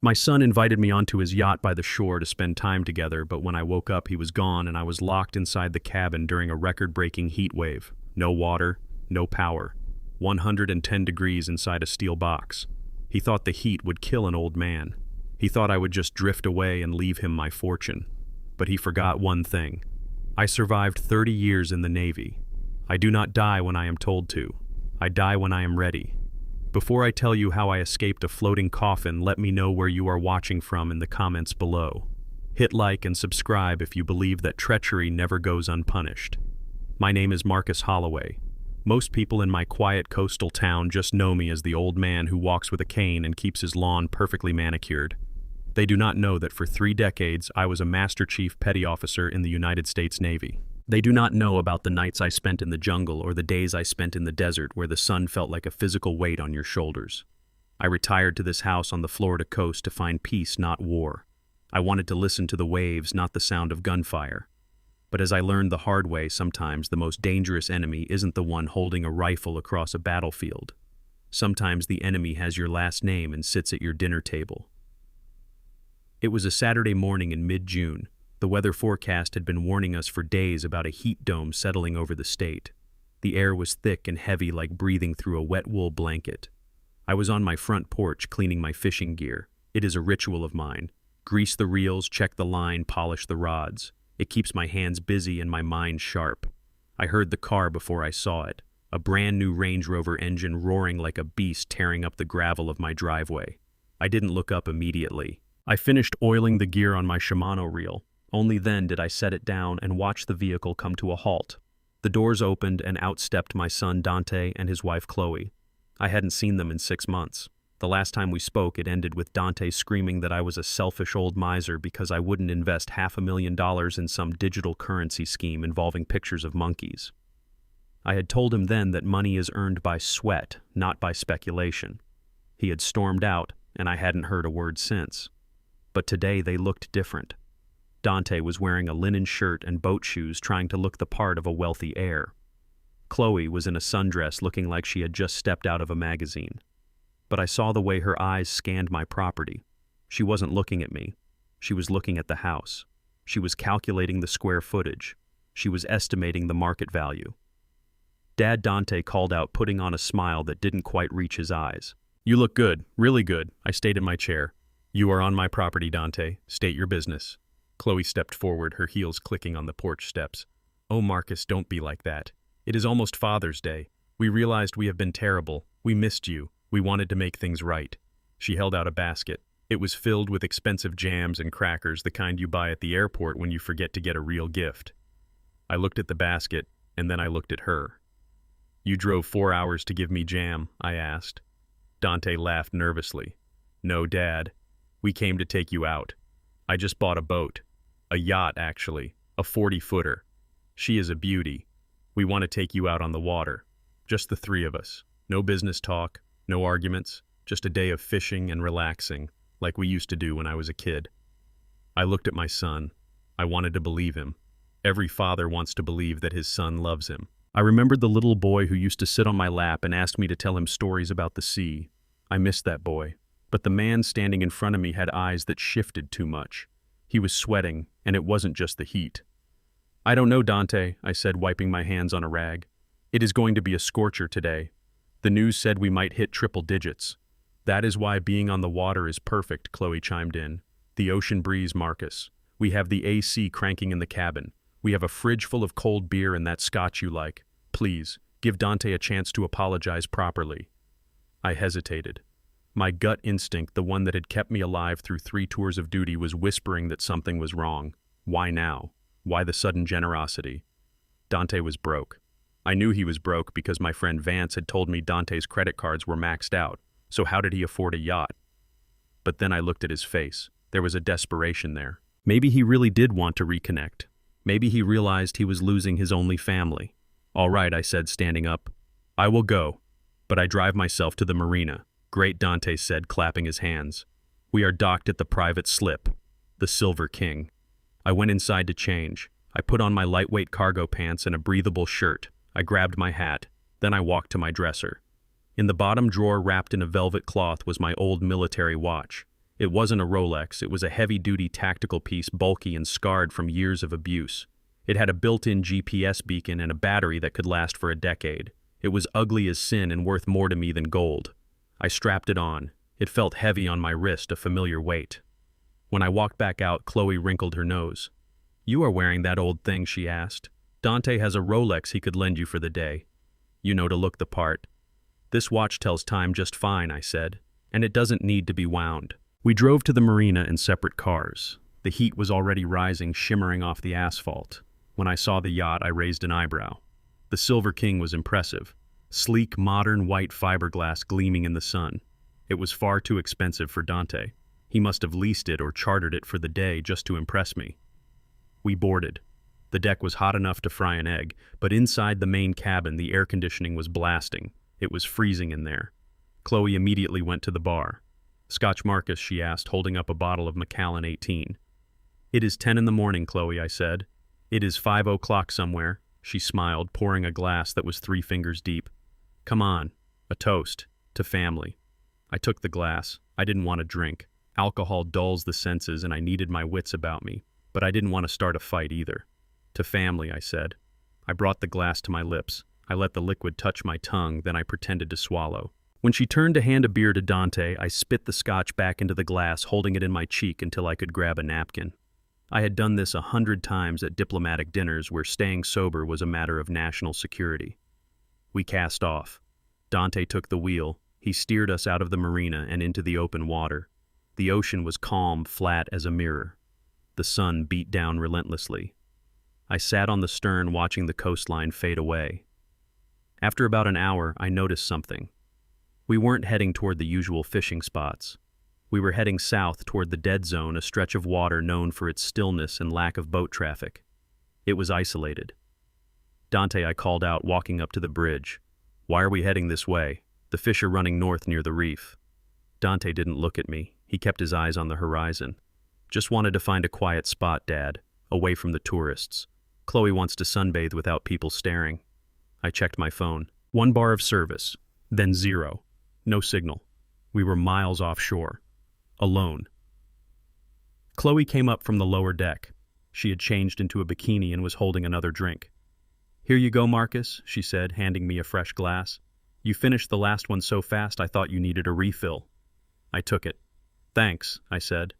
My son invited me onto his yacht by the shore to spend time together, but when I woke up, he was gone and I was locked inside the cabin during a record-breaking heat wave. No water, no power. 110 degrees inside a steel box. He thought the heat would kill an old man. He thought I would just drift away and leave him my fortune. But he forgot one thing. I survived 30 years in the Navy. I do not die when I am told to. I die when I am ready. Before I tell you how I escaped a floating coffin, let me know where you are watching from in the comments below. Hit like and subscribe if you believe that treachery never goes unpunished. My name is Marcus Holloway. Most people in my quiet coastal town just know me as the old man who walks with a cane and keeps his lawn perfectly manicured. They do not know that for 3 decades I was a Master Chief Petty Officer in the United States Navy. They do not know about the nights I spent in the jungle or the days I spent in the desert where the sun felt like a physical weight on your shoulders. I retired to this house on the Florida coast to find peace, not war. I wanted to listen to the waves, not the sound of gunfire. But as I learned the hard way, sometimes the most dangerous enemy isn't the one holding a rifle across a battlefield. Sometimes the enemy has your last name and sits at your dinner table. It was a Saturday morning in mid-June. The weather forecast had been warning us for days about a heat dome settling over the state. The air was thick and heavy like breathing through a wet wool blanket. I was on my front porch cleaning my fishing gear. It is a ritual of mine. Grease the reels, check the line, polish the rods. It keeps my hands busy and my mind sharp. I heard the car before I saw it. A brand new Range Rover engine roaring like a beast tearing up the gravel of my driveway. I didn't look up immediately. I finished oiling the gear on my Shimano reel. Only then did I set it down and watch the vehicle come to a halt. The doors opened and out stepped my son Dante and his wife Chloe. I hadn't seen them in 6 months. The last time we spoke, it ended with Dante screaming that I was a selfish old miser because I wouldn't invest $500,000 in some digital currency scheme involving pictures of monkeys. I had told him then that money is earned by sweat, not by speculation. He had stormed out, and I hadn't heard a word since. But today they looked different. Dante was wearing a linen shirt and boat shoes, trying to look the part of a wealthy heir. Chloe was in a sundress looking like she had just stepped out of a magazine. But I saw the way her eyes scanned my property. She wasn't looking at me. She was looking at the house. She was calculating the square footage. She was estimating the market value. Dad Dante called out, putting on a smile that didn't quite reach his eyes. "You look good, really good." I stayed in my chair. "You are on my property, Dante. State your business." Chloe stepped forward, her heels clicking on the porch steps. "Oh, Marcus, don't be like that. It is almost Father's Day. We realized we have been terrible. We missed you. We wanted to make things right." She held out a basket. It was filled with expensive jams and crackers, the kind you buy at the airport when you forget to get a real gift. I looked at the basket, and then I looked at her. "You drove 4 hours to give me jam?" I asked. Dante laughed nervously. "No, Dad. We came to take you out. I just bought a boat. A yacht, actually. A 40-footer. She is a beauty. We want to take you out on the water. Just the 3 of us. No business talk, no arguments, just a day of fishing and relaxing, like we used to do when I was a kid." I looked at my son. I wanted to believe him. Every father wants to believe that his son loves him. I remembered the little boy who used to sit on my lap and ask me to tell him stories about the sea. I missed that boy. But the man standing in front of me had eyes that shifted too much. He was sweating, and it wasn't just the heat. "I don't know, Dante," I said, wiping my hands on a rag. "It is going to be a scorcher today. The news said we might hit triple digits." "That is why being on the water is perfect," Chloe chimed in. "The ocean breeze, Marcus. We have the AC cranking in the cabin. We have a fridge full of cold beer and that scotch you like. Please, give Dante a chance to apologize properly." I hesitated. My gut instinct, the one that had kept me alive through 3 tours of duty, was whispering that something was wrong. Why now? Why the sudden generosity? Dante was broke. I knew he was broke because my friend Vance had told me Dante's credit cards were maxed out, so how did he afford a yacht? But then I looked at his face. There was a desperation there. Maybe he really did want to reconnect. Maybe he realized he was losing his only family. "All right," I said, standing up. "I will go, but I drive myself to the marina." "Great," Dante said, clapping his hands. "We are docked at the private slip, the Silver King." I went inside to change. I put on my lightweight cargo pants and a breathable shirt. I grabbed my hat. Then I walked to my dresser. In the bottom drawer, wrapped in a velvet cloth, was my old military watch. It wasn't a Rolex, it was a heavy-duty tactical piece, bulky and scarred from years of abuse. It had a built-in GPS beacon and a battery that could last for a decade. It was ugly as sin and worth more to me than gold. I strapped it on. It felt heavy on my wrist, a familiar weight. When I walked back out, Chloe wrinkled her nose. "You are wearing that old thing?" she asked. "Dante has a Rolex he could lend you for the day. You know, to look the part." "This watch tells time just fine," I said, "and it doesn't need to be wound." We drove to the marina in separate cars. The heat was already rising, shimmering off the asphalt. When I saw the yacht, I raised an eyebrow. The Silver King was impressive. Sleek, modern, white fiberglass gleaming in the sun. It was far too expensive for Dante. He must have leased it or chartered it for the day just to impress me. We boarded. The deck was hot enough to fry an egg, but inside the main cabin the air conditioning was blasting. It was freezing in there. Chloe immediately went to the bar. "Scotch Marcus," she asked, holding up a bottle of Macallan 18. "It is 10 in the morning, Chloe," I said. "It is 5 o'clock somewhere," she smiled, pouring a glass that was 3 fingers deep. "Come on, a toast, to family." I took the glass. I didn't want to drink. Alcohol dulls the senses and I needed my wits about me, but I didn't want to start a fight either. "To family," I said. I brought the glass to my lips. I let the liquid touch my tongue, then I pretended to swallow. When she turned to hand a beer to Dante, I spit the scotch back into the glass, holding it in my cheek until I could grab a napkin. I had done this 100 times at diplomatic dinners where staying sober was a matter of national security. We cast off. Dante took the wheel. He steered us out of the marina and into the open water. The ocean was calm, flat as a mirror. The sun beat down relentlessly. I sat on the stern watching the coastline fade away. After about an hour, I noticed something. We weren't heading toward the usual fishing spots. We were heading south toward the dead zone, a stretch of water known for its stillness and lack of boat traffic. It was isolated. "Dante," I called out, walking up to the bridge. "Why are we heading this way? The fish are running north near the reef." Dante didn't look at me. He kept his eyes on the horizon. "Just wanted to find a quiet spot, Dad, away from the tourists. Chloe wants to sunbathe without people staring." I checked my phone. 1 bar of service, then 0. No signal. We were miles offshore. Alone. Chloe came up from the lower deck. She had changed into a bikini and was holding another drink. "Here you go, Marcus," she said, handing me a fresh glass. "You finished the last one so fast I thought you needed a refill." I took it. "Thanks," I said.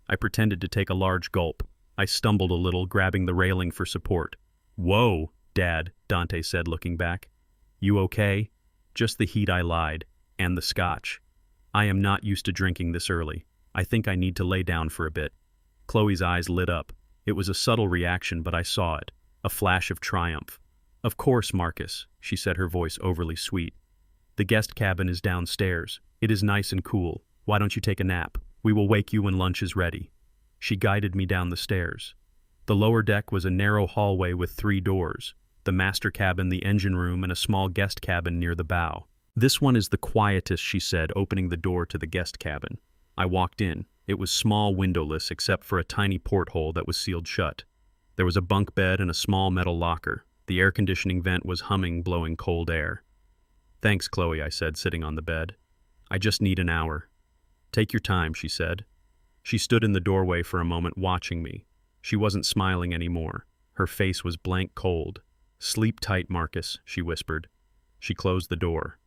I pretended to take a large gulp. I stumbled a little, grabbing the railing for support. "Whoa, Dad," Dante said, looking back. "You okay?" "Just the heat," I lied. "And the scotch. I am not used to drinking this early. I think I need to lay down for a bit." Chloe's eyes lit up. It was a subtle reaction, but I saw it. A flash of triumph. "Of course, Marcus," she said, her voice overly sweet. "The guest cabin is downstairs. It is nice and cool. Why don't you take a nap? We will wake you when lunch is ready." She guided me down the stairs. The lower deck was a narrow hallway with 3 doors. The master cabin, the engine room, and a small guest cabin near the bow. "This one is the quietest," she said, opening the door to the guest cabin. I walked in. It was small, windowless, except for a tiny porthole that was sealed shut. There was a bunk bed and a small metal locker. The air conditioning vent was humming, blowing cold air. "Thanks, Chloe," I said, sitting on the bed. "I just need an hour." "Take your time," she said. She stood in the doorway for a moment, watching me. She wasn't smiling anymore. Her face was blank cold. "Sleep tight, Marcus," she whispered. She closed the door.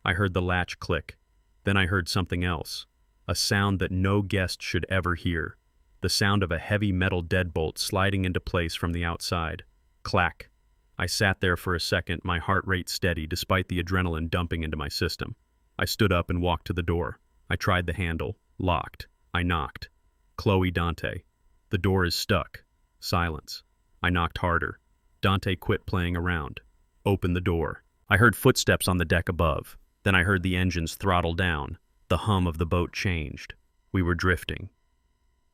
I heard the latch click. Then I heard something else. A sound that no guest should ever hear. The sound of a heavy metal deadbolt sliding into place from the outside. Clack. I sat there for a second, my heart rate steady despite the adrenaline dumping into my system. I stood up and walked to the door. I tried the handle. Locked. I knocked. "Chloe, Dante." "The door is stuck." Silence. I knocked harder. Dante quit playing around. "Open the door." I heard footsteps on the deck above. Then I heard the engines throttle down. The hum of the boat changed. We were drifting.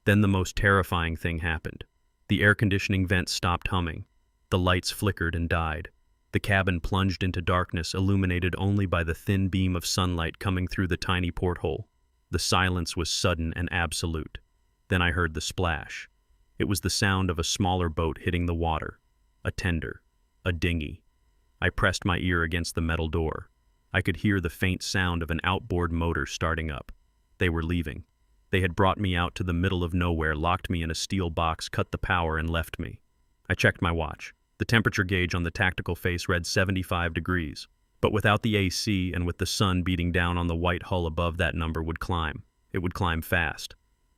Then the most terrifying thing happened. The air conditioning vent stopped humming. The lights flickered and died. The cabin plunged into darkness, illuminated only by the thin beam of sunlight coming through the tiny porthole. The silence was sudden and absolute. Then I heard the splash. It was the sound of a smaller boat hitting the water. A tender. A dinghy. I pressed my ear against the metal door. I could hear the faint sound of an outboard motor starting up. They were leaving. They had brought me out to the middle of nowhere, locked me in a steel box, cut the power, and left me. I checked my watch. The temperature gauge on the tactical face read 75 degrees. But without the AC and with the sun beating down on the white hull above, that number would climb. It would climb fast.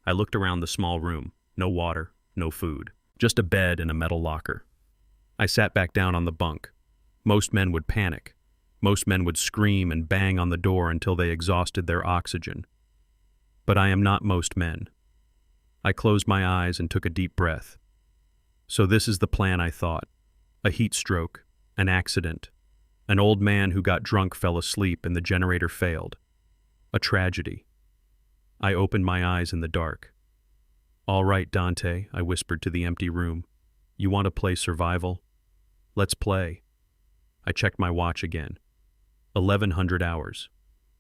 I looked around the small room. No water, no food. Just a bed and a metal locker. I sat back down on the bunk. Most men would panic. Most men would scream and bang on the door until they exhausted their oxygen. But I am not most men. I closed my eyes and took a deep breath. So this is the plan, I thought. A heat stroke, an accident. An old man who got drunk fell asleep and the generator failed. A tragedy. I opened my eyes in the dark. "All right, Dante," I whispered to the empty room. "You want to play survival? Let's play." I checked my watch again. 1100 hours.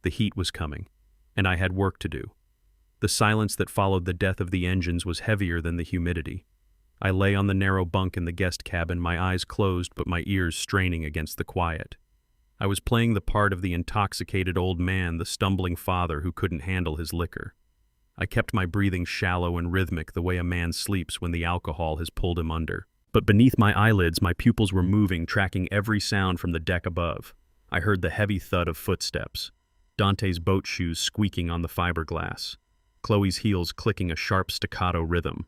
The heat was coming, and I had work to do. The silence that followed the death of the engines was heavier than the humidity. I lay on the narrow bunk in the guest cabin, my eyes closed but my ears straining against the quiet. I was playing the part of the intoxicated old man, the stumbling father who couldn't handle his liquor. I kept my breathing shallow and rhythmic, the way a man sleeps when the alcohol has pulled him under. But beneath my eyelids, my pupils were moving, tracking every sound from the deck above. I heard the heavy thud of footsteps, Dante's boat shoes squeaking on the fiberglass, Chloe's heels clicking a sharp staccato rhythm.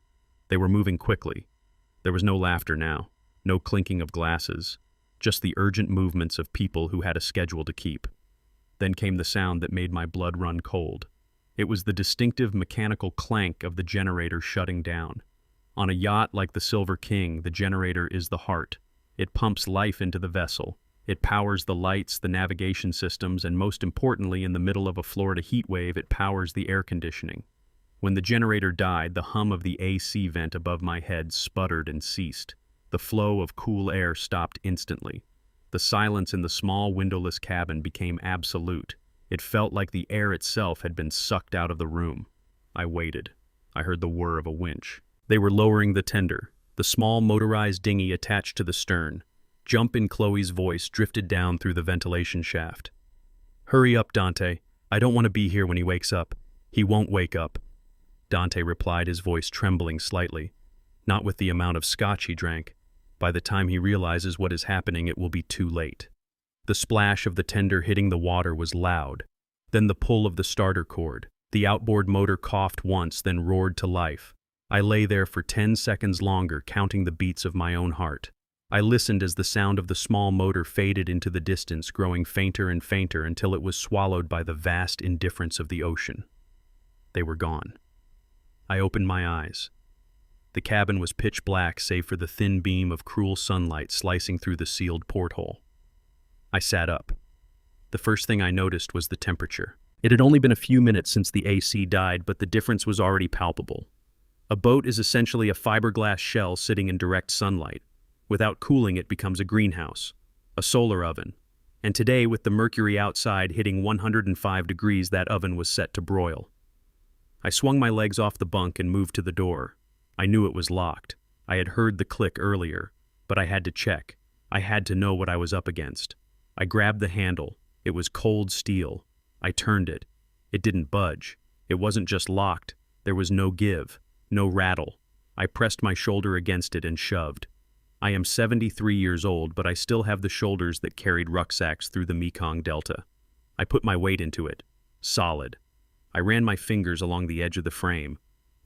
They were moving quickly. There was no laughter now, no clinking of glasses, just the urgent movements of people who had a schedule to keep. Then came the sound that made my blood run cold. It was the distinctive mechanical clank of the generator shutting down. On a yacht like the Silver King, the generator is the heart. It pumps life into the vessel. It powers the lights, the navigation systems, and most importantly, in the middle of a Florida heat wave, it powers the air conditioning. When the generator died, the hum of the AC vent above my head sputtered and ceased. The flow of cool air stopped instantly. The silence in the small windowless cabin became absolute. It felt like the air itself had been sucked out of the room. I waited. I heard the whir of a winch. They were lowering the tender, the small motorized dinghy attached to the stern. Jump in Chloe's voice drifted down through the ventilation shaft. "Hurry up, Dante. I don't want to be here when he wakes up." "He won't wake up," Dante replied, his voice trembling slightly. "Not with the amount of scotch he drank. By the time he realizes what is happening, it will be too late." The splash of the tender hitting the water was loud. Then the pull of the starter cord. The outboard motor coughed once, then roared to life. I lay there for 10 seconds longer, counting the beats of my own heart. I listened as the sound of the small motor faded into the distance, growing fainter and fainter until it was swallowed by the vast indifference of the ocean. They were gone. I opened my eyes. The cabin was pitch black save for the thin beam of cruel sunlight slicing through the sealed porthole. I sat up. The first thing I noticed was the temperature. It had only been a few minutes since the AC died, but the difference was already palpable. A boat is essentially a fiberglass shell sitting in direct sunlight. Without cooling, it becomes a greenhouse, a solar oven. And today, with the mercury outside hitting 105 degrees, that oven was set to broil. I swung my legs off the bunk and moved to the door. I knew it was locked. I had heard the click earlier, but I had to check. I had to know what I was up against. I grabbed the handle. It was cold steel. I turned it. It didn't budge. It wasn't just locked. There was no give, no rattle. I pressed my shoulder against it and shoved. I am 73 years old, but I still have the shoulders that carried rucksacks through the Mekong Delta. I put my weight into it. Solid. I ran my fingers along the edge of the frame.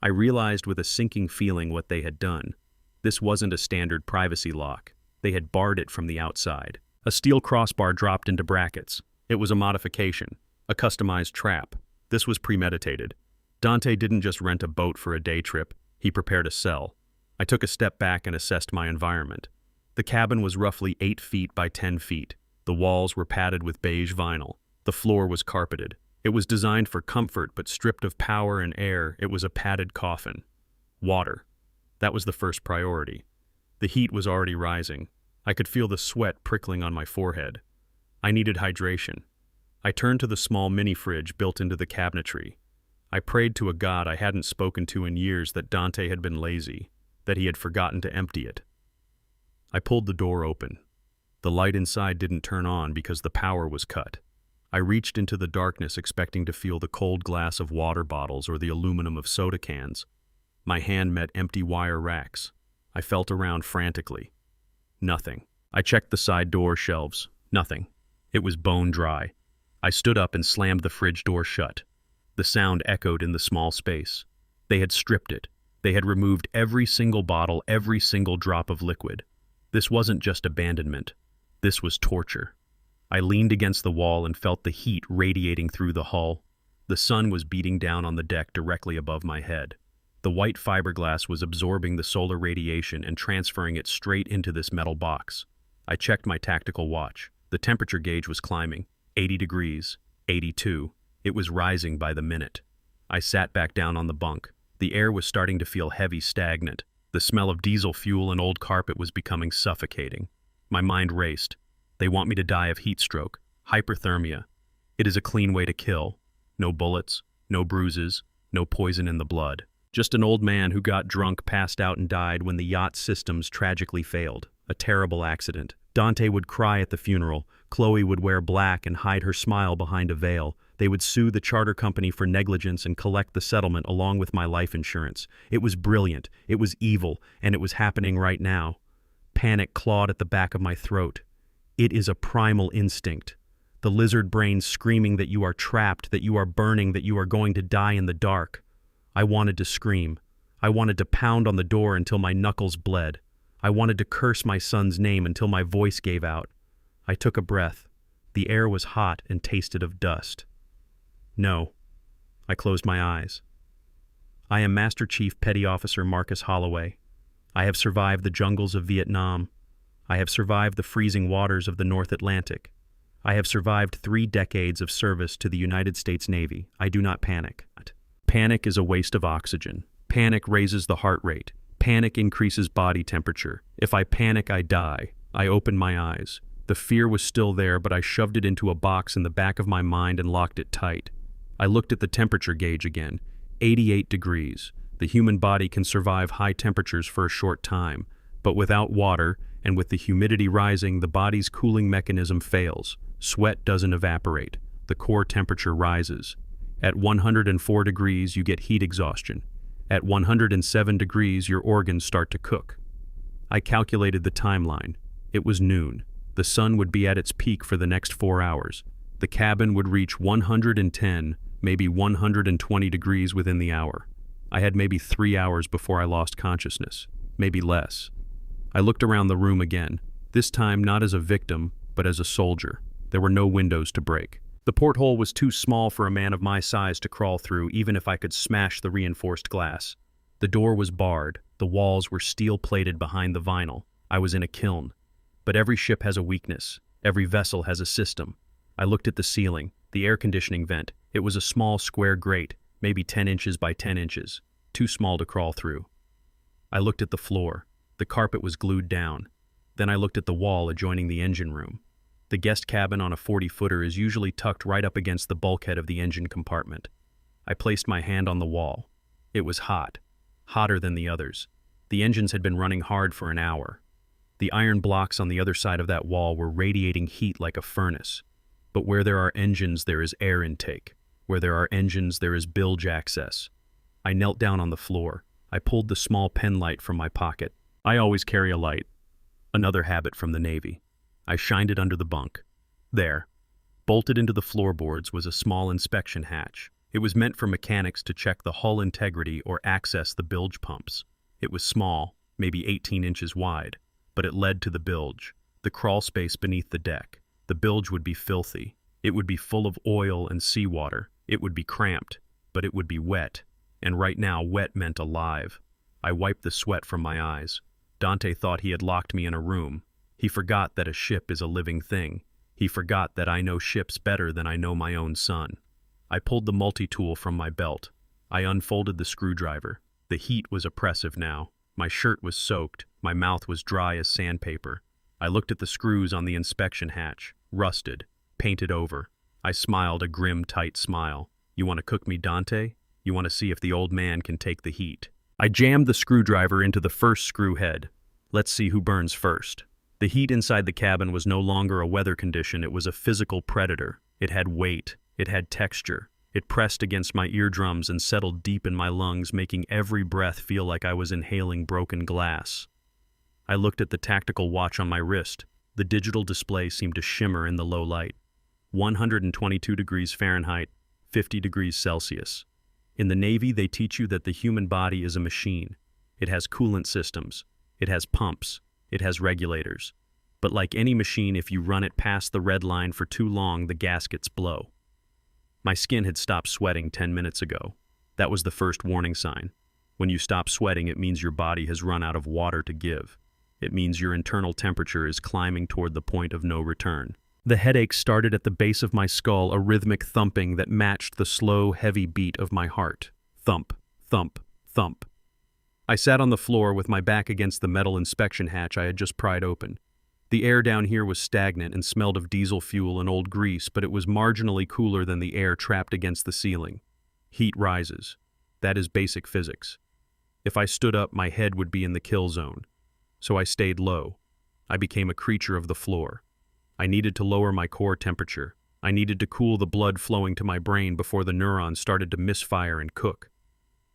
I realized with a sinking feeling what they had done. This wasn't a standard privacy lock. They had barred it from the outside. A steel crossbar dropped into brackets. It was a modification, a customized trap. This was premeditated. Dante didn't just rent a boat for a day trip. He prepared a cell. I took a step back and assessed my environment. The cabin was roughly 8 feet by 10 feet. The walls were padded with beige vinyl. The floor was carpeted. It was designed for comfort, but stripped of power and air, it was a padded coffin. Water. That was the first priority. The heat was already rising. I could feel the sweat prickling on my forehead. I needed hydration. I turned to the small mini-fridge built into the cabinetry. I prayed to a god I hadn't spoken to in years that Dante had been lazy, that he had forgotten to empty it. I pulled the door open. The light inside didn't turn on because the power was cut. I reached into the darkness expecting to feel the cold glass of water bottles or the aluminum of soda cans. My hand met empty wire racks. I felt around frantically. Nothing. I checked the side door shelves. Nothing. It was bone dry. I stood up and slammed the fridge door shut. The sound echoed in the small space. They had stripped it. They had removed every single bottle, every single drop of liquid. This wasn't just abandonment. This was torture. I leaned against the wall and felt the heat radiating through the hull. The sun was beating down on the deck directly above my head. The white fiberglass was absorbing the solar radiation and transferring it straight into this metal box. I checked my tactical watch. The temperature gauge was climbing. 80 degrees, 82. It was rising by the minute. I sat back down on the bunk. The air was starting to feel heavy, stagnant. The smell of diesel fuel and old carpet was becoming suffocating. My mind raced. They want me to die of heat stroke, hyperthermia. It is a clean way to kill. No bullets, no bruises, no poison in the blood. Just an old man who got drunk, passed out, and died when the yacht systems tragically failed. A terrible accident. Dante would cry at the funeral. Chloe would wear black and hide her smile behind a veil. They would sue the charter company for negligence and collect the settlement along with my life insurance. It was brilliant, it was evil, and it was happening right now. Panic clawed at the back of my throat. It is a primal instinct. The lizard brain screaming that you are trapped, that you are burning, that you are going to die in the dark. I wanted to scream. I wanted to pound on the door until my knuckles bled. I wanted to curse my son's name until my voice gave out. I took a breath. The air was hot and tasted of dust. No. I closed my eyes. I am Master Chief Petty Officer Marcus Holloway. I have survived the jungles of Vietnam. I have survived the freezing waters of the North Atlantic. I have survived 3 decades of service to the United States Navy. I do not panic. Panic is a waste of oxygen. Panic raises the heart rate. Panic increases body temperature. If I panic, I die. I opened my eyes. The fear was still there, but I shoved it into a box in the back of my mind and locked it tight. I looked at the temperature gauge again. 88 degrees. The human body can survive high temperatures for a short time, but without water and with the humidity rising, the body's cooling mechanism fails. Sweat doesn't evaporate. The core temperature rises. At 104 degrees, you get heat exhaustion. At 107 degrees, your organs start to cook. I calculated the timeline. It was noon. The sun would be at its peak for the next 4 hours. The cabin would reach 110, maybe 120 degrees within the hour. I had maybe 3 hours before I lost consciousness, maybe less. I looked around the room again, this time not as a victim, but as a soldier. There were no windows to break. The porthole was too small for a man of my size to crawl through, even if I could smash the reinforced glass. The door was barred. The walls were steel-plated behind the vinyl. I was in a kiln. But every ship has a weakness. Every vessel has a system. I looked at the ceiling, the air conditioning vent. It was a small square grate, maybe 10 inches by 10 inches, too small to crawl through. I looked at the floor. The carpet was glued down. Then I looked at the wall adjoining the engine room. The guest cabin on a 40-footer is usually tucked right up against the bulkhead of the engine compartment. I placed my hand on the wall. It was hot, hotter than the others. The engines had been running hard for an hour. The iron blocks on the other side of that wall were radiating heat like a furnace. But where there are engines, there is air intake. Where there are engines, there is bilge access. I knelt down on the floor. I pulled the small pen light from my pocket. I always carry a light. Another habit from the Navy. I shined it under the bunk. There, bolted into the floorboards, was a small inspection hatch. It was meant for mechanics to check the hull integrity or access the bilge pumps. It was small, maybe 18 inches wide, but it led to the bilge, the crawl space beneath the deck. The bilge would be filthy. It would be full of oil and seawater. It would be cramped, but it would be wet. And right now, wet meant alive. I wiped the sweat from my eyes. Dante thought he had locked me in a room. He forgot that a ship is a living thing. He forgot that I know ships better than I know my own son. I pulled the multi-tool from my belt. I unfolded the screwdriver. The heat was oppressive now. My shirt was soaked. My mouth was dry as sandpaper. I looked at the screws on the inspection hatch, rusted, painted over. I smiled a grim, tight smile. You want to cook me, Dante? You want to see if the old man can take the heat? I jammed the screwdriver into the first screw head. Let's see who burns first. The heat inside the cabin was no longer a weather condition, it was a physical predator. It had weight. It had texture. It pressed against my eardrums and settled deep in my lungs, making every breath feel like I was inhaling broken glass. I looked at the tactical watch on my wrist. The digital display seemed to shimmer in the low light. 122 degrees Fahrenheit, 50 degrees Celsius. In the Navy, they teach you that the human body is a machine. It has coolant systems. It has pumps. It has regulators. But like any machine, if you run it past the red line for too long, the gaskets blow. My skin had stopped sweating 10 minutes ago. That was the first warning sign. When you stop sweating, it means your body has run out of water to give. It means your internal temperature is climbing toward the point of no return. The headache started at the base of my skull, a rhythmic thumping that matched the slow, heavy beat of my heart. Thump, thump, thump. I sat on the floor with my back against the metal inspection hatch I had just pried open. The air down here was stagnant and smelled of diesel fuel and old grease, but it was marginally cooler than the air trapped against the ceiling. Heat rises. That is basic physics. If I stood up, my head would be in the kill zone. So I stayed low. I became a creature of the floor. I needed to lower my core temperature. I needed to cool the blood flowing to my brain before the neurons started to misfire and cook.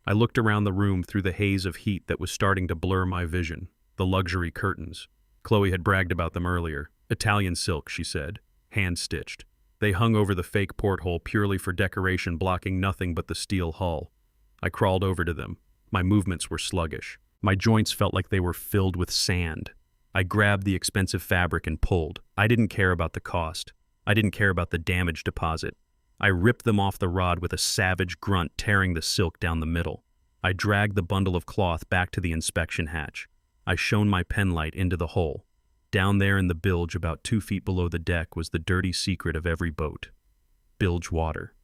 I looked around the room through the haze of heat that was starting to blur my vision. The luxury curtains. Chloe had bragged about them earlier. Italian silk, she said, hand-stitched. They hung over the fake porthole purely for decoration, blocking nothing but the steel hull. I crawled over to them. My movements were sluggish. My joints felt like they were filled with sand. I grabbed the expensive fabric and pulled. I didn't care about the cost. I didn't care about the damage deposit. I ripped them off the rod with a savage grunt, tearing the silk down the middle. I dragged the bundle of cloth back to the inspection hatch. I shone my penlight into the hole. Down there in the bilge, about 2 feet below the deck, was the dirty secret of every boat. Bilge water.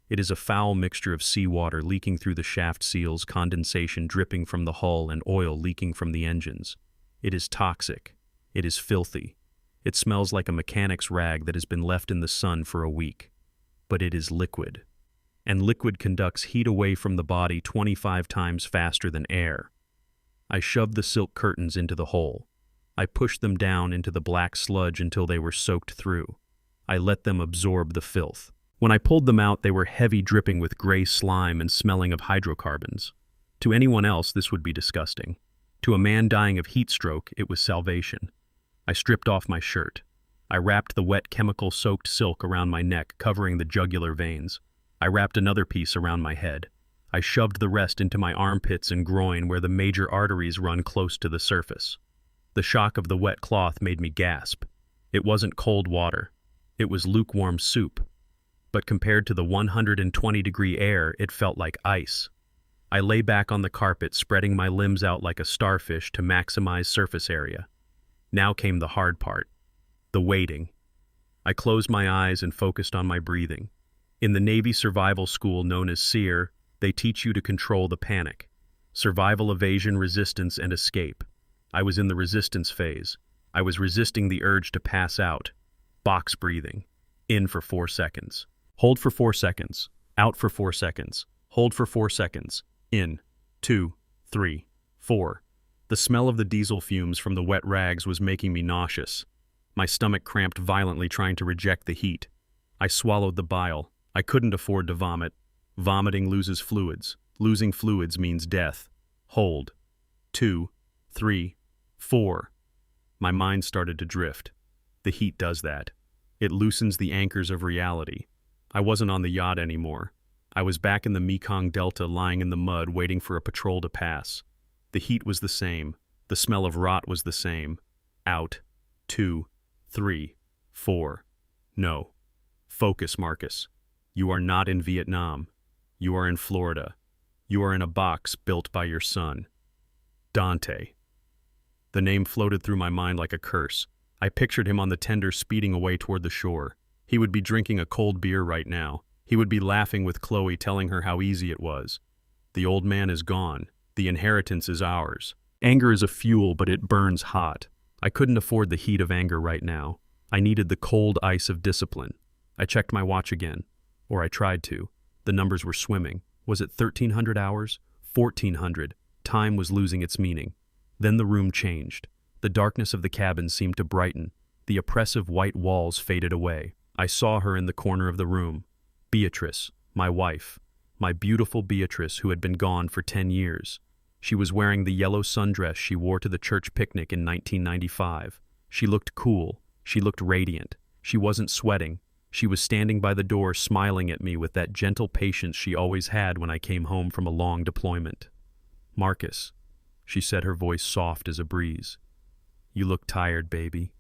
It is a foul mixture of seawater leaking through the shaft seals, condensation dripping from the hull, and oil leaking from the engines. It is toxic. It is filthy. It smells like a mechanic's rag that has been left in the sun for a week. But it is liquid. And liquid conducts heat away from the body 25 times faster than air. I shoved the silk curtains into the hole. I pushed them down into the black sludge until they were soaked through. I let them absorb the filth. When I pulled them out, they were heavy, dripping with gray slime and smelling of hydrocarbons. To anyone else, this would be disgusting. To a man dying of heat stroke, it was salvation. I stripped off my shirt. I wrapped the wet, chemical-soaked silk around my neck, covering the jugular veins. I wrapped another piece around my head. I shoved the rest into my armpits and groin, where the major arteries run close to the surface. The shock of the wet cloth made me gasp. It wasn't cold water. It was lukewarm soup. But compared to the 120-degree air, it felt like ice. I lay back on the carpet, spreading my limbs out like a starfish to maximize surface area. Now came the hard part. The waiting. I closed my eyes and focused on my breathing. In the Navy survival school known as SEER, they teach you to control the panic. Survival, evasion, resistance, and escape. I was in the resistance phase. I was resisting the urge to pass out. Box breathing. In for 4 seconds. Hold for 4 seconds. Out for 4 seconds. Hold for 4 seconds. In. 2, 3, 4. The smell of the diesel fumes from the wet rags was making me nauseous. My stomach cramped violently, trying to reject the heat. I swallowed the bile. I couldn't afford to vomit. Vomiting loses fluids. Losing fluids means death. Hold. 2, 3, 4. My mind started to drift. The heat does that. It loosens the anchors of reality. I wasn't on the yacht anymore. I was back in the Mekong Delta, lying in the mud, waiting for a patrol to pass. The heat was the same. The smell of rot was the same. Out. 2, 3, 4. No. Focus, Marcus. You are not in Vietnam. You are in Florida. You are in a box built by your son. Dante. The name floated through my mind like a curse. I pictured him on the tender, speeding away toward the shore. He would be drinking a cold beer right now. He would be laughing with Chloe, telling her how easy it was. The old man is gone. The inheritance is ours. Anger is a fuel, but it burns hot. I couldn't afford the heat of anger right now. I needed the cold ice of discipline. I checked my watch again. Or I tried to. The numbers were swimming. Was it 1,300 hours? 1,400. Time was losing its meaning. Then the room changed. The darkness of the cabin seemed to brighten. The oppressive white walls faded away. I saw her in the corner of the room. Beatrice, my wife. My beautiful Beatrice, who had been gone for 10 years. She was wearing the yellow sundress she wore to the church picnic in 1995. She looked cool. She looked radiant. She wasn't sweating. She was standing by the door smiling at me with that gentle patience she always had when I came home from a long deployment. "Marcus," she said, her voice soft as a breeze. "You look tired, baby."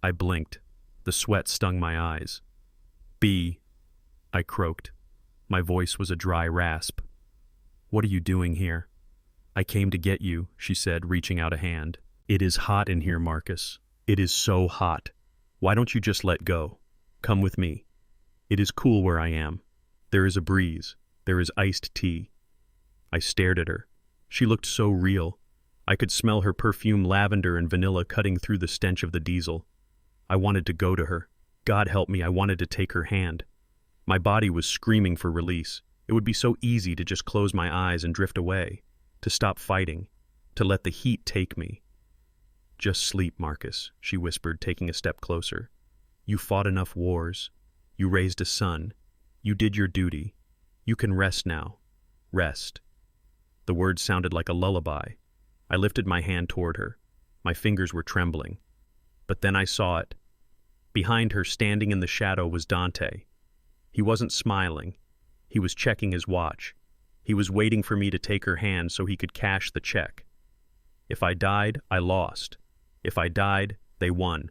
I blinked. The sweat stung my eyes. "B," I croaked. My voice was a dry rasp. "What are you doing here?" "I came to get you," she said, reaching out a hand. "It is hot in here, Marcus. It is so hot. Why don't you just let go? Come with me. It is cool where I am. There is a breeze. There is iced tea." I stared at her. She looked so real. I could smell her perfume, lavender and vanilla, cutting through the stench of the diesel. I wanted to go to her. God help me, I wanted to take her hand. My body was screaming for release. It would be so easy to just close my eyes and drift away, to stop fighting, to let the heat take me. "Just sleep, Marcus," she whispered, taking a step closer. "You fought enough wars. You raised a son. You did your duty. You can rest now. Rest." The words sounded like a lullaby. I lifted my hand toward her. My fingers were trembling. But then I saw it. Behind her, standing in the shadow, was Dante. He wasn't smiling. He was checking his watch. He was waiting for me to take her hand so he could cash the check. If I died, I lost. If I died, they won.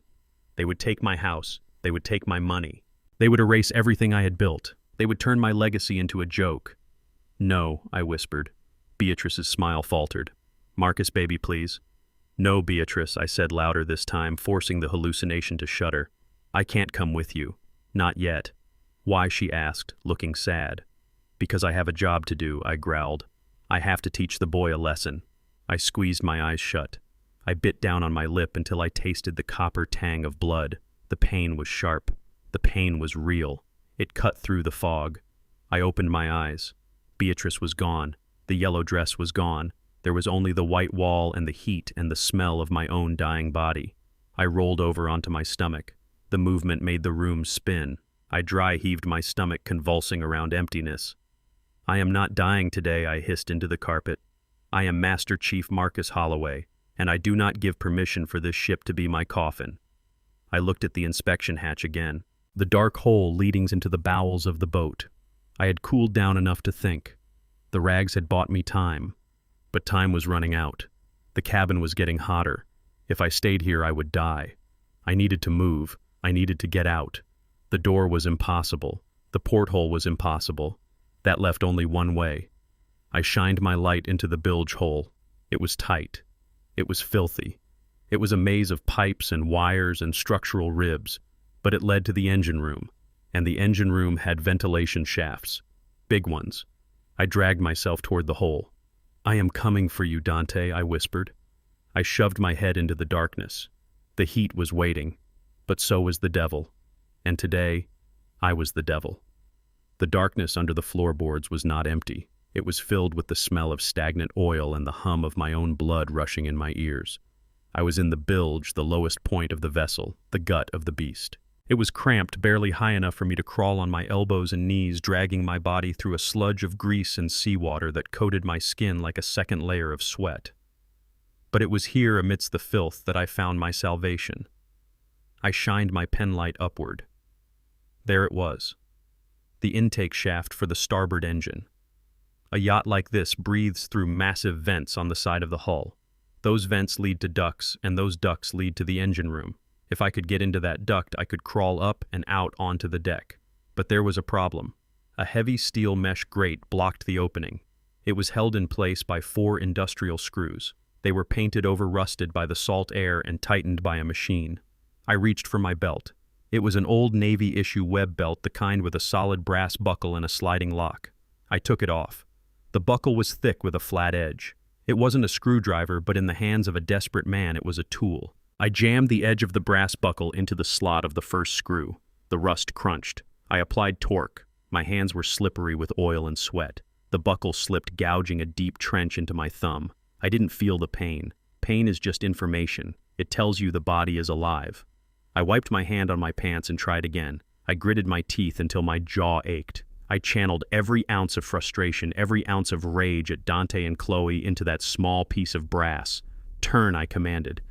They would take my house. They would take my money. They would erase everything I had built. They would turn my legacy into a joke. "No," I whispered. Beatrice's smile faltered. "Marcus, baby, please." "No, Beatrice," I said louder this time, forcing the hallucination to shudder. "I can't come with you. Not yet." "Why?" she asked, looking sad. "Because I have a job to do," I growled. "I have to teach the boy a lesson." I squeezed my eyes shut. I bit down on my lip until I tasted the copper tang of blood. The pain was sharp. The pain was real. It cut through the fog. I opened my eyes. Beatrice was gone. The yellow dress was gone. There was only the white wall and the heat and the smell of my own dying body. I rolled over onto my stomach. The movement made the room spin. I dry-heaved my stomach, convulsing around emptiness. "I am not dying today," I hissed into the carpet. "I am Master Chief Marcus Holloway, and I do not give permission for this ship to be my coffin." I looked at the inspection hatch again, the dark hole leading into the bowels of the boat. I had cooled down enough to think. The rags had bought me time. But time was running out. The cabin was getting hotter. If I stayed here, I would die. I needed to move. I needed to get out. The door was impossible. The porthole was impossible. That left only one way. I shined my light into the bilge hole. It was tight. It was filthy. It was a maze of pipes and wires and structural ribs, but it led to the engine room, and the engine room had ventilation shafts. Big ones. I dragged myself toward the hole. "I am coming for you, Dante," I whispered. I shoved my head into the darkness. The heat was waiting, but so was the devil. And today, I was the devil. The darkness under the floorboards was not empty. It was filled with the smell of stagnant oil and the hum of my own blood rushing in my ears. I was in the bilge, the lowest point of the vessel, the gut of the beast. It was cramped, barely high enough for me to crawl on my elbows and knees, dragging my body through a sludge of grease and seawater that coated my skin like a second layer of sweat. But it was here, amidst the filth, that I found my salvation. I shined my penlight upward. There it was. The intake shaft for the starboard engine. A yacht like this breathes through massive vents on the side of the hull. Those vents lead to ducts, and those ducts lead to the engine room. If I could get into that duct, I could crawl up and out onto the deck. But there was a problem. A heavy steel mesh grate blocked the opening. It was held in place by 4 industrial screws. They were painted over rusted by the salt air and tightened by a machine. I reached for my belt. It was an old Navy-issue web belt, the kind with a solid brass buckle and a sliding lock. I took it off. The buckle was thick with a flat edge. It wasn't a screwdriver, but in the hands of a desperate man, it was a tool. I jammed the edge of the brass buckle into the slot of the first screw. The rust crunched. I applied torque. My hands were slippery with oil and sweat. The buckle slipped, gouging a deep trench into my thumb. I didn't feel the pain. Pain is just information. It tells you the body is alive. I wiped my hand on my pants and tried again. I gritted my teeth until my jaw ached. I channeled every ounce of frustration, every ounce of rage at Dante and Chloe into that small piece of brass. "Turn," I commanded.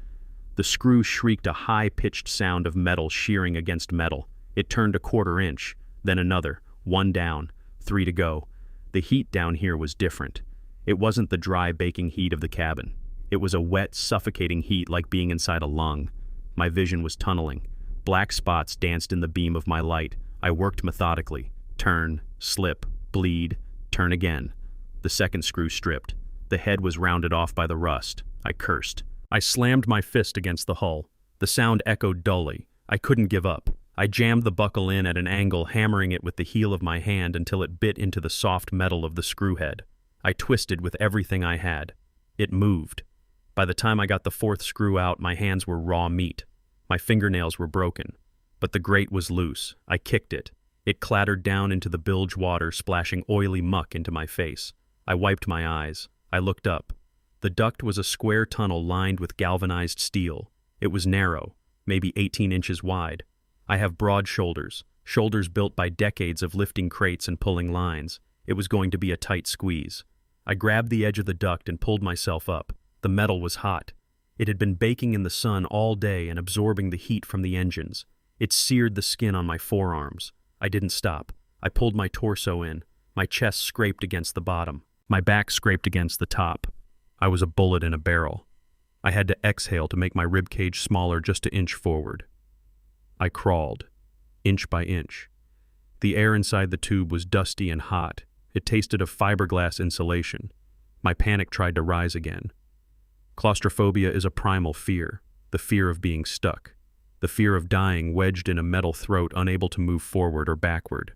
The screw shrieked a high-pitched sound of metal shearing against metal. It turned a quarter inch, then another, one down, 3 to go. The heat down here was different. It wasn't the dry, baking heat of the cabin. It was a wet, suffocating heat like being inside a lung. My vision was tunneling. Black spots danced in the beam of my light. I worked methodically. Turn, slip, bleed, turn again. The second screw stripped. The head was rounded off by the rust. I cursed. I slammed my fist against the hull. The sound echoed dully. I couldn't give up. I jammed the buckle in at an angle, hammering it with the heel of my hand until it bit into the soft metal of the screw head. I twisted with everything I had. It moved. By the time I got the fourth screw out, my hands were raw meat. My fingernails were broken. But the grate was loose. I kicked it. It clattered down into the bilge water, splashing oily muck into my face. I wiped my eyes. I looked up. The duct was a square tunnel lined with galvanized steel. It was narrow, maybe 18 inches wide. I have broad shoulders, shoulders built by decades of lifting crates and pulling lines. It was going to be a tight squeeze. I grabbed the edge of the duct and pulled myself up. The metal was hot. It had been baking in the sun all day and absorbing the heat from the engines. It seared the skin on my forearms. I didn't stop. I pulled my torso in. My chest scraped against the bottom. My back scraped against the top. I was a bullet in a barrel. I had to exhale to make my ribcage smaller just an inch forward. I crawled, inch by inch. The air inside the tube was dusty and hot. It tasted of fiberglass insulation. My panic tried to rise again. Claustrophobia is a primal fear, the fear of being stuck, the fear of dying wedged in a metal throat, unable to move forward or backward.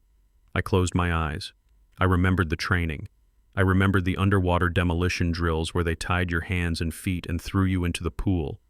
I closed my eyes. I remembered the training. I remembered the underwater demolition drills where they tied your hands and feet and threw you into the pool.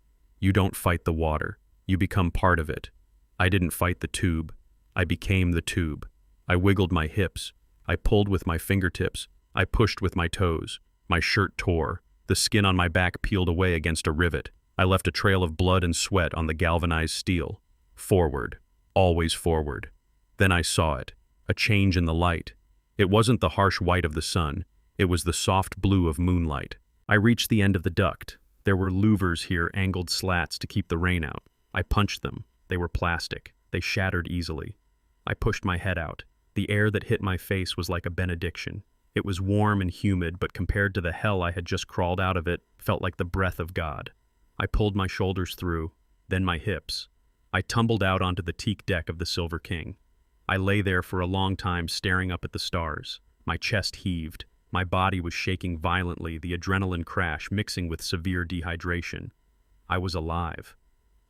You don't fight the water. You become part of it. I didn't fight the tube. I became the tube. I wiggled my hips. I pulled with my fingertips. I pushed with my toes. My shirt tore. The skin on my back peeled away against a rivet. I left a trail of blood and sweat on the galvanized steel. Forward. Always forward. Then I saw it. A change in the light. It wasn't the harsh white of the sun. It was the soft blue of moonlight. I reached the end of the duct. There were louvers here, angled slats to keep the rain out. I punched them. They were plastic. They shattered easily. I pushed my head out. The air that hit my face was like a benediction. It was warm and humid, but compared to the hell I had just crawled out of it, felt like the breath of God. I pulled my shoulders through, then my hips. I tumbled out onto the teak deck of the Silver King. I lay there for a long time staring up at the stars. My chest heaved. My body was shaking violently, the adrenaline crash mixing with severe dehydration. I was alive.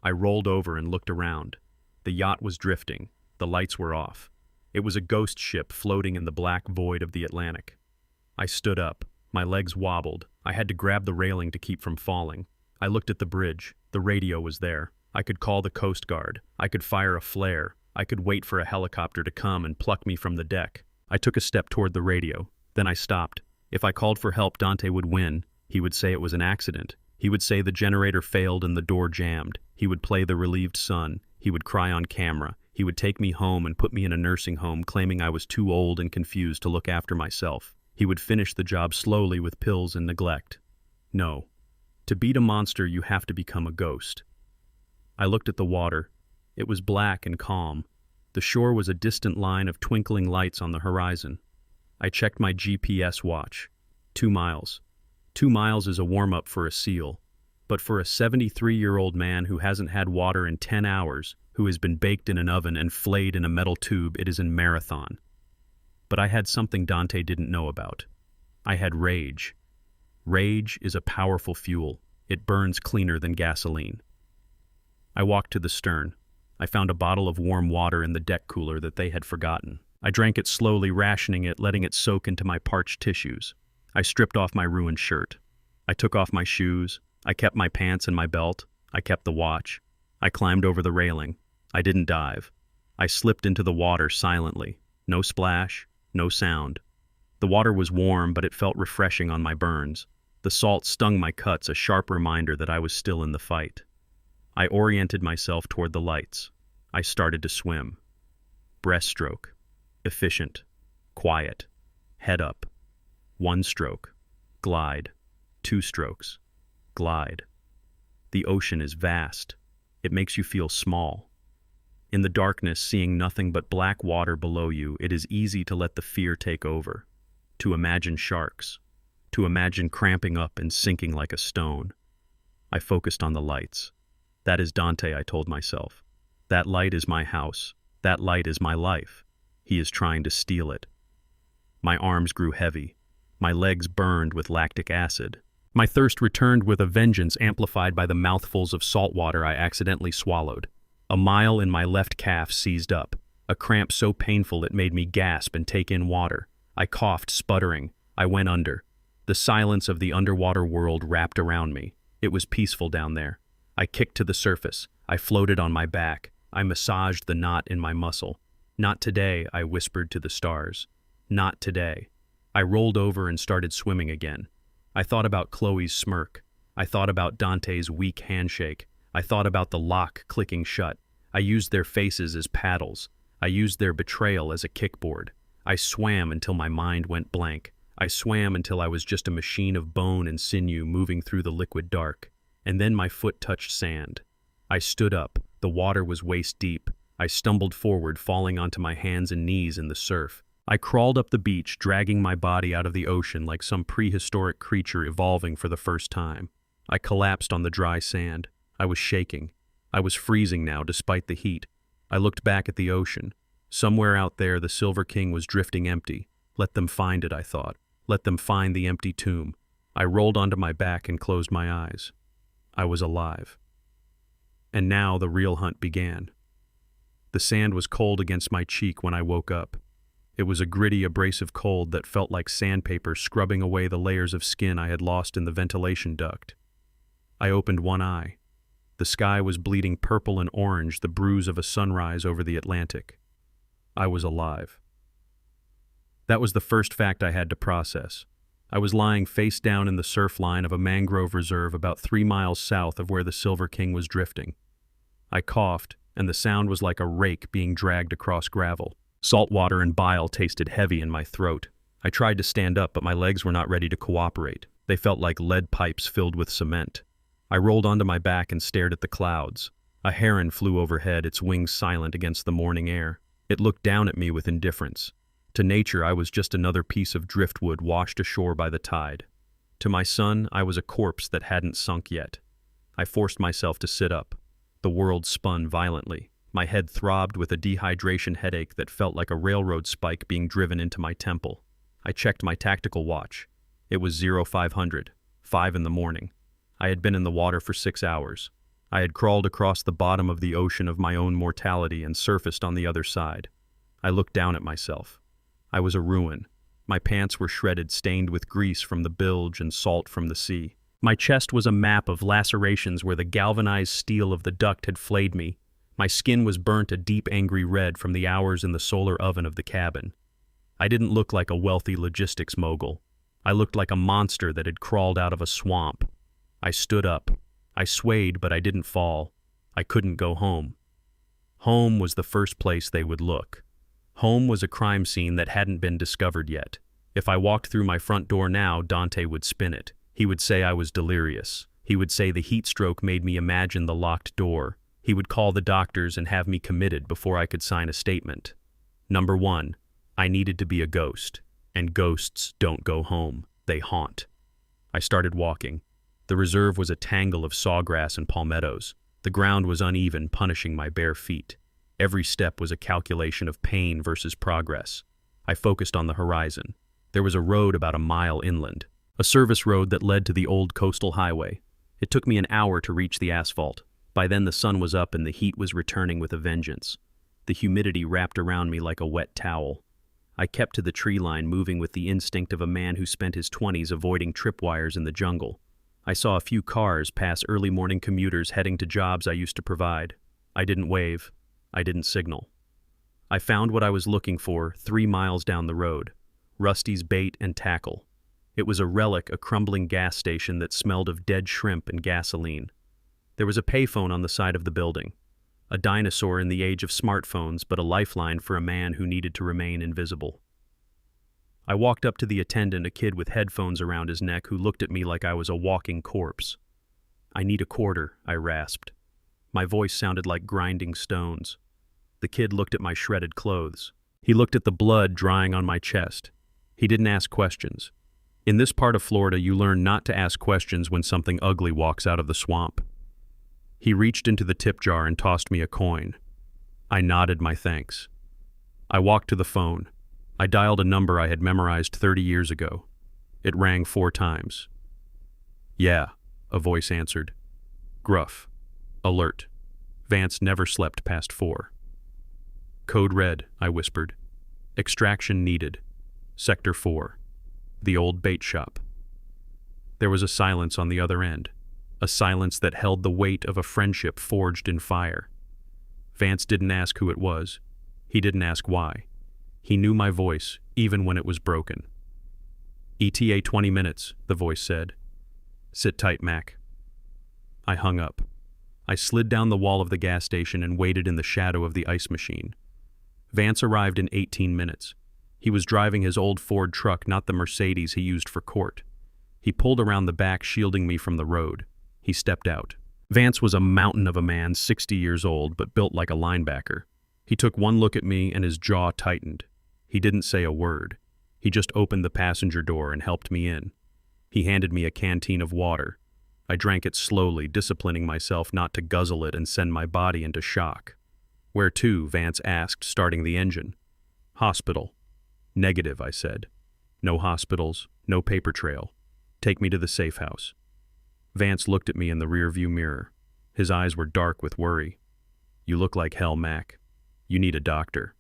I rolled over and looked around. The yacht was drifting. The lights were off. It was a ghost ship floating in the black void of the Atlantic. I stood up. My legs wobbled. I had to grab the railing to keep from falling. I looked at the bridge. The radio was there. I could call the Coast Guard. I could fire a flare. I could wait for a helicopter to come and pluck me from the deck. I took a step toward the radio. Then I stopped. If I called for help, Dante would win. He would say it was an accident. He would say the generator failed and the door jammed. He would play the relieved son. He would cry on camera. He would take me home and put me in a nursing home, claiming I was too old and confused to look after myself. He would finish the job slowly with pills and neglect. No. To beat a monster, you have to become a ghost. I looked at the water. It was black and calm. The shore was a distant line of twinkling lights on the horizon. I checked my GPS watch. 2 miles. 2 miles is a warm-up for a SEAL. But for a 73-year-old man who hasn't had water in 10 hours, who has been baked in an oven and flayed in a metal tube, it is a marathon. But I had something Dante didn't know about. I had rage. Rage is a powerful fuel. It burns cleaner than gasoline. I walked to the stern. I found a bottle of warm water in the deck cooler that they had forgotten. I drank it slowly, rationing it, letting it soak into my parched tissues. I stripped off my ruined shirt. I took off my shoes. I kept my pants and my belt. I kept the watch. I climbed over the railing. I didn't dive. I slipped into the water silently. No splash, no sound. The water was warm, but it felt refreshing on my burns. The salt stung my cuts, a sharp reminder that I was still in the fight. I oriented myself toward the lights. I started to swim. breaststroke. Efficient. Quiet. Head up. 1 stroke. Glide. 2 strokes. Glide. The ocean is vast. It makes you feel small. In the darkness, seeing nothing but black water below you, it is easy to let the fear take over, to imagine sharks, to imagine cramping up and sinking like a stone. I focused on the lights. That is Dante, I told myself. That light is my house. That light is my life. He is trying to steal it. My arms grew heavy. My legs burned with lactic acid. My thirst returned with a vengeance amplified by the mouthfuls of salt water I accidentally swallowed. A mile in my left calf seized up, a cramp so painful it made me gasp and take in water. I coughed, sputtering. I went under. The silence of the underwater world wrapped around me. It was peaceful down there. I kicked to the surface. I floated on my back. I massaged the knot in my muscle. Not today, I whispered to the stars. Not today. I rolled over and started swimming again. I thought about Chloe's smirk. I thought about Dante's weak handshake. I thought about the lock clicking shut. I used their faces as paddles. I used their betrayal as a kickboard. I swam until my mind went blank. I swam until I was just a machine of bone and sinew moving through the liquid dark. And then my foot touched sand. I stood up. The water was waist deep. I stumbled forward, falling onto my hands and knees in the surf. I crawled up the beach, dragging my body out of the ocean like some prehistoric creature evolving for the first time. I collapsed on the dry sand. I was shaking. I was freezing now, despite the heat. I looked back at the ocean. Somewhere out there, the Silver King was drifting empty. Let them find it, I thought. Let them find the empty tomb. I rolled onto my back and closed my eyes. I was alive. And now the real hunt began. The sand was cold against my cheek when I woke up. It was a gritty, abrasive cold that felt like sandpaper scrubbing away the layers of skin I had lost in the ventilation duct. I opened one eye. The sky was bleeding purple and orange, the bruise of a sunrise over the Atlantic. I was alive. That was the first fact I had to process. I was lying face down in the surf line of a mangrove reserve about 3 miles south of where the Silver King was drifting. I coughed, and the sound was like a rake being dragged across gravel. Salt water and bile tasted heavy in my throat. I tried to stand up, but my legs were not ready to cooperate. They felt like lead pipes filled with cement. I rolled onto my back and stared at the clouds. A heron flew overhead, its wings silent against the morning air. It looked down at me with indifference. To nature, I was just another piece of driftwood washed ashore by the tide. To my son, I was a corpse that hadn't sunk yet. I forced myself to sit up. The world spun violently. My head throbbed with a dehydration headache that felt like a railroad spike being driven into my temple. I checked my tactical watch. It was 0500, 5 in the morning. I had been in the water for 6 hours. I had crawled across the bottom of the ocean of my own mortality and surfaced on the other side. I looked down at myself. I was a ruin. My pants were shredded, stained with grease from the bilge and salt from the sea. My chest was a map of lacerations where the galvanized steel of the duct had flayed me. My skin was burnt a deep, angry red from the hours in the solar oven of the cabin. I didn't look like a wealthy logistics mogul. I looked like a monster that had crawled out of a swamp. I stood up. I swayed, but I didn't fall. I couldn't go home. Home was the first place they would look. Home was a crime scene that hadn't been discovered yet. If I walked through my front door now, Dante would spin it. He would say I was delirious. He would say the heat stroke made me imagine the locked door. He would call the doctors and have me committed before I could sign a statement. Number 1, I needed to be a ghost. And ghosts don't go home. They haunt. I started walking. The reserve was a tangle of sawgrass and palmettos. The ground was uneven, punishing my bare feet. Every step was a calculation of pain versus progress. I focused on the horizon. There was a road about a mile inland, a service road that led to the old coastal highway. It took me an hour to reach the asphalt. By then the sun was up and the heat was returning with a vengeance. The humidity wrapped around me like a wet towel. I kept to the tree line, moving with the instinct of a man who spent his 20s avoiding tripwires in the jungle. I saw a few cars pass early morning commuters heading to jobs I used to provide. I didn't wave. I didn't signal. I found what I was looking for 3 miles down the road. Rusty's Bait and Tackle. It was a relic, a crumbling gas station that smelled of dead shrimp and gasoline. There was a payphone on the side of the building. A dinosaur in the age of smartphones, but a lifeline for a man who needed to remain invisible. I walked up to the attendant, a kid with headphones around his neck who looked at me like I was a walking corpse. "I need a quarter," I rasped. My voice sounded like grinding stones. The kid looked at my shredded clothes. He looked at the blood drying on my chest. He didn't ask questions. In this part of Florida, you learn not to ask questions when something ugly walks out of the swamp. He reached into the tip jar and tossed me a coin. I nodded my thanks. I walked to the phone. I dialed a number I had memorized 30 years ago. It rang 4 times. "Yeah," a voice answered. Gruff. Alert. Vance never slept past 4. "Code red," I whispered. "Extraction needed. Sector 4. The old bait shop." There was a silence on the other end, a silence that held the weight of a friendship forged in fire. Vance didn't ask who it was. He didn't ask why. He knew my voice, even when it was broken. "ETA 20 minutes, the voice said. "Sit tight, Mac." I hung up. I slid down the wall of the gas station and waited in the shadow of the ice machine. Vance arrived in 18 minutes. He was driving his old Ford truck, not the Mercedes he used for court. He pulled around the back, shielding me from the road. He stepped out. Vance was a mountain of a man, 60 years old, but built like a linebacker. He took one look at me and his jaw tightened. He didn't say a word. He just opened the passenger door and helped me in. He handed me a canteen of water. I drank it slowly, disciplining myself not to guzzle it and send my body into shock. "Where to?" Vance asked, starting the engine. "Hospital." "Negative," I said. "No hospitals, no paper trail. Take me to the safe house." Vance looked at me in the rearview mirror. His eyes were dark with worry. "You look like hell, Mac. You need a doctor."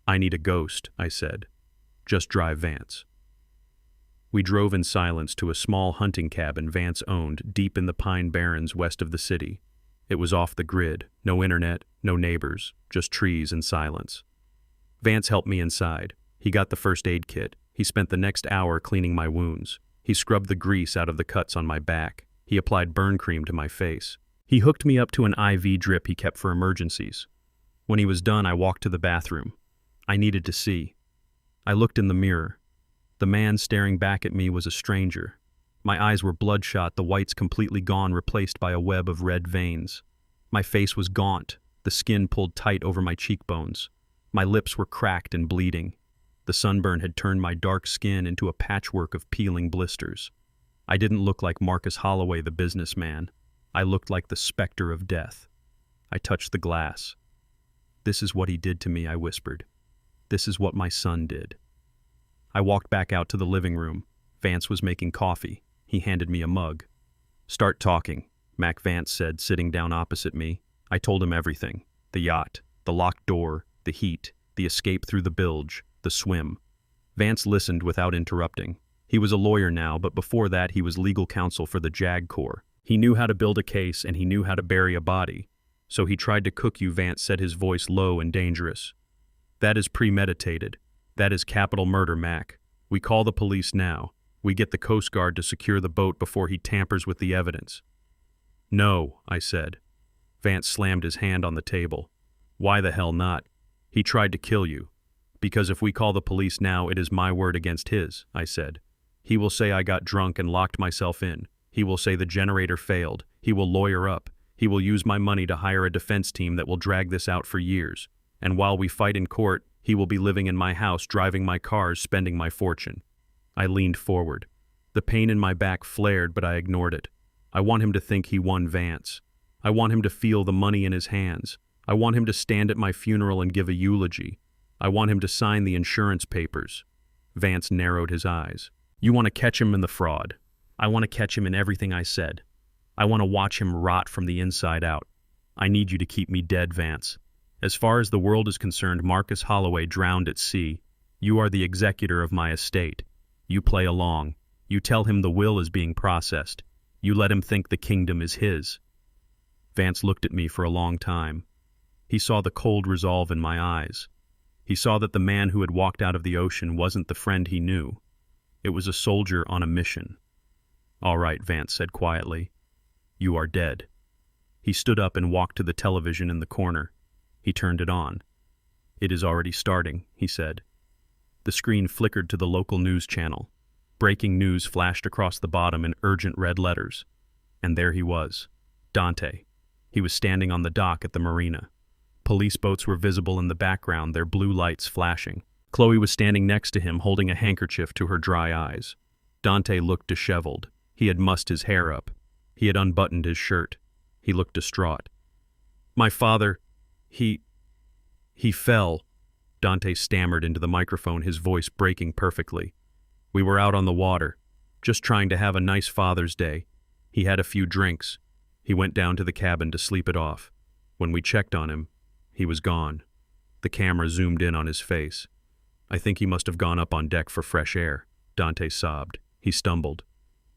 "I need a ghost," I said. "Just drive, Vance." We drove in silence to a small hunting cabin Vance owned deep in the Pine Barrens west of the city. It was off the grid, no internet, no neighbors, just trees and silence. Vance helped me inside. He got the first aid kit. He spent the next hour cleaning my wounds. He scrubbed the grease out of the cuts on my back. He applied burn cream to my face. He hooked me up to an IV drip he kept for emergencies. When he was done, I walked to the bathroom. I needed to see. I looked in the mirror. The man staring back at me was a stranger. My eyes were bloodshot, the whites completely gone, replaced by a web of red veins. My face was gaunt, the skin pulled tight over my cheekbones. My lips were cracked and bleeding. The sunburn had turned my dark skin into a patchwork of peeling blisters. I didn't look like Marcus Holloway, the businessman. I looked like the specter of death. I touched the glass. "This is what he did to me," I whispered. "This is what my son did." I walked back out to the living room. Vance was making coffee. He handed me a mug. "Start talking," Mac Vance said, sitting down opposite me. I told him everything. The yacht, the locked door, the heat, the escape through the bilge, the swim. Vance listened without interrupting. He was a lawyer now, but before that he was legal counsel for the JAG Corps. He knew how to build a case and he knew how to bury a body. So he tried to cook you, Vance said, his voice low and dangerous. "That is premeditated. That is capital murder, Mac. We call the police now. We get the Coast Guard to secure the boat before he tampers with the evidence." "No," I said. Vance slammed his hand on the table. "Why the hell not? He tried to kill you. Because if we call the police now, it is my word against his," I said. "He will say I got drunk and locked myself in. He will say the generator failed. He will lawyer up. He will use my money to hire a defense team that will drag this out for years. And while we fight in court, he will be living in my house, driving my cars, spending my fortune." I leaned forward. The pain in my back flared, but I ignored it. I want him to think he won, Vance. I want him to feel the money in his hands. I want him to stand at my funeral and give a eulogy. I want him to sign the insurance papers. Vance narrowed his eyes. "You want to catch him in the fraud. I want to catch him in everything I said. I want to watch him rot from the inside out. I need you to keep me dead, Vance. As far as the world is concerned, Marcus Holloway drowned at sea. You are the executor of my estate. You play along. You tell him the will is being processed. You let him think the kingdom is his." Vance looked at me for a long time. He saw the cold resolve in my eyes. He saw that the man who had walked out of the ocean wasn't the friend he knew. It was a soldier on a mission. "All right," Vance said quietly. "You are dead." He stood up and walked to the television in the corner. He turned it on. "It is already starting," he said. The screen flickered to the local news channel. Breaking news flashed across the bottom in urgent red letters. And there he was, Dante. He was standing on the dock at the marina. Police boats were visible in the background, their blue lights flashing. Chloe was standing next to him, holding a handkerchief to her dry eyes. Dante looked disheveled. He had mussed his hair up. He had unbuttoned his shirt. He looked distraught. "My father, he fell," Dante stammered into the microphone, his voice breaking perfectly. "We were out on the water, just trying to have a nice Father's Day. He had a few drinks. He went down to the cabin to sleep it off. When we checked on him, he was gone." The camera zoomed in on his face. "I think he must have gone up on deck for fresh air," Dante sobbed. He stumbled.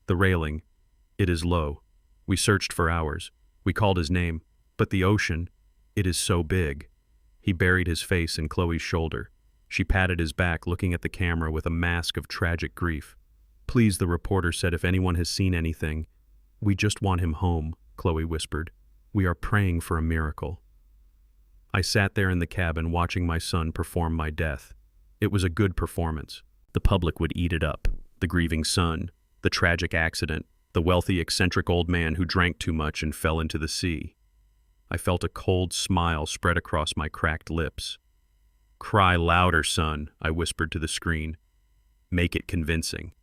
"The railing, it is low. We searched for hours. We called his name, but the ocean, it is so big." He buried his face in Chloe's shoulder. She patted his back, looking at the camera with a mask of tragic grief. "Please," the reporter said, "if anyone has seen anything." "We just want him home," Chloe whispered. "We are praying for a miracle." I sat there in the cabin watching my son perform my death. It was a good performance. The public would eat it up. The grieving son, the tragic accident, the wealthy, eccentric old man who drank too much and fell into the sea. I felt a cold smile spread across my cracked lips. "Cry louder, son," I whispered to the screen. "Make it convincing."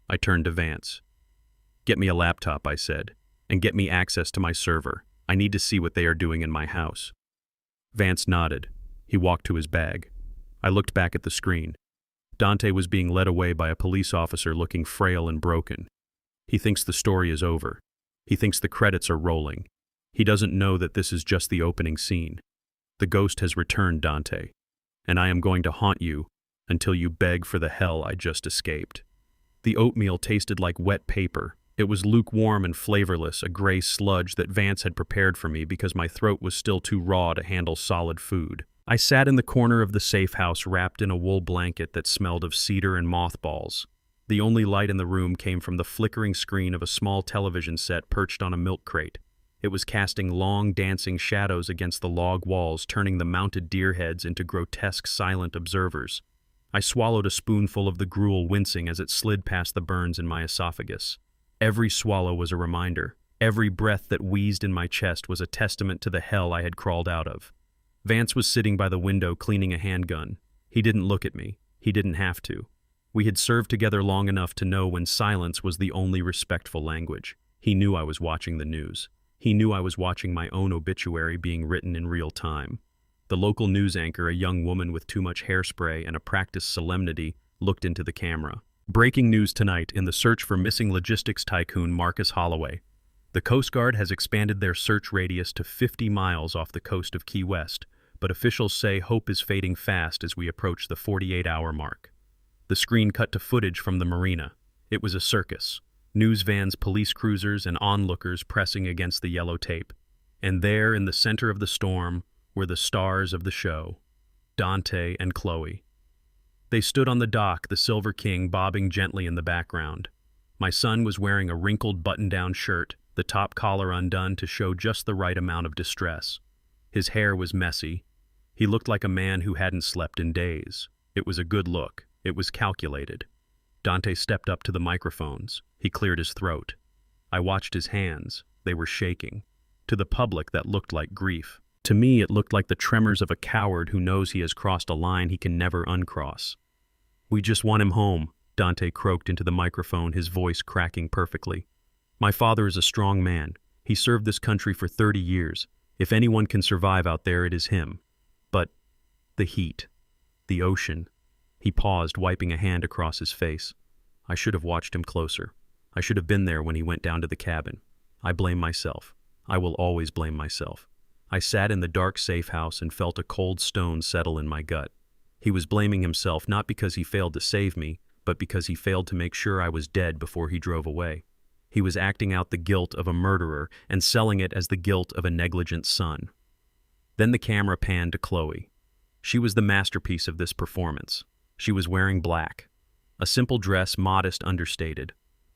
I turned to Vance. "Get me a laptop," I said, "and get me access to my server. I need to see what they are doing in my house." Vance nodded. He walked to his bag. I looked back at the screen. Dante was being led away by a police officer looking frail and broken. He thinks the story is over. He thinks the credits are rolling. He doesn't know that this is just the opening scene. The ghost has returned, Dante, and I am going to haunt you until you beg for the hell I just escaped. The oatmeal tasted like wet paper. It was lukewarm and flavorless, a gray sludge that Vance had prepared for me because my throat was still too raw to handle solid food. I sat in the corner of the safe house wrapped in a wool blanket that smelled of cedar and mothballs. The only light in the room came from the flickering screen of a small television set perched on a milk crate. It was casting long, dancing shadows against the log walls, turning the mounted deer heads into grotesque, silent observers. I swallowed a spoonful of the gruel, wincing as it slid past the burns in my esophagus. Every swallow was a reminder. Every breath that wheezed in my chest was a testament to the hell I had crawled out of. Vance was sitting by the window cleaning a handgun. He didn't look at me. He didn't have to. We had served together long enough to know when silence was the only respectful language. He knew I was watching the news. He knew I was watching my own obituary being written in real time. The local news anchor, a young woman with too much hairspray and a practiced solemnity, looked into the camera. "Breaking news tonight in the search for missing logistics tycoon Marcus Holloway. The Coast Guard has expanded their search radius to 50 miles off the coast of Key West, but officials say hope is fading fast as we approach the 48-hour mark." The screen cut to footage from the marina. It was a circus. News vans, police cruisers, and onlookers pressing against the yellow tape. And there, in the center of the storm, were the stars of the show, Dante and Chloe. They stood on the dock, the Silver King bobbing gently in the background. My son was wearing a wrinkled button-down shirt, the top collar undone to show just the right amount of distress. His hair was messy. He looked like a man who hadn't slept in days. It was a good look. It was calculated. Dante stepped up to the microphones. He cleared his throat. I watched his hands. They were shaking. To the public, that looked like grief. To me, it looked like the tremors of a coward who knows he has crossed a line he can never uncross. "We just want him home," Dante croaked into the microphone, his voice cracking perfectly. "My father is a strong man. He served this country for 30 years. If anyone can survive out there, it is him. But the heat, the ocean." He paused, wiping a hand across his face. I should have watched him closer. I should have been there when he went down to the cabin. I blame myself. I will always blame myself. I sat in the dark safe house and felt a cold stone settle in my gut. He was blaming himself not because he failed to save me, but because he failed to make sure I was dead before he drove away. He was acting out the guilt of a murderer and selling it as the guilt of a negligent son. Then the camera panned to Chloe. She was the masterpiece of this performance. She was wearing black. A simple dress, modest, understated.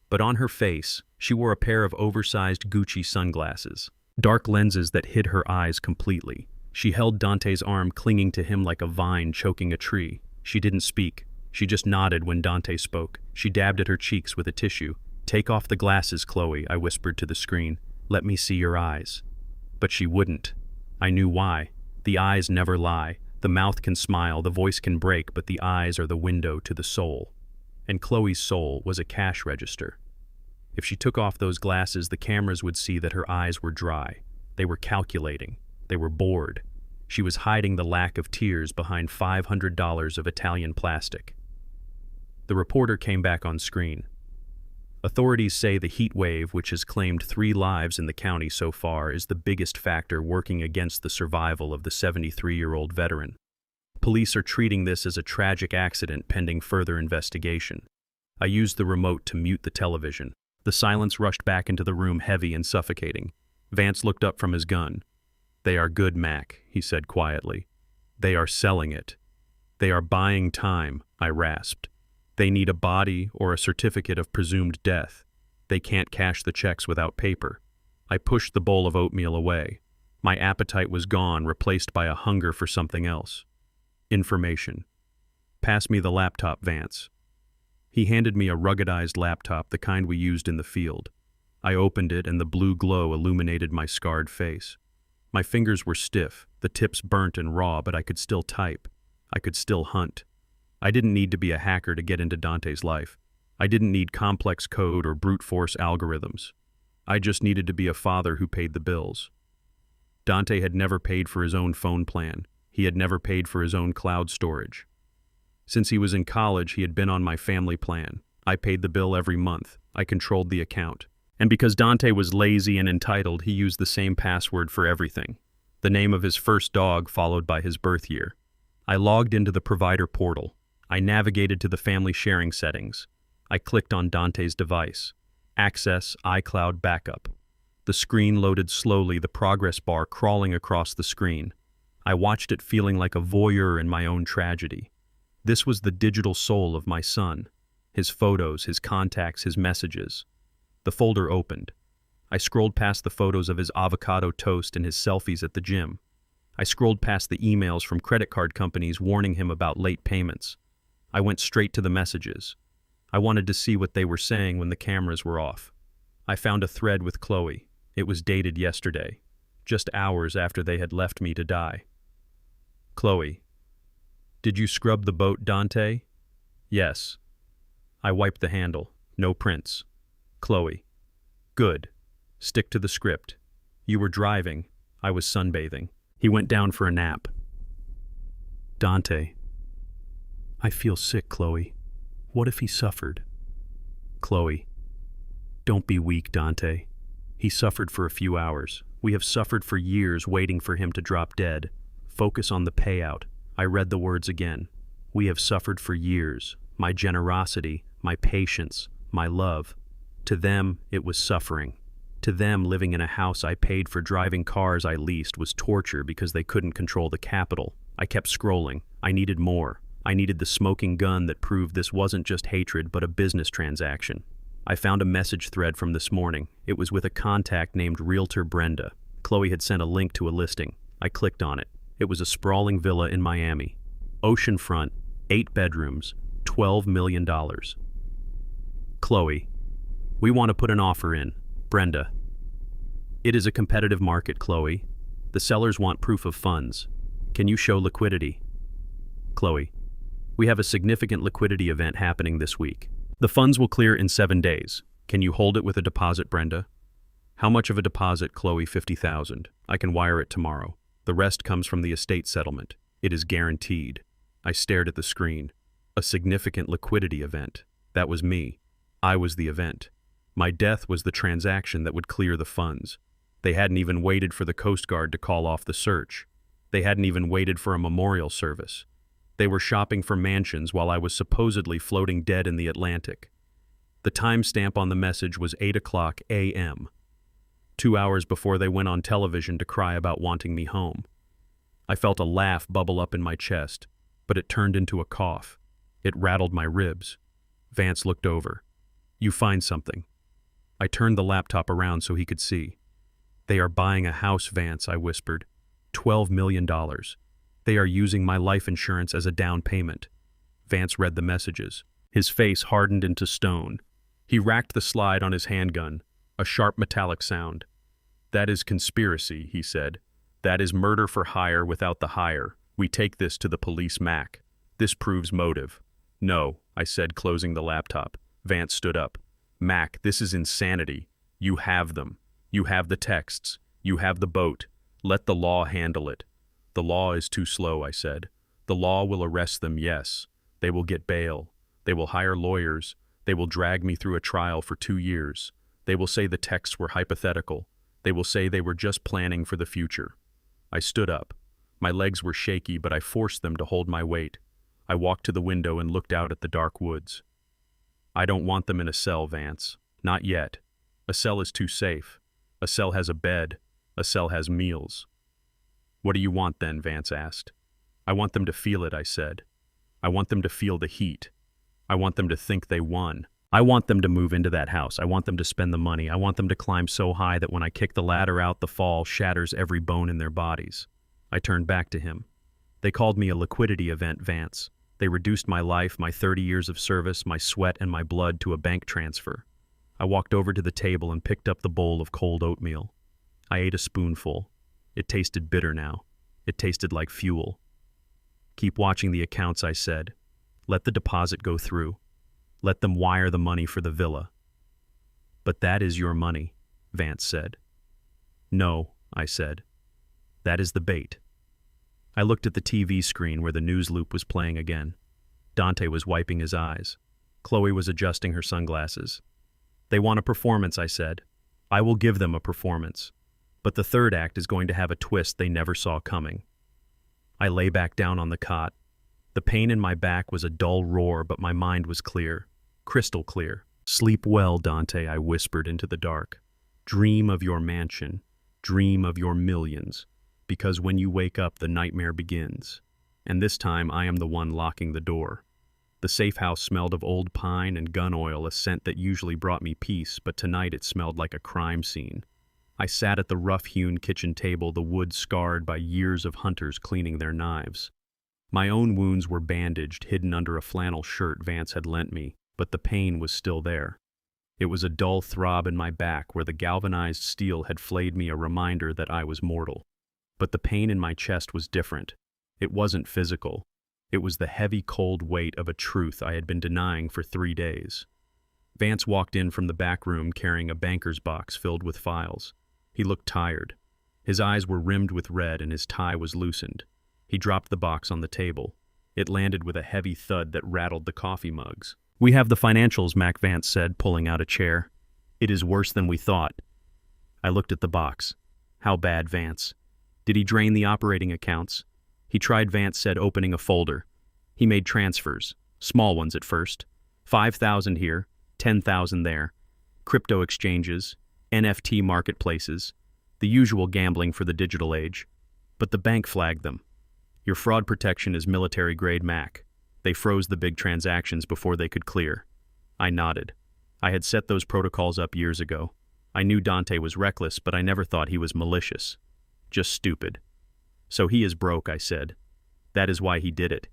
But on her face, she wore a pair of oversized Gucci sunglasses. dark lenses that hid her eyes completely. She held Dante's arm, clinging to him like a vine choking a tree. She didn't speak. She just nodded when Dante spoke. She dabbed at her cheeks with a tissue. "Take off the glasses, Chloe," I whispered to the screen. "Let me see your eyes." But she wouldn't. I knew why. The eyes never lie. The mouth can smile, the voice can break, but the eyes are the window to the soul. And Chloe's soul was a cash register. If she took off those glasses, the cameras would see that her eyes were dry. They were calculating. They were bored. She was hiding the lack of tears behind $500 of Italian plastic. The reporter came back on screen. Authorities say the heat wave, which has claimed 3 lives in the county so far, is the biggest factor working against the survival of the 73-year-old veteran. Police are treating this as a tragic accident pending further investigation. I used the remote to mute the television. The silence rushed back into the room, heavy and suffocating. Vance looked up from his gun. "They are good, Mac," he said quietly. "They are selling it. They are buying time," I rasped. "They need a body or a certificate of presumed death. They can't cash the checks without paper." I pushed the bowl of oatmeal away. My appetite was gone, replaced by a hunger for something else. Information. "Pass me the laptop, Vance." He handed me a ruggedized laptop, the kind we used in the field. I opened it, and the blue glow illuminated my scarred face. My fingers were stiff, the tips burnt and raw, but I could still type. I could still hunt. I didn't need to be a hacker to get into Dante's life. I didn't need complex code or brute force algorithms. I just needed to be a father who paid the bills. Dante had never paid for his own phone plan. He had never paid for his own cloud storage. Since he was in college, he had been on my family plan. I paid the bill every month. I controlled the account. And because Dante was lazy and entitled, he used the same password for everything. The name of his first dog followed by his birth year. I logged into the provider portal. I navigated to the family sharing settings. I clicked on Dante's device. Access iCloud backup. The screen loaded slowly, the progress bar crawling across the screen. I watched it, feeling like a voyeur in my own tragedy. This was the digital soul of my son. His photos, his contacts, his messages. The folder opened. I scrolled past the photos of his avocado toast and his selfies at the gym. I scrolled past the emails from credit card companies warning him about late payments. I went straight to the messages. I wanted to see what they were saying when the cameras were off. I found a thread with Chloe. It was dated yesterday, just hours after they had left me to die. "Chloe, did you scrub the boat, Dante?" "Yes." I wiped the handle. No prints. Chloe, "Good. Stick to the script. You were driving. I was sunbathing." He went down for a nap. "Dante, I feel sick, Chloe. What if he suffered?" Chloe, "Don't be weak, Dante. He suffered for a few hours. We have suffered for years waiting for him to drop dead. Focus on the payout." I read the words again. "We have suffered for years. My generosity, my patience, my love. To them, it was suffering. To them, living in a house I paid for, driving cars I leased, was torture because they couldn't control the capital. I kept scrolling. I needed more. I needed the smoking gun that proved this wasn't just hatred, but a business transaction. I found a message thread from this morning. It was with a contact named Realtor Brenda. Chloe had sent a link to a listing. I clicked on it. It was a sprawling villa in Miami. Oceanfront, 8 bedrooms, $12 million. "Chloe, we want to put an offer in." Brenda, "It is a competitive market, Chloe. The sellers want proof of funds. Can you show liquidity?" Chloe, "We have a significant liquidity event happening this week. The funds will clear in 7 days. Can you hold it with a deposit, Brenda?" "How much of a deposit, Chloe?" $50,000. I can wire it tomorrow. The rest comes from the estate settlement. It is guaranteed. I stared at the screen. A significant liquidity event. That was me. I was the event. My death was the transaction that would clear the funds. They hadn't even waited for the Coast Guard to call off the search. They hadn't even waited for a memorial service. They were shopping for mansions while I was supposedly floating dead in the Atlantic. The timestamp on the message was 8:00 a.m. 2 hours before they went on television to cry about wanting me home. I felt a laugh bubble up in my chest, but it turned into a cough. It rattled my ribs. Vance looked over. "You find something." I turned the laptop around so he could see. They are buying a house, Vance, I whispered. $12 million. They are using my life insurance as a down payment. Vance read the messages. His face hardened into stone. He racked the slide on his handgun, a sharp metallic sound. That is conspiracy, he said. That is murder for hire without the hire. We take this to the police, Mac. This proves motive. No, I said, closing the laptop. Vance stood up. Mac, this is insanity. You have them. You have the texts. You have the boat. Let the law handle it. The law is too slow, I said. The law will arrest them, yes. They will get bail. They will hire lawyers. They will drag me through a trial for 2 years. They will say the texts were hypothetical. They will say they were just planning for the future. I stood up. My legs were shaky, but I forced them to hold my weight. I walked to the window and looked out at the dark woods. I don't want them in a cell, Vance. Not yet. A cell is too safe. A cell has a bed. A cell has meals. What do you want then? Vance asked. I want them to feel it, I said. I want them to feel the heat. I want them to think they won. I want them to move into that house. I want them to spend the money. I want them to climb so high that when I kick the ladder out, the fall shatters every bone in their bodies. I turned back to him. They called me a liquidity event, Vance. They reduced my life, my 30 years of service, my sweat and my blood to a bank transfer. I walked over to the table and picked up the bowl of cold oatmeal. I ate a spoonful. It tasted bitter now. It tasted like fuel. Keep watching the accounts, I said. Let the deposit go through. Let them wire the money for the villa. But that is your money, Vance said. No, I said. That is the bait. I looked at the TV screen where the news loop was playing again. Dante was wiping his eyes. Chloe was adjusting her sunglasses. They want a performance, I said. I will give them a performance. But the third act is going to have a twist they never saw coming. I lay back down on the cot. The pain in my back was a dull roar, but my mind was clear. Crystal clear. Sleep well, Dante, I whispered into the dark. Dream of your mansion. Dream of your millions. Because when you wake up, the nightmare begins. And this time, I am the one locking the door. The safe house smelled of old pine and gun oil, a scent that usually brought me peace, but tonight it smelled like a crime scene. I sat at the rough-hewn kitchen table, the wood scarred by years of hunters cleaning their knives. My own wounds were bandaged, hidden under a flannel shirt Vance had lent me, but the pain was still there. It was a dull throb in my back where the galvanized steel had flayed me, a reminder that I was mortal. But the pain in my chest was different. It wasn't physical. It was the heavy, cold weight of a truth I had been denying for 3 days. Vance walked in from the back room carrying a banker's box filled with files. He looked tired. His eyes were rimmed with red and his tie was loosened. He dropped the box on the table. It landed with a heavy thud that rattled the coffee mugs. We have the financials, Mac, Vance said, pulling out a chair. It is worse than we thought. I looked at the box. How bad, Vance? Did he drain the operating accounts? He tried, Vance said, opening a folder. He made transfers, small ones at first. 5,000 here, 10,000 there. Crypto exchanges, NFT marketplaces, the usual gambling for the digital age. But the bank flagged them. Your fraud protection is military-grade, Mac. They froze the big transactions before they could clear. I nodded. I had set those protocols up years ago. I knew Dante was reckless, but I never thought he was malicious. Just stupid. So he is broke, I said. That is why he did it.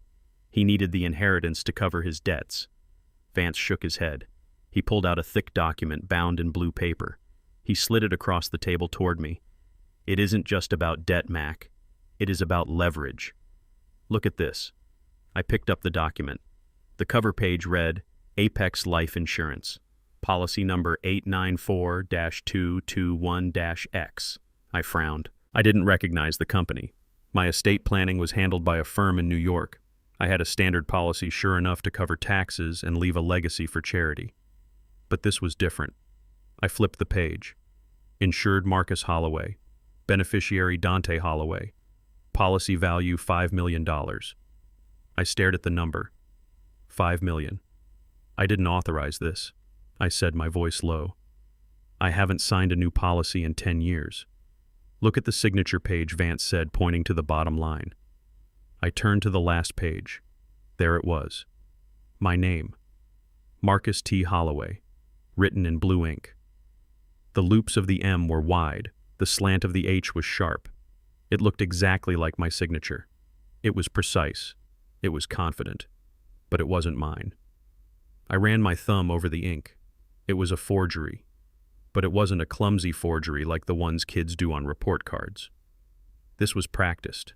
He needed the inheritance to cover his debts. Vance shook his head. He pulled out a thick document bound in blue paper. He slid it across the table toward me. It isn't just about debt, Mac. It is about leverage. Look at this. I picked up the document. The cover page read, Apex Life Insurance, policy number 894-221-X. I frowned. I didn't recognize the company. My estate planning was handled by a firm in New York. I had a standard policy sure enough to cover taxes and leave a legacy for charity. But this was different. I flipped the page. Insured Marcus Holloway. Beneficiary Dante Holloway. Policy value $5 million. I stared at the number. 5 million. I didn't authorize this, I said, my voice low. I haven't signed a new policy in 10 years. Look at the signature page, Vance said, pointing to the bottom line. I turned to the last page. There it was. My name. Marcus T. Holloway, written in blue ink. The loops of the M were wide, The slant of the H was sharp. It looked exactly like my signature. It was precise. It was confident. But it wasn't mine. I ran my thumb over the ink. It was a forgery. But it wasn't a clumsy forgery like the ones kids do on report cards. This was practiced.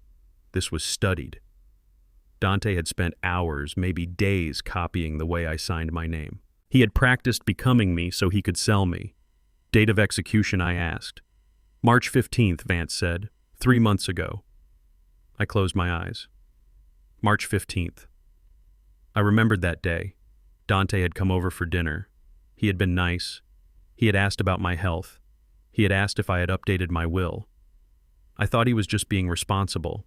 This was studied. Dante had spent hours, maybe days, copying the way I signed my name. He had practiced becoming me so he could sell me. Date of execution, I asked. March 15th, Vance said. 3 months ago. I closed my eyes. March 15th. I remembered that day. Dante had come over for dinner. He had been nice. He had asked about my health. He had asked if I had updated my will. I thought he was just being responsible.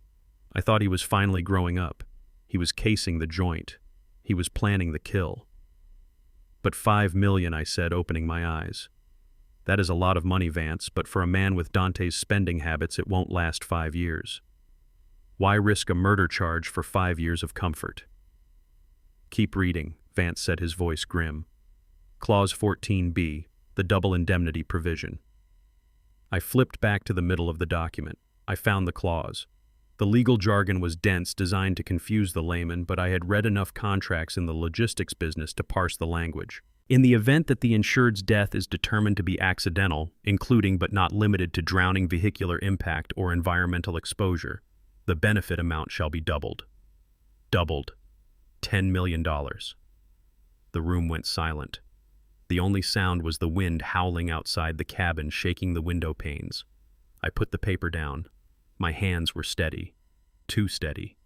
I thought he was finally growing up. He was casing the joint. He was planning the kill. But 5 million, I said, opening my eyes. That is a lot of money, Vance, but for a man with Dante's spending habits, it won't last 5 years. Why risk a murder charge for 5 years of comfort? Keep reading, Vance said, his voice grim. Clause 14b, the double indemnity provision. I flipped back to the middle of the document. I found the clause. The legal jargon was dense, designed to confuse the layman, but I had read enough contracts in the logistics business to parse the language. In the event that the insured's death is determined to be accidental, including but not limited to drowning, vehicular impact, or environmental exposure, the benefit amount shall be doubled. Doubled. $10 million. The room went silent. The only sound was the wind howling outside the cabin, shaking the window panes. I put the paper down. My hands were steady. Too steady.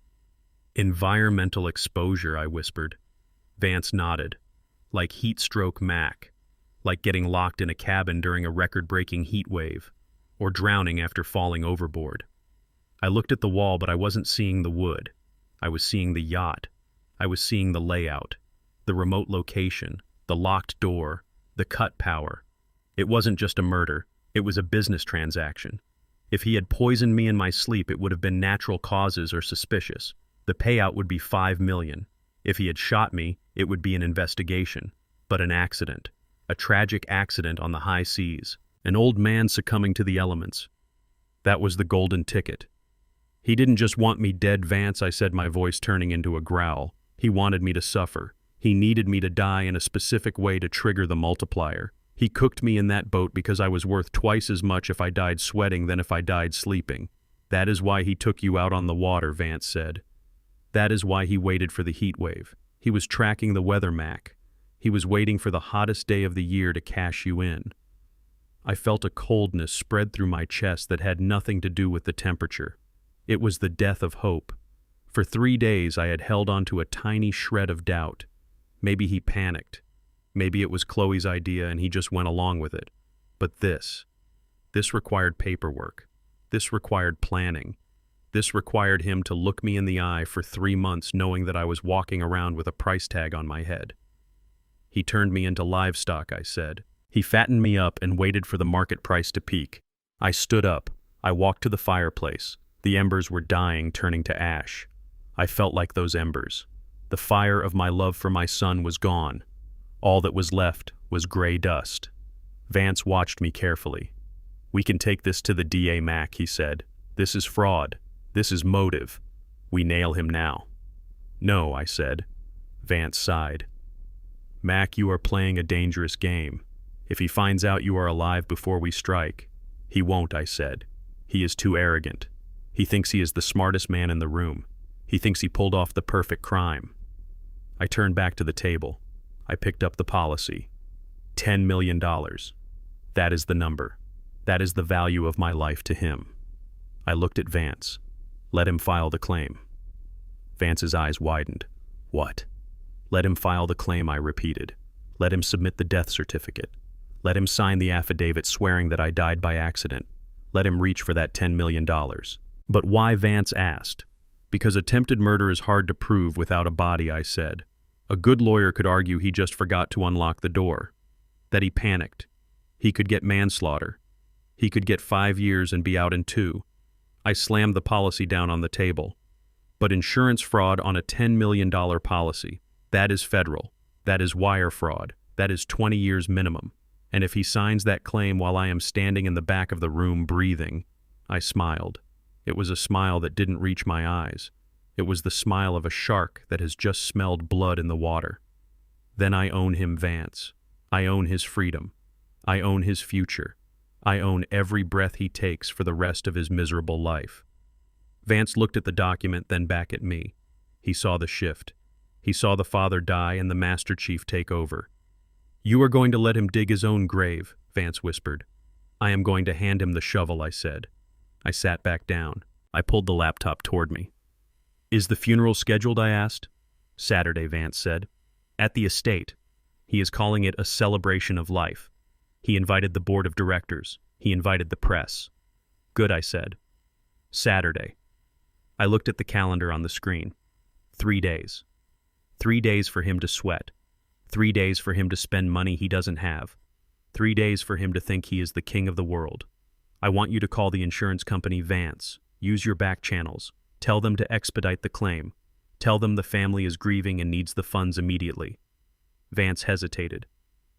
Environmental exposure, I whispered. Vance nodded. Like heat stroke Mac. Like getting locked in a cabin during a record-breaking heat wave. Or drowning after falling overboard. I looked at the wall, but I wasn't seeing the wood. I was seeing the yacht. I was seeing the layout. The remote location. The locked door. The cut power. It wasn't just a murder. It was a business transaction. If he had poisoned me in my sleep, it would have been natural causes or suspicious. The payout would be 5 million. If he had shot me, it would be an investigation. But an accident. A tragic accident on the high seas. An old man succumbing to the elements. That was the golden ticket. He didn't just want me dead, Vance, I said, my voice turning into a growl. He wanted me to suffer. He needed me to die in a specific way to trigger the multiplier. He cooked me in that boat because I was worth twice as much if I died sweating than if I died sleeping. That is why he took you out on the water, Vance said. That is why he waited for the heat wave. He was tracking the weather, Mac. He was waiting for the hottest day of the year to cash you in. I felt a coldness spread through my chest that had nothing to do with the temperature. It was the death of hope. For 3 days I had held on to a tiny shred of doubt. Maybe he panicked. Maybe it was Chloe's idea and he just went along with it. But this required paperwork. This required planning. This required him to look me in the eye for 3 months knowing that I was walking around with a price tag on my head. He turned me into livestock, I said. He fattened me up and waited for the market price to peak. I stood up. I walked to the fireplace. The embers were dying, turning to ash. I felt like those embers. The fire of my love for my son was gone. All that was left was gray dust. Vance watched me carefully. We can take this to the DA, Mac, he said. This is fraud. This is motive. We nail him now. No, I said. Vance sighed. Mac, you are playing a dangerous game. If he finds out you are alive before we strike. He won't, I said. He is too arrogant. He thinks he is the smartest man in the room. He thinks he pulled off the perfect crime. I turned back to the table. I picked up the policy. $10 million. That is the number. That is the value of my life to him. I looked at Vance. Let him file the claim. Vance's eyes widened. What? Let him file the claim, I repeated. Let him submit the death certificate. Let him sign the affidavit swearing that I died by accident. Let him reach for that $10 million. But why, Vance asked. Because attempted murder is hard to prove without a body, I said. A good lawyer could argue he just forgot to unlock the door. That he panicked. He could get manslaughter. He could get 5 years and be out in 2. I slammed the policy down on the table. But insurance fraud on a $10 million policy, that is federal. That is wire fraud. That is 20 years minimum. And if he signs that claim while I am standing in the back of the room breathing, I smiled. It was a smile that didn't reach my eyes. It was the smile of a shark that has just smelled blood in the water. Then I own him, Vance. I own his freedom. I own his future. I own every breath he takes for the rest of his miserable life. Vance looked at the document, then back at me. He saw the shift. He saw the father die and the Master Chief take over. "You are going to let him dig his own grave," Vance whispered. "I am going to hand him the shovel," I said. I sat back down. I pulled the laptop toward me. "Is the funeral scheduled?" I asked. "Saturday," Vance said. "At the estate. He is calling it a celebration of life. He invited the board of directors. He invited the press." "Good," I said. "Saturday." I looked at the calendar on the screen. 3 days. 3 days for him to sweat. 3 days for him to spend money he doesn't have. 3 days for him to think he is the king of the world. I want you to call the insurance company, Vance. Use your back channels. Tell them to expedite the claim. Tell them the family is grieving and needs the funds immediately." Vance hesitated.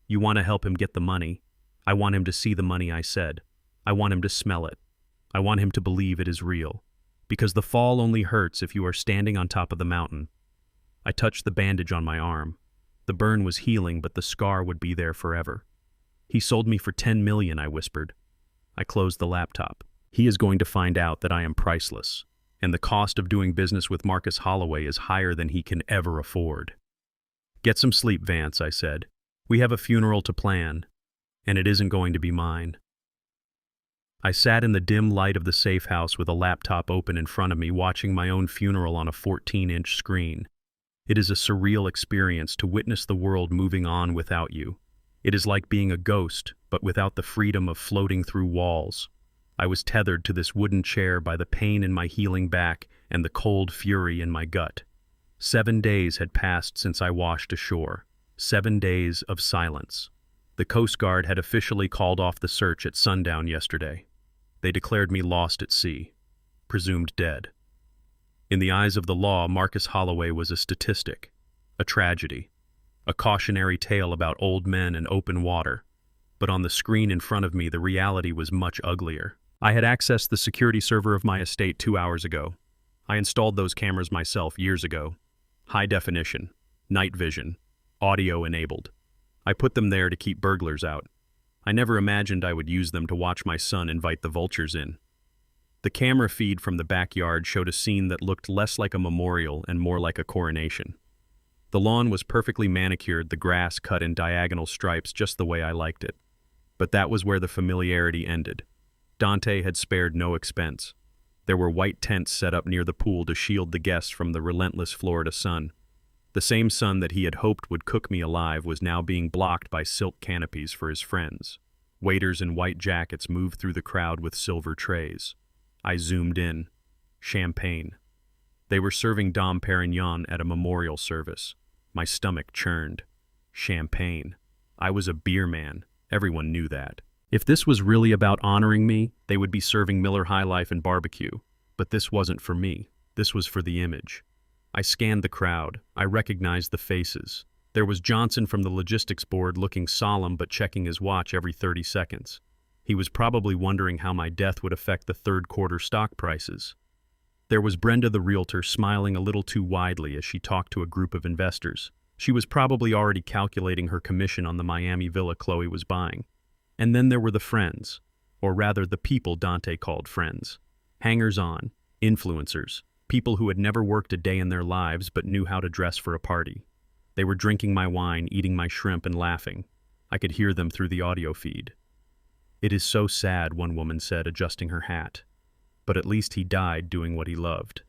"You want to help him get the money. I want him to see the money," I said. "I want him to smell it. I want him to believe it is real. Because the fall only hurts if you are standing on top of the mountain." I touched the bandage on my arm. The burn was healing, but the scar would be there forever. "He sold me for $10 million, I whispered. I closed the laptop. He is going to find out that I am priceless, and the cost of doing business with Marcus Holloway is higher than he can ever afford. "Get some sleep, Vance," I said. "We have a funeral to plan, and it isn't going to be mine." I sat in the dim light of the safe house with a laptop open in front of me, watching my own funeral on a 14-inch screen. It is a surreal experience to witness the world moving on without you. It is like being a ghost, but without the freedom of floating through walls. I was tethered to this wooden chair by the pain in my healing back and the cold fury in my gut. 7 days had passed since I washed ashore. 7 days of silence. The Coast Guard had officially called off the search at sundown yesterday. They declared me lost at sea, presumed dead. In the eyes of the law, Marcus Holloway was a statistic, a tragedy, a cautionary tale about old men and open water. But on the screen in front of me, the reality was much uglier. I had accessed the security server of my estate 2 hours ago. I installed those cameras myself years ago. High definition, night vision, audio enabled. I put them there to keep burglars out. I never imagined I would use them to watch my son invite the vultures in. The camera feed from the backyard showed a scene that looked less like a memorial and more like a coronation. The lawn was perfectly manicured, the grass cut in diagonal stripes just the way I liked it. But that was where the familiarity ended. Dante had spared no expense. There were white tents set up near the pool to shield the guests from the relentless Florida sun. The same sun that he had hoped would cook me alive was now being blocked by silk canopies for his friends. Waiters in white jackets moved through the crowd with silver trays. I zoomed in. Champagne. They were serving Dom Perignon at a memorial service. My stomach churned. Champagne. I was a beer man. Everyone knew that. If this was really about honoring me, they would be serving Miller High Life and barbecue. But this wasn't for me. This was for the image. I scanned the crowd. I recognized the faces. There was Johnson from the logistics board looking solemn but checking his watch every 30 seconds. He was probably wondering how my death would affect the third quarter stock prices. There was Brenda the realtor smiling a little too widely as she talked to a group of investors. She was probably already calculating her commission on the Miami villa Chloe was buying. And then there were the friends, or rather the people Dante called friends. Hangers-on, influencers, people who had never worked a day in their lives but knew how to dress for a party. They were drinking my wine, eating my shrimp, and laughing. I could hear them through the audio feed. "It is so sad," one woman said, adjusting her hat. "But at least he died doing what he loved."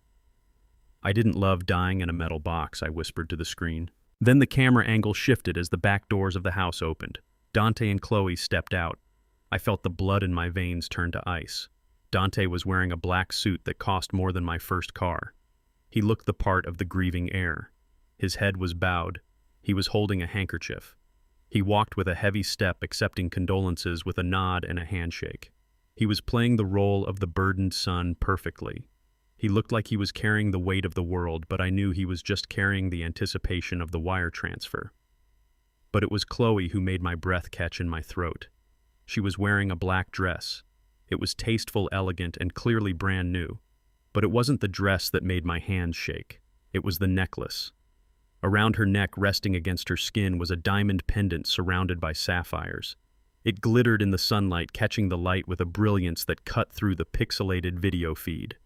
"I didn't love dying in a metal box," I whispered to the screen. Then the camera angle shifted as the back doors of the house opened. Dante and Chloe stepped out. I felt the blood in my veins turn to ice. Dante was wearing a black suit that cost more than my first car. He looked the part of the grieving heir. His head was bowed. He was holding a handkerchief. He walked with a heavy step, accepting condolences with a nod and a handshake. He was playing the role of the burdened son perfectly. He looked like he was carrying the weight of the world, but I knew he was just carrying the anticipation of the wire transfer. But it was Chloe who made my breath catch in my throat. She was wearing a black dress. It was tasteful, elegant, and clearly brand new. But it wasn't the dress that made my hands shake. It was the necklace. Around her neck, resting against her skin, was a diamond pendant surrounded by sapphires. It glittered in the sunlight, catching the light with a brilliance that cut through the pixelated video feed.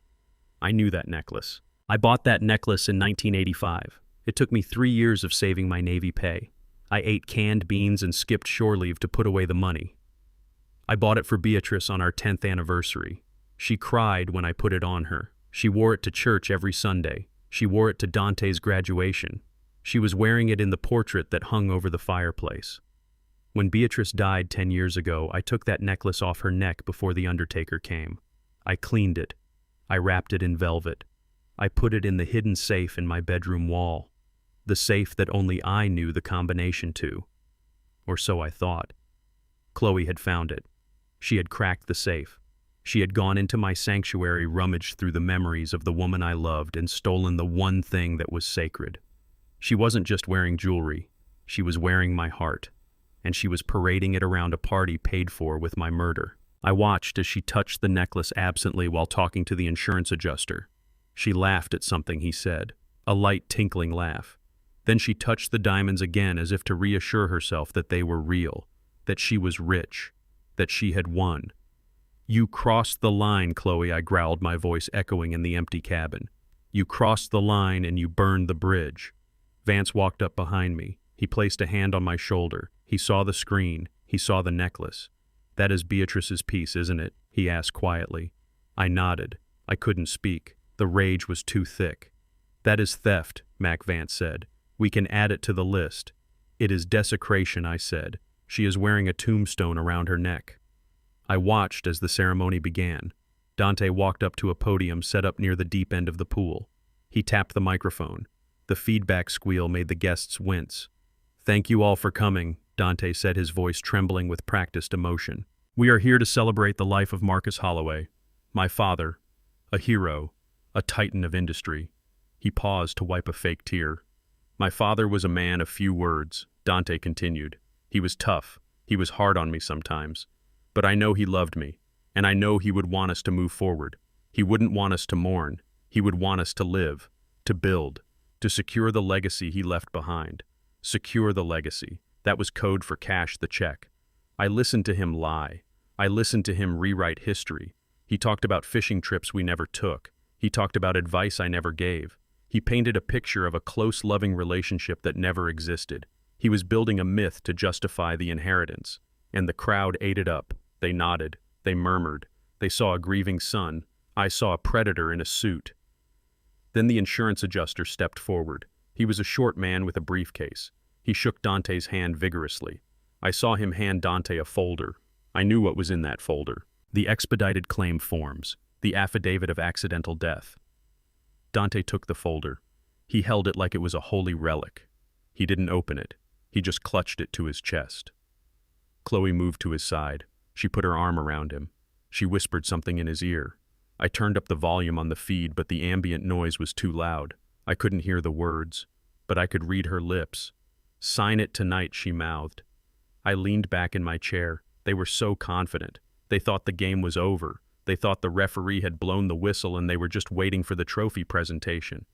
I knew that necklace. I bought that necklace in 1985. It took me 3 years of saving my Navy pay. I ate canned beans and skipped shore leave to put away the money. I bought it for Beatrice on our 10th anniversary. She cried when I put it on her. She wore it to church every Sunday. She wore it to Dante's graduation. She was wearing it in the portrait that hung over the fireplace. When Beatrice died 10 years ago, I took that necklace off her neck before the undertaker came. I cleaned it. I wrapped it in velvet. I put it in the hidden safe in my bedroom wall. The safe that only I knew the combination to. Or so I thought. Chloe had found it. She had cracked the safe. She had gone into my sanctuary, rummaged through the memories of the woman I loved, and stolen the one thing that was sacred. She wasn't just wearing jewelry. She was wearing my heart. And she was parading it around a party paid for with my murder. I watched as she touched the necklace absently while talking to the insurance adjuster. She laughed at something he said, a light tinkling laugh. Then she touched the diamonds again as if to reassure herself that they were real, that she was rich, that she had won. "You crossed the line, Chloe," I growled, my voice echoing in the empty cabin. "You crossed the line and you burned the bridge." Vance walked up behind me. He placed a hand on my shoulder. He saw the screen. He saw the necklace. "That is Beatrice's piece, isn't it?" he asked quietly. I nodded. I couldn't speak. The rage was too thick. "That is theft," Mac Vance said. "We can add it to the list." "It is desecration," I said. "She is wearing a tombstone around her neck." I watched as the ceremony began. Dante walked up to a podium set up near the deep end of the pool. He tapped the microphone. The feedback squeal made the guests wince. "Thank you all for coming," Dante said, his voice trembling with practiced emotion. "We are here to celebrate the life of Marcus Holloway, my father, a hero, a titan of industry." He paused to wipe a fake tear. "My father was a man of few words," Dante continued. "He was tough. He was hard on me sometimes. But I know he loved me, and I know he would want us to move forward. He wouldn't want us to mourn. He would want us to live, to build, to secure the legacy he left behind. Secure the legacy. That was code for cash the check. I listened to him lie. I listened to him rewrite history. He talked about fishing trips we never took. He talked about advice I never gave. He painted a picture of a close, loving relationship that never existed. He was building a myth to justify the inheritance. And the crowd ate it up. They nodded. They murmured. They saw a grieving son. I saw a predator in a suit. Then the insurance adjuster stepped forward. He was a short man with a briefcase. He shook Dante's hand vigorously. I saw him hand Dante a folder. I knew what was in that folder. The expedited claim forms. The affidavit of accidental death. Dante took the folder. He held it like it was a holy relic. He didn't open it. He just clutched it to his chest. Chloe moved to his side. She put her arm around him. She whispered something in his ear. I turned up the volume on the feed, but the ambient noise was too loud. I couldn't hear the words, but I could read her lips. "Sign it tonight," she mouthed. I leaned back in my chair. They were so confident. They thought the game was over. They thought the referee had blown the whistle and they were just waiting for the trophy presentation.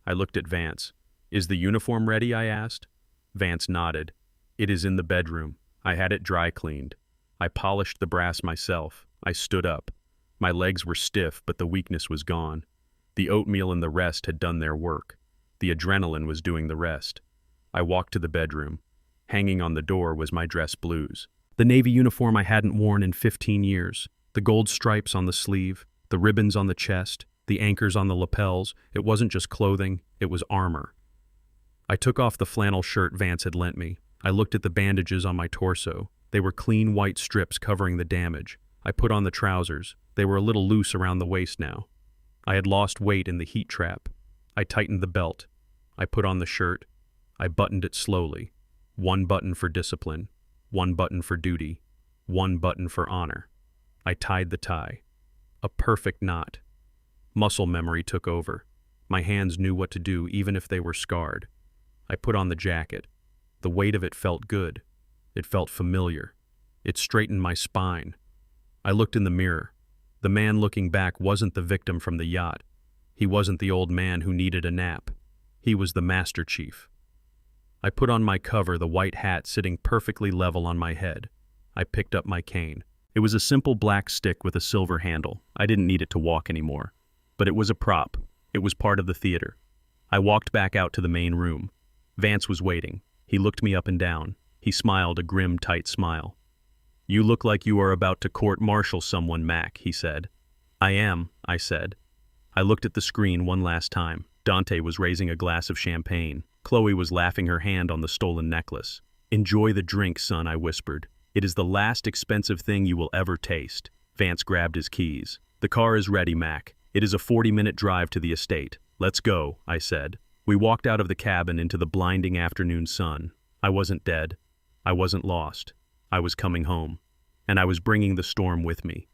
I looked at Vance. "Is the uniform ready?" I asked. Vance nodded. "It is in the bedroom. I had it dry cleaned. I polished the brass myself. I stood up. My legs were stiff, but the weakness was gone. The oatmeal and the rest had done their work. The adrenaline was doing the rest. I walked to the bedroom. Hanging on the door was my dress blues. The Navy uniform I hadn't worn in 15 years. The gold stripes on the sleeve, the ribbons on the chest, the anchors on the lapels. It wasn't just clothing, it was armor. I took off the flannel shirt Vance had lent me. I looked at the bandages on my torso. They were clean white strips covering the damage. I put on the trousers. They were a little loose around the waist now. I had lost weight in the heat trap. I tightened the belt. I put on the shirt. I buttoned it slowly. One button for discipline. One button for duty. One button for honor. I tied the tie. A perfect knot. Muscle memory took over. My hands knew what to do even if they were scarred. I put on the jacket. The weight of it felt good. It felt familiar. It straightened my spine. I looked in the mirror. The man looking back wasn't the victim from the yacht. He wasn't the old man who needed a nap. He was the Master Chief. I put on my cover, the white hat sitting perfectly level on my head. I picked up my cane. It was a simple black stick with a silver handle. I didn't need it to walk anymore. But it was a prop. It was part of the theater. I walked back out to the main room. Vance was waiting. He looked me up and down. He smiled a grim, tight smile. "You look like you are about to court-martial someone, Mac," he said. "I am," I said. I looked at the screen one last time. Dante was raising a glass of champagne. Chloe was laughing her hand on the stolen necklace. "Enjoy the drink, son," I whispered. "It is the last expensive thing you will ever taste." Vance grabbed his keys. "The car is ready, Mac. It is a 40-minute drive to the estate. Let's go," I said. We walked out of the cabin into the blinding afternoon sun. I wasn't dead. I wasn't lost. I was coming home. And I was bringing the storm with me.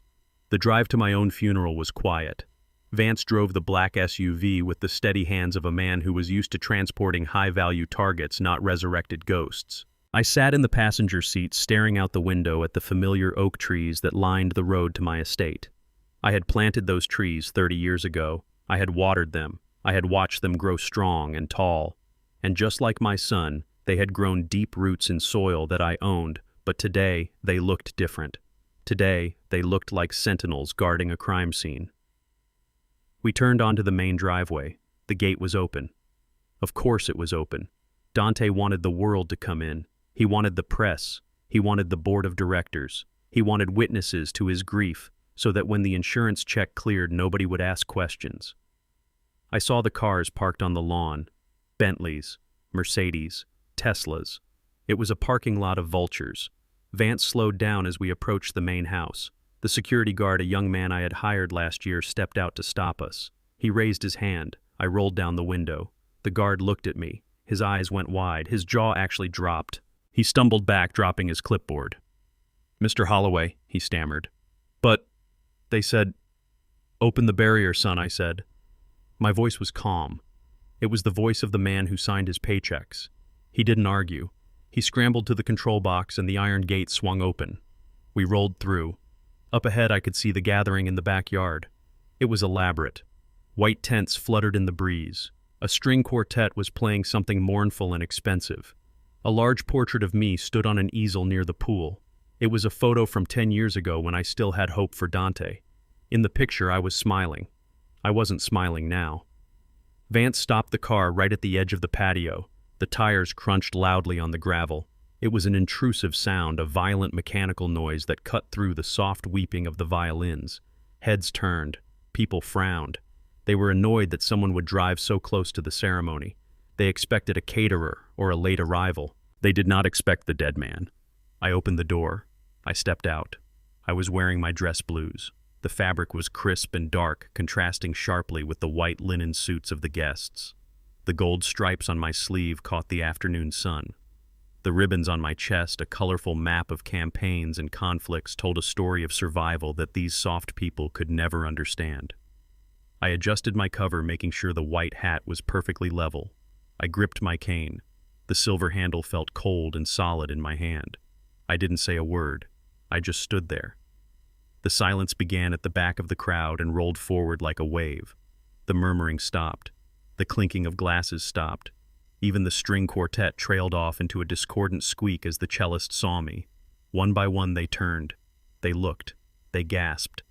The drive to my own funeral was quiet. Vance drove the black SUV with the steady hands of a man who was used to transporting high-value targets, not resurrected ghosts. I sat in the passenger seat, staring out the window at the familiar oak trees that lined the road to my estate. I had planted those trees 30 years ago. I had watered them. I had watched them grow strong and tall. And just like my son, they had grown deep roots in soil that I owned, but today they looked different. Today they looked like sentinels guarding a crime scene. We turned onto the main driveway. The gate was open. Of course it was open. Dante wanted the world to come in. He wanted the press. He wanted the board of directors. He wanted witnesses to his grief, so that when the insurance check cleared, nobody would ask questions. I saw the cars parked on the lawn. Bentleys, Mercedes, Teslas. It was a parking lot of vultures. Vance slowed down as we approached the main house. The security guard, a young man I had hired last year, stepped out to stop us. He raised his hand. I rolled down the window. The guard looked at me. His eyes went wide. His jaw actually dropped. He stumbled back, dropping his clipboard. "Mr. Holloway," he stammered. "But," they said. "Open the barrier, son," I said. My voice was calm. It was the voice of the man who signed his paychecks. He didn't argue. He scrambled to the control box and the iron gate swung open. We rolled through. Up ahead I could see the gathering in the backyard. It was elaborate. White tents fluttered in the breeze. A string quartet was playing something mournful and expensive. A large portrait of me stood on an easel near the pool. It was a photo from 10 years ago when I still had hope for Dante. In the picture I was smiling. I wasn't smiling now. Vance stopped the car right at the edge of the patio. The tires crunched loudly on the gravel. It was an intrusive sound, a violent mechanical noise that cut through the soft weeping of the violins. Heads turned. People frowned. They were annoyed that someone would drive so close to the ceremony. They expected a caterer or a late arrival. They did not expect the dead man. I opened the door. I stepped out. I was wearing my dress blues. The fabric was crisp and dark, contrasting sharply with the white linen suits of the guests. The gold stripes on my sleeve caught the afternoon sun. The ribbons on my chest, a colorful map of campaigns and conflicts, told a story of survival that these soft people could never understand. I adjusted my cover, making sure the white hat was perfectly level. I gripped my cane. The silver handle felt cold and solid in my hand. I didn't say a word. I just stood there. The silence began at the back of the crowd and rolled forward like a wave. The murmuring stopped. The clinking of glasses stopped. Even the string quartet trailed off into a discordant squeak as the cellist saw me. One by one they turned. They looked. They gasped.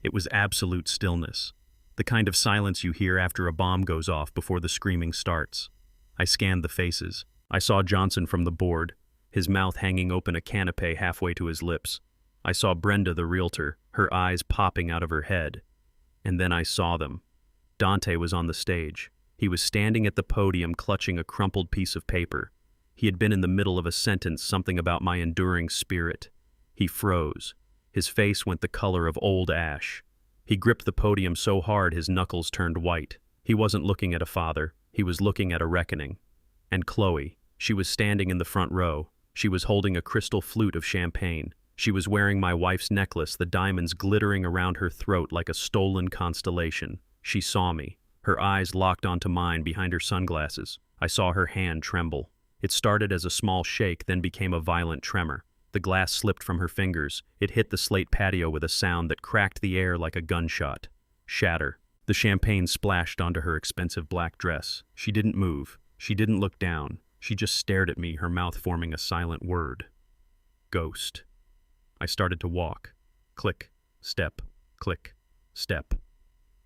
It was absolute stillness. The kind of silence you hear after a bomb goes off before the screaming starts. I scanned the faces. I saw Johnson from the board, his mouth hanging open, a canapé halfway to his lips. I saw Brenda, the realtor, her eyes popping out of her head. And then I saw them. Dante was on the stage. He was standing at the podium clutching a crumpled piece of paper. He had been in the middle of a sentence, something about my enduring spirit. He froze. His face went the color of old ash. He gripped the podium so hard his knuckles turned white. He wasn't looking at a father. He was looking at a reckoning. And Chloe, she was standing in the front row. She was holding a crystal flute of champagne. She was wearing my wife's necklace, the diamonds glittering around her throat like a stolen constellation. She saw me. Her eyes locked onto mine behind her sunglasses. I saw her hand tremble. It started as a small shake, then became a violent tremor. The glass slipped from her fingers. It hit the slate patio with a sound that cracked the air like a gunshot. Shatter. The champagne splashed onto her expensive black dress. She didn't move. She didn't look down. She just stared at me, her mouth forming a silent word. Ghost. I started to walk. Click, step, click, step.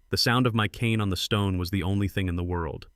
The sound of my cane on the stone was the only thing in the world.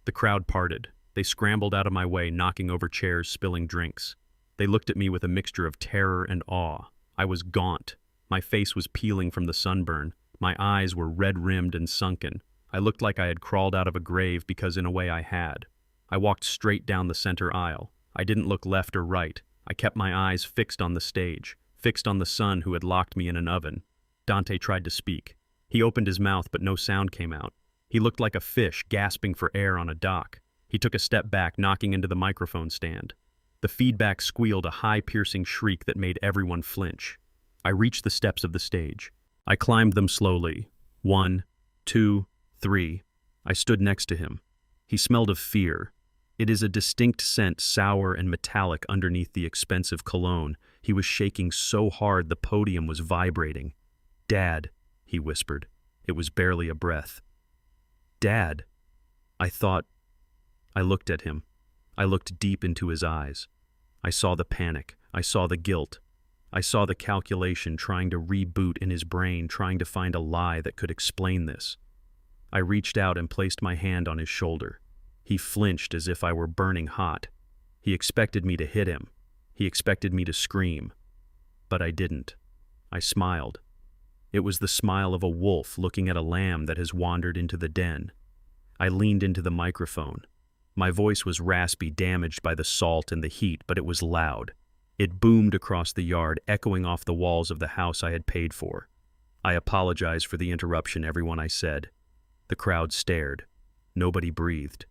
The crowd parted. They scrambled out of my way, knocking over chairs, spilling drinks. They looked at me with a mixture of terror and awe. I was gaunt. My face was peeling from the sunburn. My eyes were red-rimmed and sunken. I looked like I had crawled out of a grave because in a way I had. I walked straight down the center aisle. I didn't look left or right. I kept my eyes fixed on the stage, fixed on the son who had locked me in an oven. Dante tried to speak. He opened his mouth, but no sound came out. He looked like a fish gasping for air on a dock. He took a step back, knocking into the microphone stand. The feedback squealed a high, piercing shriek that made everyone flinch. I reached the steps of the stage. I climbed them slowly. 1, 2, 3. I stood next to him. He smelled of fear. It is a distinct scent, sour and metallic underneath the expensive cologne. He was shaking so hard the podium was vibrating. "Dad," he whispered. It was barely a breath. "Dad." I thought. I looked at him. I looked deep into his eyes. I saw the panic. I saw the guilt. I saw the calculation trying to reboot in his brain, trying to find a lie that could explain this. I reached out and placed my hand on his shoulder. He flinched as if I were burning hot. He expected me to hit him. He expected me to scream. But I didn't. I smiled. It was the smile of a wolf looking at a lamb that has wandered into the den. I leaned into the microphone. My voice was raspy, damaged by the salt and the heat, but it was loud. It boomed across the yard, echoing off the walls of the house I had paid for. "I apologize for the interruption, everyone," I said. The crowd stared. Nobody breathed.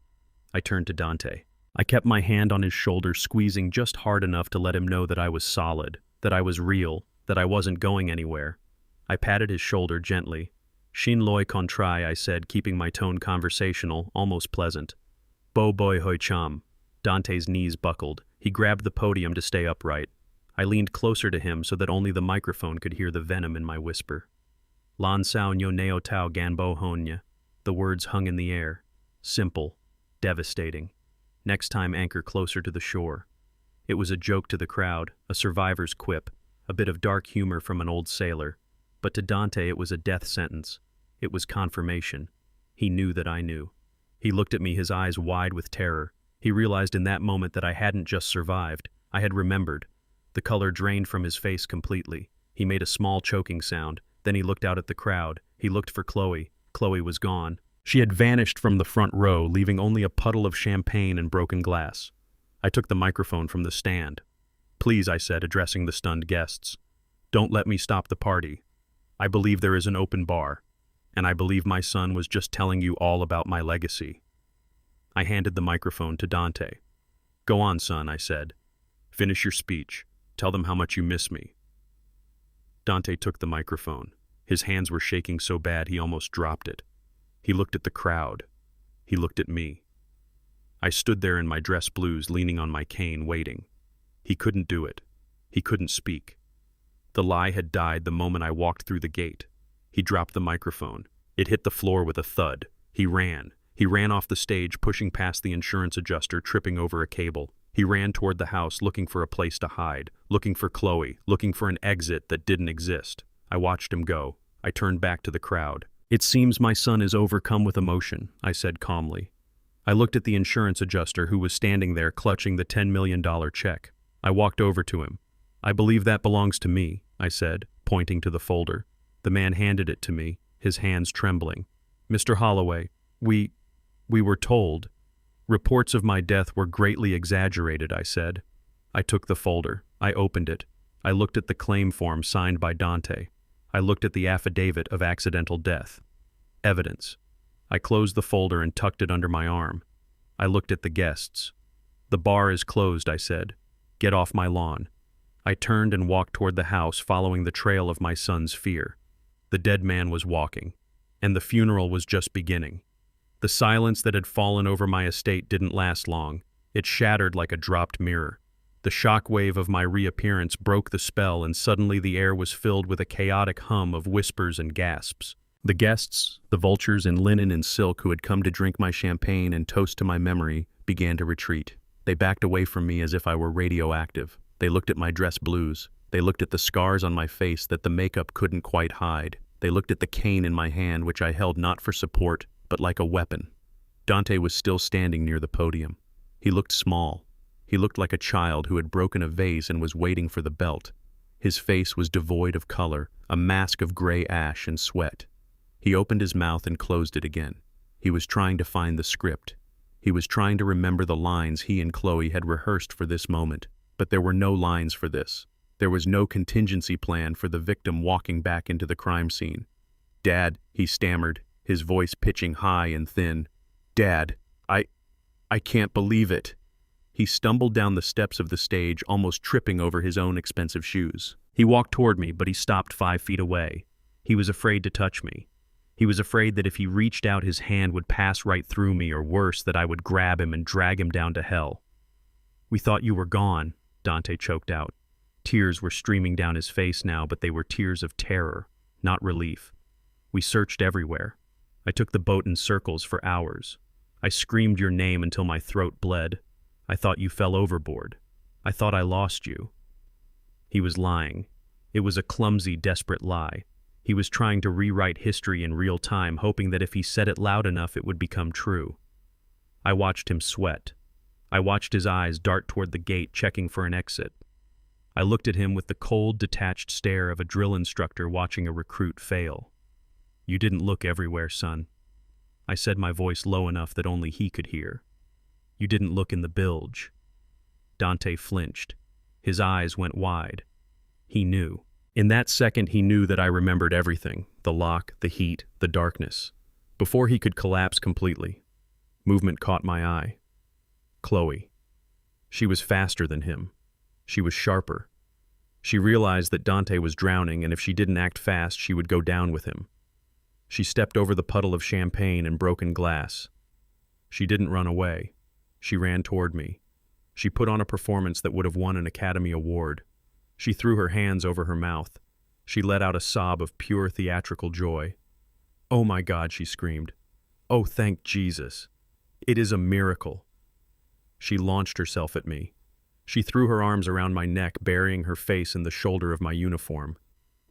I turned to Dante. I kept my hand on his shoulder, squeezing just hard enough to let him know that I was solid, that I was real, that I wasn't going anywhere. I patted his shoulder gently. "Shin loi kontrai," I said, keeping my tone conversational, almost pleasant. "Bo boy hoi cham." Dante's knees buckled. He grabbed the podium to stay upright. I leaned closer to him so that only the microphone could hear the venom in my whisper. "Lan sao nyo neo tau ganbo honya." The words hung in the air. Simple. Devastating. "Next time anchor closer to the shore." It was a joke to the crowd, a survivor's quip, a bit of dark humor from an old sailor. But to Dante it was a death sentence. It was confirmation. He knew that I knew. He looked at me, his eyes wide with terror. He realized in that moment that I hadn't just survived. I had remembered. The color drained from his face completely. He made a small choking sound. Then he looked out at the crowd. He looked for Chloe. Chloe was gone. She had vanished from the front row, leaving only a puddle of champagne and broken glass. I took the microphone from the stand. "Please," I said, addressing the stunned guests. "Don't let me stop the party. I believe there is an open bar, and I believe my son was just telling you all about my legacy." I handed the microphone to Dante. "Go on, son," I said. "Finish your speech. Tell them how much you miss me." Dante took the microphone. His hands were shaking so bad he almost dropped it. He looked at the crowd. He looked at me. I stood there in my dress blues, leaning on my cane, waiting. He couldn't do it. He couldn't speak. The lie had died the moment I walked through the gate. He dropped the microphone. It hit the floor with a thud. He ran. He ran off the stage, pushing past the insurance adjuster, tripping over a cable. He ran toward the house, looking for a place to hide, looking for Chloe, looking for an exit that didn't exist. I watched him go. I turned back to the crowd. "It seems my son is overcome with emotion," I said calmly. I looked at the insurance adjuster who was standing there clutching the $10 million check. I walked over to him. "I believe that belongs to me," I said, pointing to the folder. The man handed it to me, his hands trembling. "Mr. Holloway, we were told. Reports of my death were greatly exaggerated," I said. I took the folder. I opened it. I looked at the claim form signed by Dante. I looked at the affidavit of accidental death. Evidence. I closed the folder and tucked it under my arm. I looked at the guests. "The bar is closed," I said. "Get off my lawn." I turned and walked toward the house, following the trail of my son's fear. The dead man was walking, and the funeral was just beginning. The silence that had fallen over my estate didn't last long. It shattered like a dropped mirror. The shock wave of my reappearance broke the spell, and suddenly the air was filled with a chaotic hum of whispers and gasps. The guests, the vultures in linen and silk who had come to drink my champagne and toast to my memory, began to retreat. They backed away from me as if I were radioactive. They looked at my dress blues. They looked at the scars on my face that the makeup couldn't quite hide. They looked at the cane in my hand, which I held not for support, but like a weapon. Dante was still standing near the podium. He looked small. He looked like a child who had broken a vase and was waiting for the belt. His face was devoid of color, a mask of gray ash and sweat. He opened his mouth and closed it again. He was trying to find the script. He was trying to remember the lines he and Chloe had rehearsed for this moment. But there were no lines for this. There was no contingency plan for the victim walking back into the crime scene. "Dad," he stammered, his voice pitching high and thin. "Dad, I can't believe it." He stumbled down the steps of the stage, almost tripping over his own expensive shoes. He walked toward me, but he stopped 5 feet away. He was afraid to touch me. He was afraid that if he reached out, his hand would pass right through me, or worse, that I would grab him and drag him down to hell. "We thought you were gone," Dante choked out. Tears were streaming down his face now, but they were tears of terror, not relief. "We searched everywhere. I took the boat in circles for hours. I screamed your name until my throat bled. I thought you fell overboard. I thought I lost you." He was lying. It was a clumsy, desperate lie. He was trying to rewrite history in real time, hoping that if he said it loud enough, it would become true. I watched him sweat. I watched his eyes dart toward the gate, checking for an exit. I looked at him with the cold, detached stare of a drill instructor watching a recruit fail. "You didn't look everywhere, son." I said, my voice low enough that only he could hear. "You didn't look in the bilge." Dante flinched. His eyes went wide. He knew. In that second, he knew that I remembered everything: the lock, the heat, the darkness. Before he could collapse completely, movement caught my eye. Chloe. She was faster than him. She was sharper. She realized that Dante was drowning, and if she didn't act fast, she would go down with him. She stepped over the puddle of champagne and broken glass. She didn't run away. She ran toward me. She put on a performance that would have won an Academy Award. She threw her hands over her mouth. She let out a sob of pure theatrical joy. "Oh my God," she screamed. "Oh, thank Jesus. It is a miracle." She launched herself at me. She threw her arms around my neck, burying her face in the shoulder of my uniform.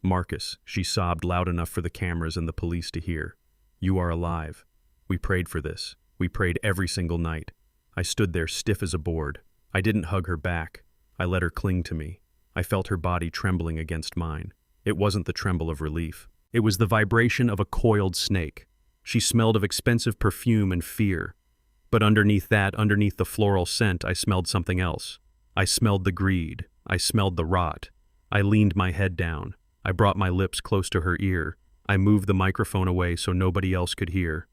"Marcus," she sobbed loud enough for the cameras and the police to hear. "You are alive. We prayed for this. We prayed every single night." I stood there stiff as a board. I didn't hug her back. I let her cling to me. I felt her body trembling against mine. It wasn't the tremble of relief. It was the vibration of a coiled snake. She smelled of expensive perfume and fear. But underneath that, underneath the floral scent, I smelled something else. I smelled the greed. I smelled the rot. I leaned my head down. I brought my lips close to her ear. I moved the microphone away so nobody else could hear.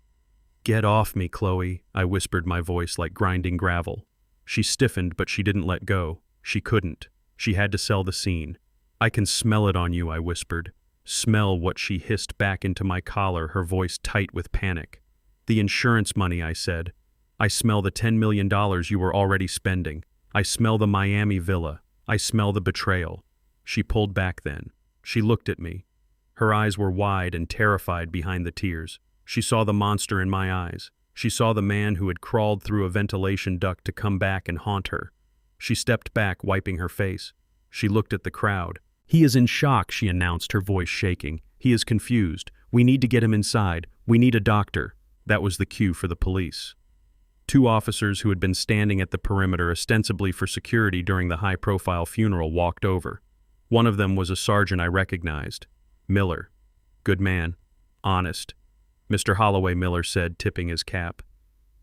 "Get off me, Chloe," I whispered, my voice like grinding gravel. She stiffened, but she didn't let go. She couldn't. She had to sell the scene. "I can smell it on you," I whispered. "Smell what?" She hissed back into my collar, her voice tight with panic. "The insurance money," I said. "I smell the $10 million you were already spending. I smell the Miami villa. I smell the betrayal." She pulled back then. She looked at me. Her eyes were wide and terrified behind the tears. She saw the monster in my eyes. She saw the man who had crawled through a ventilation duct to come back and haunt her. She stepped back, wiping her face. She looked at the crowd. "He is in shock," she announced, her voice shaking. "He is confused. We need to get him inside. We need a doctor." That was the cue for the police. 2 officers who had been standing at the perimeter ostensibly for security during the high-profile funeral walked over. One of them was a sergeant I recognized. Miller. Good man. Honest. "Mr. Holloway," Miller said, tipping his cap.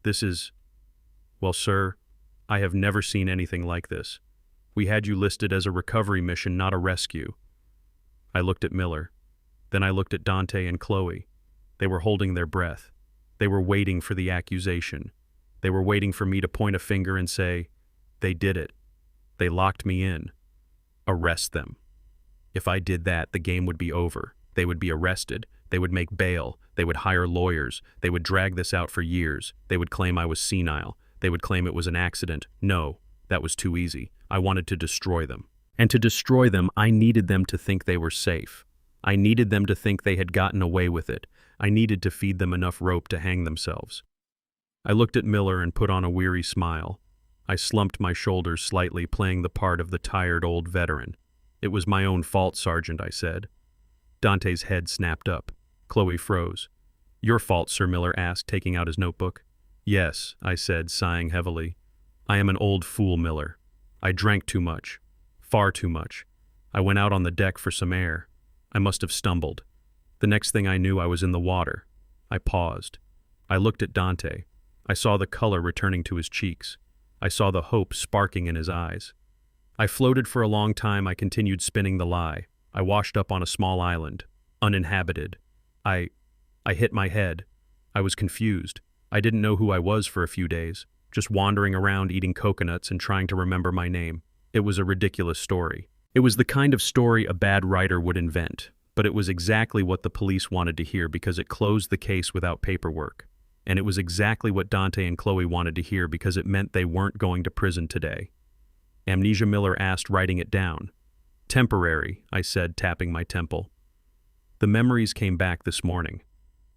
"This is... Well, sir, I have never seen anything like this. We had you listed as a recovery mission, not a rescue." I looked at Miller. Then I looked at Dante and Chloe. They were holding their breath. They were waiting for the accusation. They were waiting for me to point a finger and say, "They did it. They locked me in. Arrest them." If I did that, the game would be over. They would be arrested. They would make bail. They would hire lawyers. They would drag this out for years. They would claim I was senile. They would claim it was an accident. No, that was too easy. I wanted to destroy them. And to destroy them, I needed them to think they were safe. I needed them to think they had gotten away with it. I needed to feed them enough rope to hang themselves. I looked at Miller and put on a weary smile. I slumped my shoulders slightly, playing the part of the tired old veteran. "It was my own fault, Sergeant," I said. Dante's head snapped up. Chloe froze. "Your fault?" Sir Miller asked, taking out his notebook. "Yes," I said, sighing heavily. "I am an old fool, Miller. I drank too much. Far too much. I went out on the deck for some air. I must have stumbled. The next thing I knew, I was in the water." I paused. I looked at Dante. I saw the color returning to his cheeks. I saw the hope sparking in his eyes. I floated for a long time. I continued spinning the lie. I washed up on a small island, uninhabited. I hit my head. I was confused. I didn't know who I was for a few days, just wandering around eating coconuts and trying to remember my name. It was a ridiculous story. It was the kind of story a bad writer would invent, but it was exactly what the police wanted to hear because it closed the case without paperwork. And it was exactly what Dante and Chloe wanted to hear because it meant they weren't going to prison today. Amnesia Miller asked, writing it down. "Temporary," I said, tapping my temple. The memories came back this morning.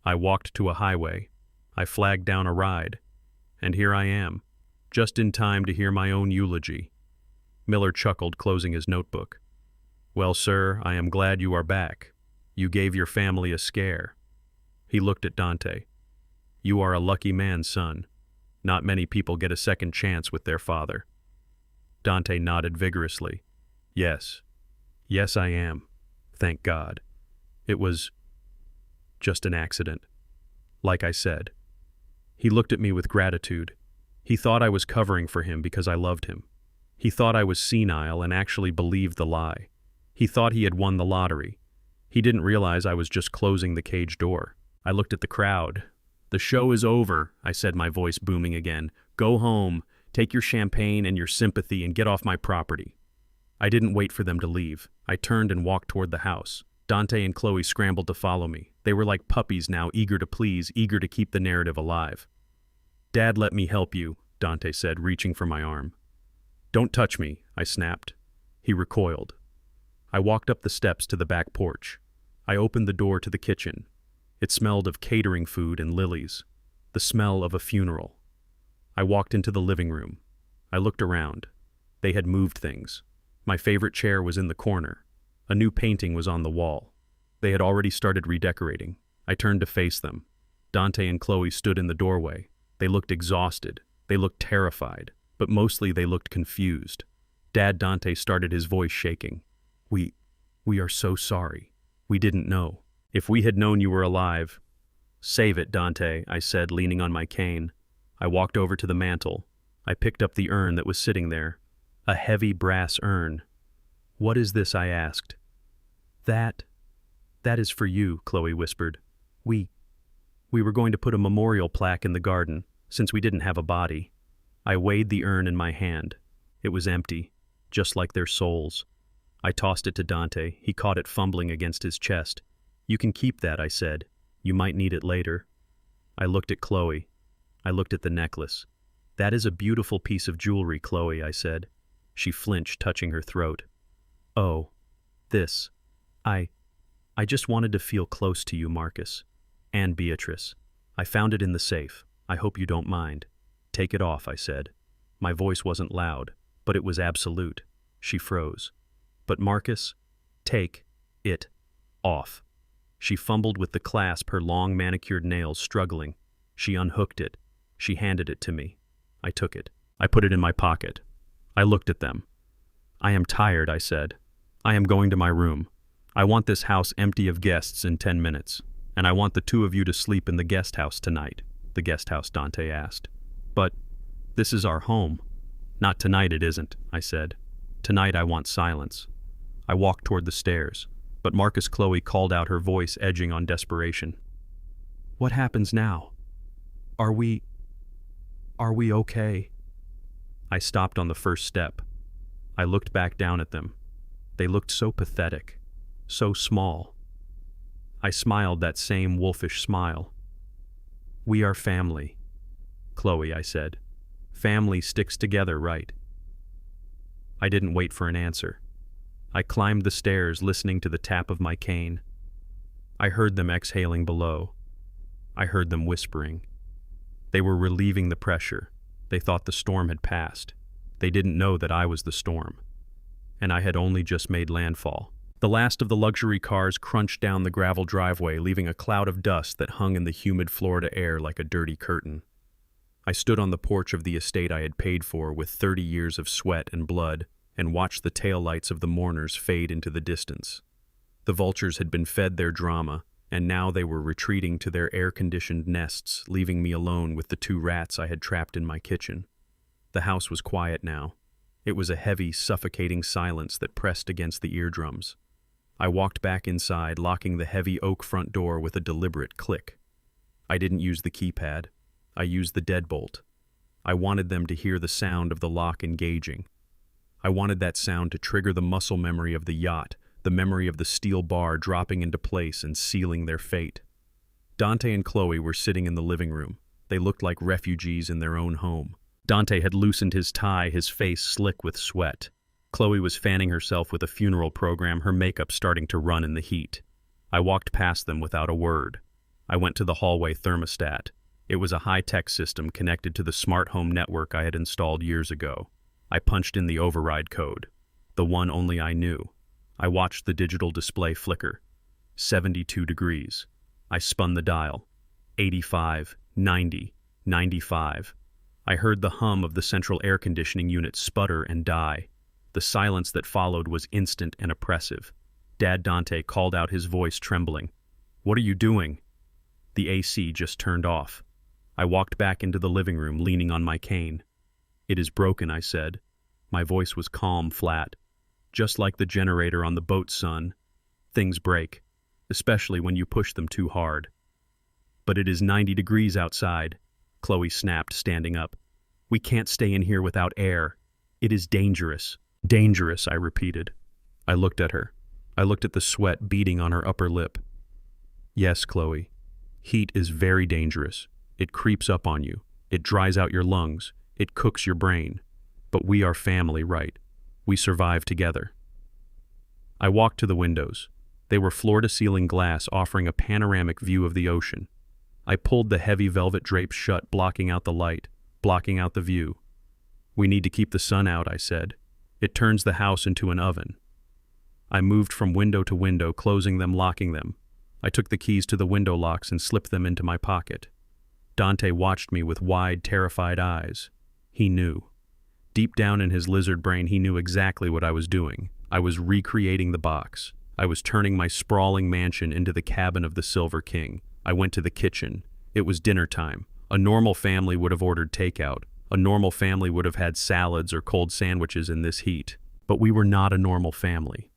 I walked to a highway. I flagged down a ride. And here I am, just in time to hear my own eulogy. Miller chuckled, closing his notebook. "Well, sir, I am glad you are back. You gave your family a scare." He looked at Dante. "You are a lucky man, son. Not many people get a second chance with their father." Dante nodded vigorously. "Yes. Yes, I am. Thank God. It was just an accident. Like I said." He looked at me with gratitude. He thought I was covering for him because I loved him. He thought I was senile and actually believed the lie. He thought he had won the lottery. He didn't realize I was just closing the cage door. I looked at the crowd. "The show is over," I said, my voice booming again. "Go home, take your champagne and your sympathy and get off my property." I didn't wait for them to leave. I turned and walked toward the house. Dante and Chloe scrambled to follow me. They were like puppies now, eager to please, eager to keep the narrative alive. "Dad, let me help you," Dante said, reaching for my arm. "Don't touch me," I snapped. He recoiled. I walked up the steps to the back porch. I opened the door to the kitchen. It smelled of catering food and lilies, the smell of a funeral. I walked into the living room. I looked around. They had moved things. My favorite chair was in the corner. A new painting was on the wall. They had already started redecorating. I turned to face them. Dante and Chloe stood in the doorway. They looked exhausted. They looked terrified. But mostly they looked confused. Dad, Dante started, his voice shaking. We are so sorry. We didn't know. If we had known you were alive." "Save it, Dante," I said, leaning on my cane. I walked over to the mantel. I picked up the urn that was sitting there. A heavy brass urn. "What is this?" I asked. That is for you," Chloe whispered. We were going to put a memorial plaque in the garden, since we didn't have a body." I weighed the urn in my hand. It was empty, just like their souls. I tossed it to Dante. He caught it, fumbling against his chest. "You can keep that," I said. "You might need it later." I looked at Chloe. I looked at the necklace. "That is a beautiful piece of jewelry, Chloe," I said. She flinched, touching her throat. "Oh, this. I just wanted to feel close to you, Marcus. And Beatrice. I found it in the safe. I hope you don't mind." "Take it off," I said. My voice wasn't loud, but it was absolute. She froze. "But Marcus, take it off." She fumbled with the clasp, her long manicured nails struggling. She unhooked it. She handed it to me. I took it. I put it in my pocket. I looked at them. "I am tired," I said. "I am going to my room. I want this house empty of guests in 10 minutes. And I want the two of you to sleep in the guest house tonight." "The guest house?" Dante asked. "But this is our home." "Not tonight, it isn't," I said. "Tonight I want silence." I walked toward the stairs, but Marcus, Chloe called out, her voice edging on desperation. "What happens now? Are we okay?" I stopped on the first step. I looked back down at them. They looked so pathetic, so small. I smiled that same wolfish smile. "We are family." "Chloe," I said. Family sticks together, right? I didn't wait for an answer. I climbed the stairs, listening to the tap of my cane. I heard them exhaling below. I heard them whispering. They were relieving the pressure. They thought the storm had passed. They didn't know that I was the storm. And I had only just made landfall. The last of the luxury cars crunched down the gravel driveway, leaving a cloud of dust that hung in the humid Florida air like a dirty curtain. I stood on the porch of the estate I had paid for with 30 years of sweat and blood and watched the taillights of the mourners fade into the distance. The vultures had been fed their drama, and now they were retreating to their air-conditioned nests, leaving me alone with the 2 rats I had trapped in my kitchen. The house was quiet now. It was a heavy, suffocating silence that pressed against the eardrums. I walked back inside, locking the heavy oak front door with a deliberate click. I didn't use the keypad. I used the deadbolt. I wanted them to hear the sound of the lock engaging. I wanted that sound to trigger the muscle memory of the yacht, the memory of the steel bar dropping into place and sealing their fate. Dante and Chloe were sitting in the living room. They looked like refugees in their own home. Dante had loosened his tie, his face slick with sweat. Chloe was fanning herself with a funeral program, her makeup starting to run in the heat. I walked past them without a word. I went to the hallway thermostat. It was a high-tech system connected to the smart home network I had installed years ago. I punched in the override code, the one only I knew. I watched the digital display flicker. 72 degrees. I spun the dial. 85, 90, 95. I heard the hum of the central air conditioning unit sputter and die. The silence that followed was instant and oppressive. Dad Dante called out, his voice trembling. "What are you doing?" The AC just turned off. I walked back into the living room, leaning on my cane. "It is broken," I said. My voice was calm, flat. "Just like the generator on the boat, son. Things break, especially when you push them too hard." "But it is 90 degrees outside," Chloe snapped, standing up. "We can't stay in here without air. It is dangerous." "Dangerous," I repeated. I looked at her. I looked at the sweat beading on her upper lip. "Yes, Chloe. Heat is very dangerous. It creeps up on you. It dries out your lungs. It cooks your brain. But we are family, right? We survive together." I walked to the windows. They were floor-to-ceiling glass, offering a panoramic view of the ocean. I pulled the heavy velvet drapes shut, blocking out the light, blocking out the view. "We need to keep the sun out," I said. "It turns the house into an oven." I moved from window to window, closing them, locking them. I took the keys to the window locks and slipped them into my pocket. Dante watched me with wide, terrified eyes. He knew. Deep down in his lizard brain, he knew exactly what I was doing. I was recreating the box. I was turning my sprawling mansion into the cabin of the Silver King. I went to the kitchen. It was dinner time. A normal family would have ordered takeout. A normal family would have had salads or cold sandwiches in this heat. But we were not a normal family.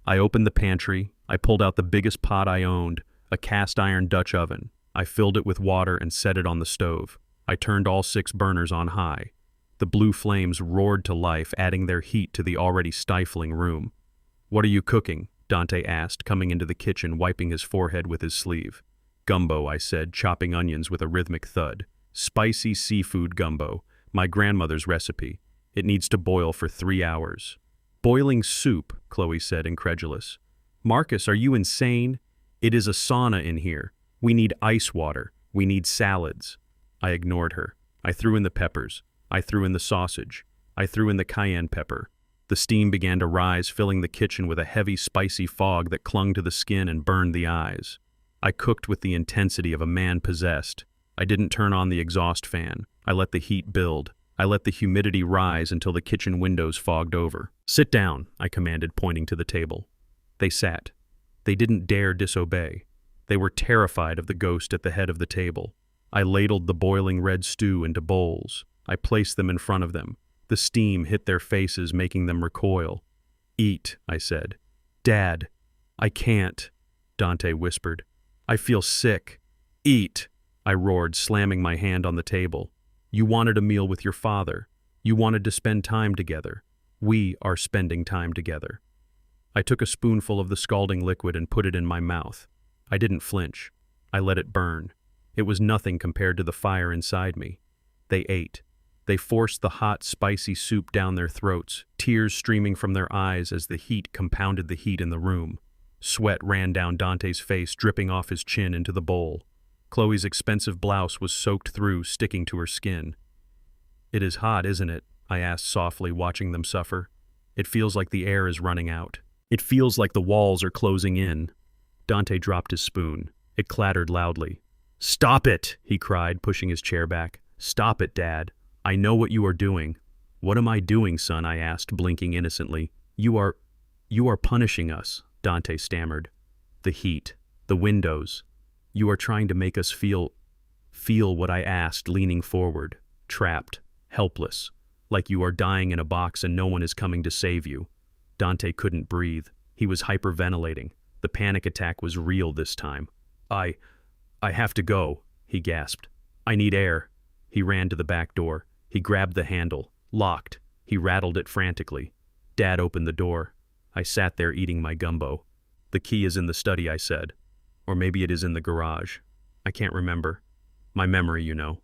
I opened the pantry. I pulled out the biggest pot I owned, a cast-iron Dutch oven. I filled it with water and set it on the stove. I turned all 6 burners on high. The blue flames roared to life, adding their heat to the already stifling room. "What are you cooking?" Dante asked, coming into the kitchen, wiping his forehead with his sleeve. "Gumbo," I said, chopping onions with a rhythmic thud. "Spicy seafood gumbo, my grandmother's recipe. It needs to boil for 3 hours. "Boiling soup," Chloe said, incredulous. "Marcus, are you insane? It is a sauna in here. We need ice water. We need salads." I ignored her. I threw in the peppers. I threw in the sausage. I threw in the cayenne pepper. The steam began to rise, filling the kitchen with a heavy, spicy fog that clung to the skin and burned the eyes. I cooked with the intensity of a man possessed. I didn't turn on the exhaust fan. I let the heat build. I let the humidity rise until the kitchen windows fogged over. "Sit down," I commanded, pointing to the table. They sat. They didn't dare disobey. They were terrified of the ghost at the head of the table. I ladled the boiling red stew into bowls. I placed them in front of them. The steam hit their faces, making them recoil. "Eat," I said. "Dad." "I can't," Dante whispered. "I feel sick." "Eat," I roared, slamming my hand on the table. "You wanted a meal with your father. You wanted to spend time together. We are spending time together." I took a spoonful of the scalding liquid and put it in my mouth. I didn't flinch. I let it burn. It was nothing compared to the fire inside me. They ate. They forced the hot, spicy soup down their throats, tears streaming from their eyes as the heat compounded the heat in the room. Sweat ran down Dante's face, dripping off his chin into the bowl. Chloe's expensive blouse was soaked through, sticking to her skin. "It is hot, isn't it?" I asked softly, watching them suffer. "It feels like the air is running out. It feels like the walls are closing in." Dante dropped his spoon. It clattered loudly. "Stop it!" he cried, pushing his chair back. "Stop it, Dad. I know what you are doing." "What am I doing, son?" I asked, blinking innocently. You are punishing us," Dante stammered. "The heat, the windows. You are trying to make us feel what I asked," leaning forward. "Trapped, helpless, like you are dying in a box and no one is coming to save you." Dante couldn't breathe. He was hyperventilating. The panic attack was real this time. I have to go," he gasped. "I need air." He ran to the back door. He grabbed the handle. Locked. He rattled it frantically. Dad opened the door. I sat there eating my gumbo. "The key is in the study," I said. "Or maybe it is in the garage. I can't remember. My memory, you know.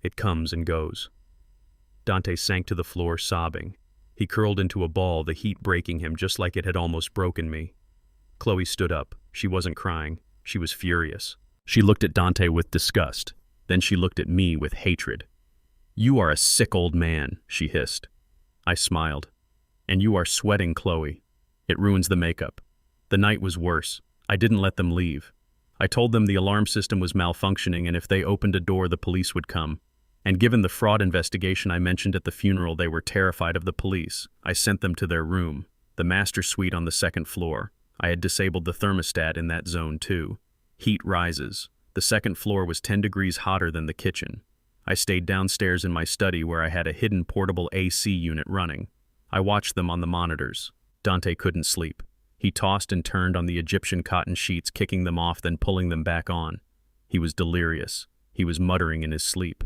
It comes and goes." Dante sank to the floor, sobbing. He curled into a ball, the heat breaking him just like it had almost broken me. Chloe stood up. She wasn't crying. She was furious. She looked at Dante with disgust. Then she looked at me with hatred. "You are a sick old man," she hissed. I smiled. "And you are sweating, Chloe. It ruins the makeup." The night was worse. I didn't let them leave. I told them the alarm system was malfunctioning and if they opened a door, the police would come. And given the fraud investigation I mentioned at the funeral, they were terrified of the police. I sent them to their room, the master suite on the second floor. I had disabled the thermostat in that zone too. Heat rises. The second floor was 10 degrees hotter than the kitchen. I stayed downstairs in my study where I had a hidden portable AC unit running. I watched them on the monitors. Dante couldn't sleep. He tossed and turned on the Egyptian cotton sheets, kicking them off, then pulling them back on. He was delirious. He was muttering in his sleep.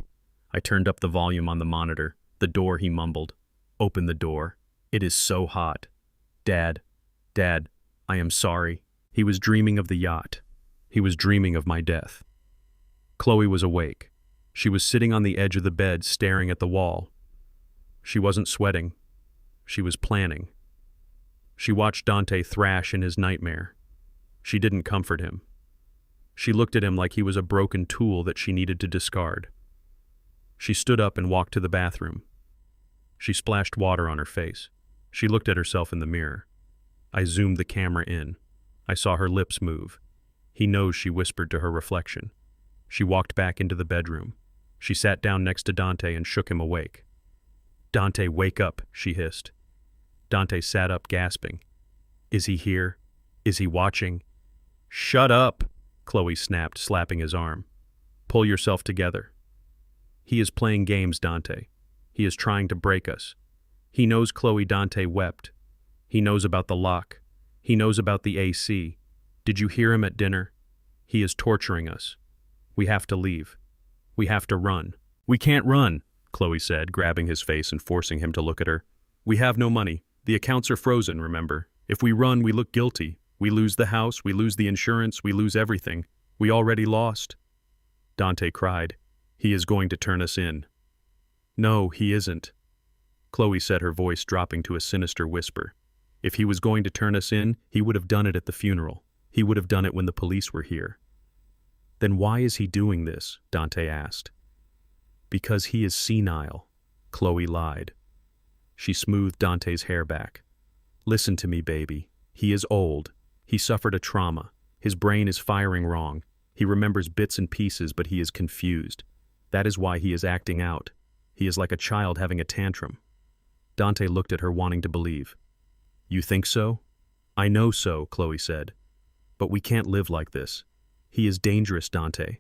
I turned up the volume on the monitor. "The door," he mumbled. "Open the door. It is so hot. Dad, I am sorry." He was dreaming of the yacht. He was dreaming of my death. Chloe was awake. She was sitting on the edge of the bed, staring at the wall. She wasn't sweating. She was planning. She watched Dante thrash in his nightmare. She didn't comfort him. She looked at him like he was a broken tool that she needed to discard. She stood up and walked to the bathroom. She splashed water on her face. She looked at herself in the mirror. I zoomed the camera in. I saw her lips move. "He knows," she whispered to her reflection. She walked back into the bedroom. She sat down next to Dante and shook him awake. "Dante, wake up," she hissed. Dante sat up, gasping. "Is he here? Is he watching?" "Shut up," Chloe snapped, slapping his arm. "Pull yourself together. He is playing games, Dante. He is trying to break us. He knows." Chloe. Dante wept. "He knows about the lock. He knows about the AC. Did you hear him at dinner? He is torturing us. We have to leave. We have to run." "We can't run," Chloe said, grabbing his face and forcing him to look at her. "We have no money. The accounts are frozen, remember? If we run, we look guilty. We lose the house, we lose the insurance, we lose everything. We already lost." Dante cried. "He is going to turn us in." "No, he isn't," Chloe said, her voice dropping to a sinister whisper. "If he was going to turn us in, he would have done it at the funeral. He would have done it when the police were here." "Then why is he doing this?" Dante asked. "Because he is senile," Chloe lied. She smoothed Dante's hair back. "Listen to me, baby. He is old. He suffered a trauma. His brain is firing wrong. He remembers bits and pieces, but he is confused. That is why he is acting out. He is like a child having a tantrum." Dante looked at her, wanting to believe. "You think so?" "I know so," Chloe said. "But we can't live like this. He is dangerous, Dante.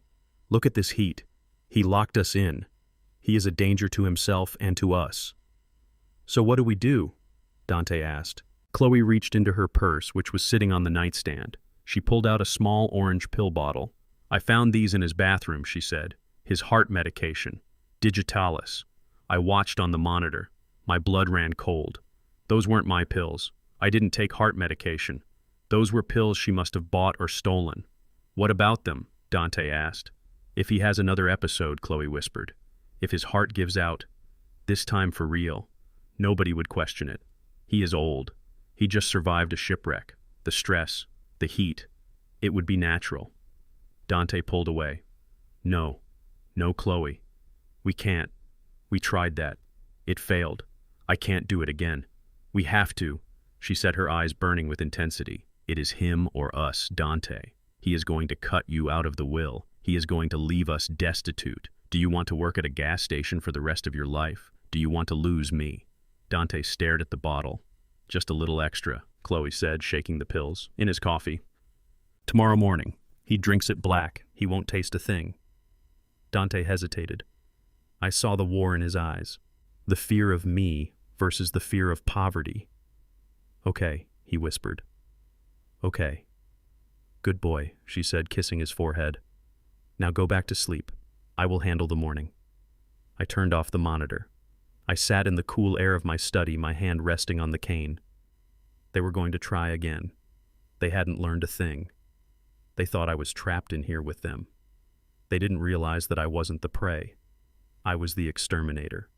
Look at this heat. He locked us in. He is a danger to himself and to us." "So what do we do?" Dante asked. Chloe reached into her purse, which was sitting on the nightstand. She pulled out a small orange pill bottle. "I found these in his bathroom," she said. "His heart medication. Digitalis. I watched on the monitor. My blood ran cold. Those weren't my pills. I didn't take heart medication. Those were pills she must have bought or stolen." "What about them?" Dante asked. "If he has another episode," Chloe whispered. "If his heart gives out." This time for real. Nobody would question it. He is old. He just survived a shipwreck. The stress, the heat. It would be natural. Dante pulled away. No. No, Chloe. We can't. We tried that. It failed. I can't do it again. We have to. She said, her eyes burning with intensity. It is him or us, Dante. He is going to cut you out of the will. He is going to leave us destitute. Do you want to work at a gas station for the rest of your life? Do you want to lose me? Dante stared at the bottle. Just a little extra, Chloe said, shaking the pills, in his coffee. Tomorrow morning. He drinks it black. He won't taste a thing. Dante hesitated. I saw the war in his eyes. The fear of me versus the fear of poverty. Okay, he whispered. Okay. Good boy, she said, kissing his forehead. Now go back to sleep. I will handle the morning. I turned off the monitor. I sat in the cool air of my study, my hand resting on the cane. They were going to try again. They hadn't learned a thing. They thought I was trapped in here with them. They didn't realize that I wasn't the prey. I was the exterminator.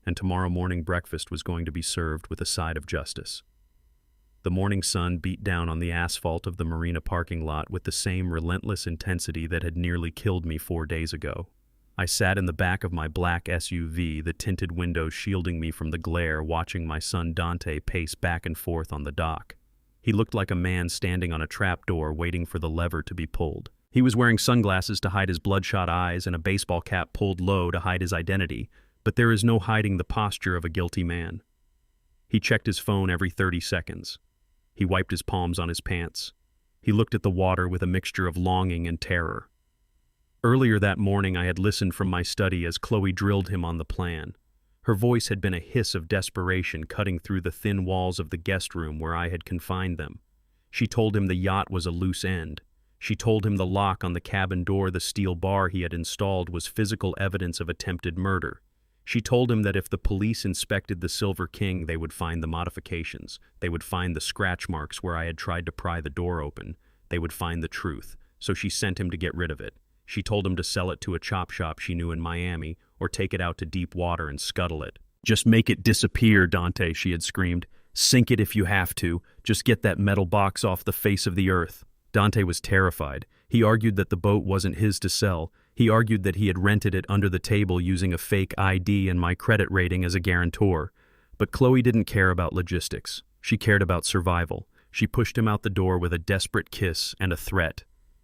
And tomorrow morning breakfast was going to be served with a side of justice. The morning sun beat down on the asphalt of the marina parking lot with the same relentless intensity that had nearly killed me 4 days ago. I sat in the back of my black SUV, the tinted windows shielding me from the glare, watching my son Dante pace back and forth on the dock. He looked like a man standing on a trapdoor waiting for the lever to be pulled. He was wearing sunglasses to hide his bloodshot eyes and a baseball cap pulled low to hide his identity, but there is no hiding the posture of a guilty man. He checked his phone every 30 seconds. He wiped his palms on his pants. He looked at the water with a mixture of longing and terror. Earlier that morning I had listened from my study as Chloe drilled him on the plan. Her voice had been a hiss of desperation cutting through the thin walls of the guest room where I had confined them. She told him the yacht was a loose end. She told him the lock on the cabin door, the steel bar he had installed, was physical evidence of attempted murder. She told him that if the police inspected the Silver King, they would find the modifications. They would find the scratch marks where I had tried to pry the door open. They would find the truth. So she sent him to get rid of it. She told him to sell it to a chop shop she knew in Miami, or take it out to deep water and scuttle it. Just make it disappear, Dante, she had screamed. Sink it if you have to. Just get that metal box off the face of the earth. Dante was terrified. He argued that the boat wasn't his to sell. He argued that he had rented it under the table using a fake ID and my credit rating as a guarantor. But Chloe didn't care about logistics. She cared about survival. She pushed him out the door with a desperate kiss and a threat.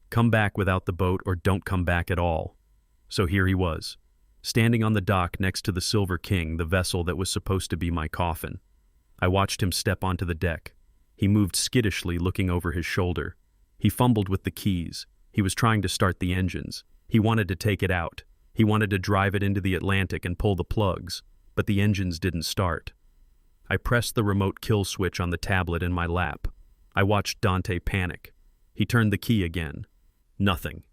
Come back without the boat or don't come back at all. So here he was, standing on the dock next to the Silver King, the vessel that was supposed to be my coffin. I watched him step onto the deck. He moved skittishly, looking over his shoulder. He fumbled with the keys. He was trying to start the engines. He wanted to take it out. He wanted to drive it into the Atlantic and pull the plugs, but the engines didn't start. I pressed the remote kill switch on the tablet in my lap. I watched Dante panic. He turned the key again. Nothing.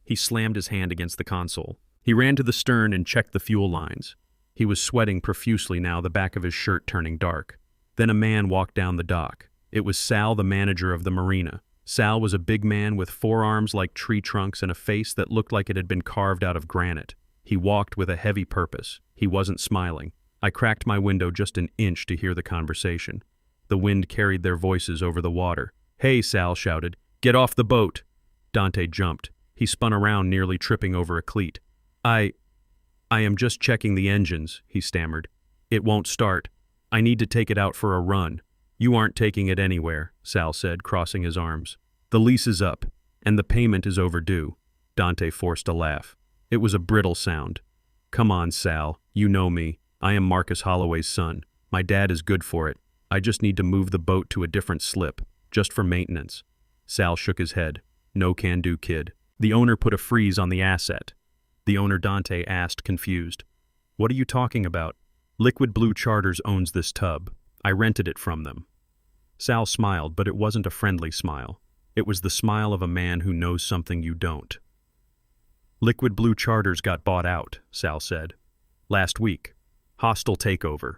He slammed his hand against the console. He ran to the stern and checked the fuel lines. He was sweating profusely now, the back of his shirt turning dark. Then a man walked down the dock. It was Sal, the manager of the marina. Sal was a big man with forearms like tree trunks and a face that looked like it had been carved out of granite. He walked with a heavy purpose. He wasn't smiling. I cracked my window just an inch to hear the conversation. The wind carried their voices over the water. Hey, Sal shouted. Get off the boat. Dante jumped. He spun around, nearly tripping over a cleat. I am just checking the engines, he stammered. It won't start. I need to take it out for a run. You aren't taking it anywhere, Sal said, crossing his arms. The lease is up, and the payment is overdue. Dante forced a laugh. It was a brittle sound. Come on, Sal. You know me. I am Marcus Holloway's son. My dad is good for it. I just need to move the boat to a different slip, just for maintenance. Sal shook his head. No can do, kid. The owner put a freeze on the asset. The owner, Dante asked, confused. What are you talking about? Liquid Blue Charters owns this tub. I rented it from them. Sal smiled, but it wasn't a friendly smile. It was the smile of a man who knows something you don't. Liquid Blue Charters got bought out, Sal said. Last week. Hostile takeover.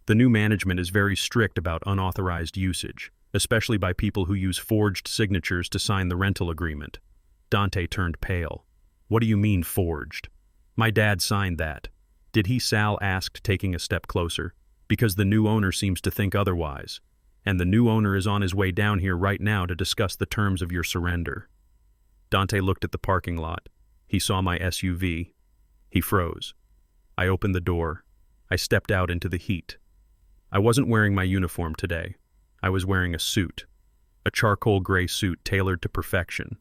The new management is very strict about unauthorized usage, especially by people who use forged signatures to sign the rental agreement. Dante turned pale. What do you mean forged? My dad signed that. Did he? Sal asked, taking a step closer. Because the new owner seems to think otherwise. And the new owner is on his way down here right now to discuss the terms of your surrender. Dante looked at the parking lot. He saw my SUV. He froze. I opened the door. I stepped out into the heat. I wasn't wearing my uniform today. I was wearing a suit. A charcoal gray suit tailored to perfection.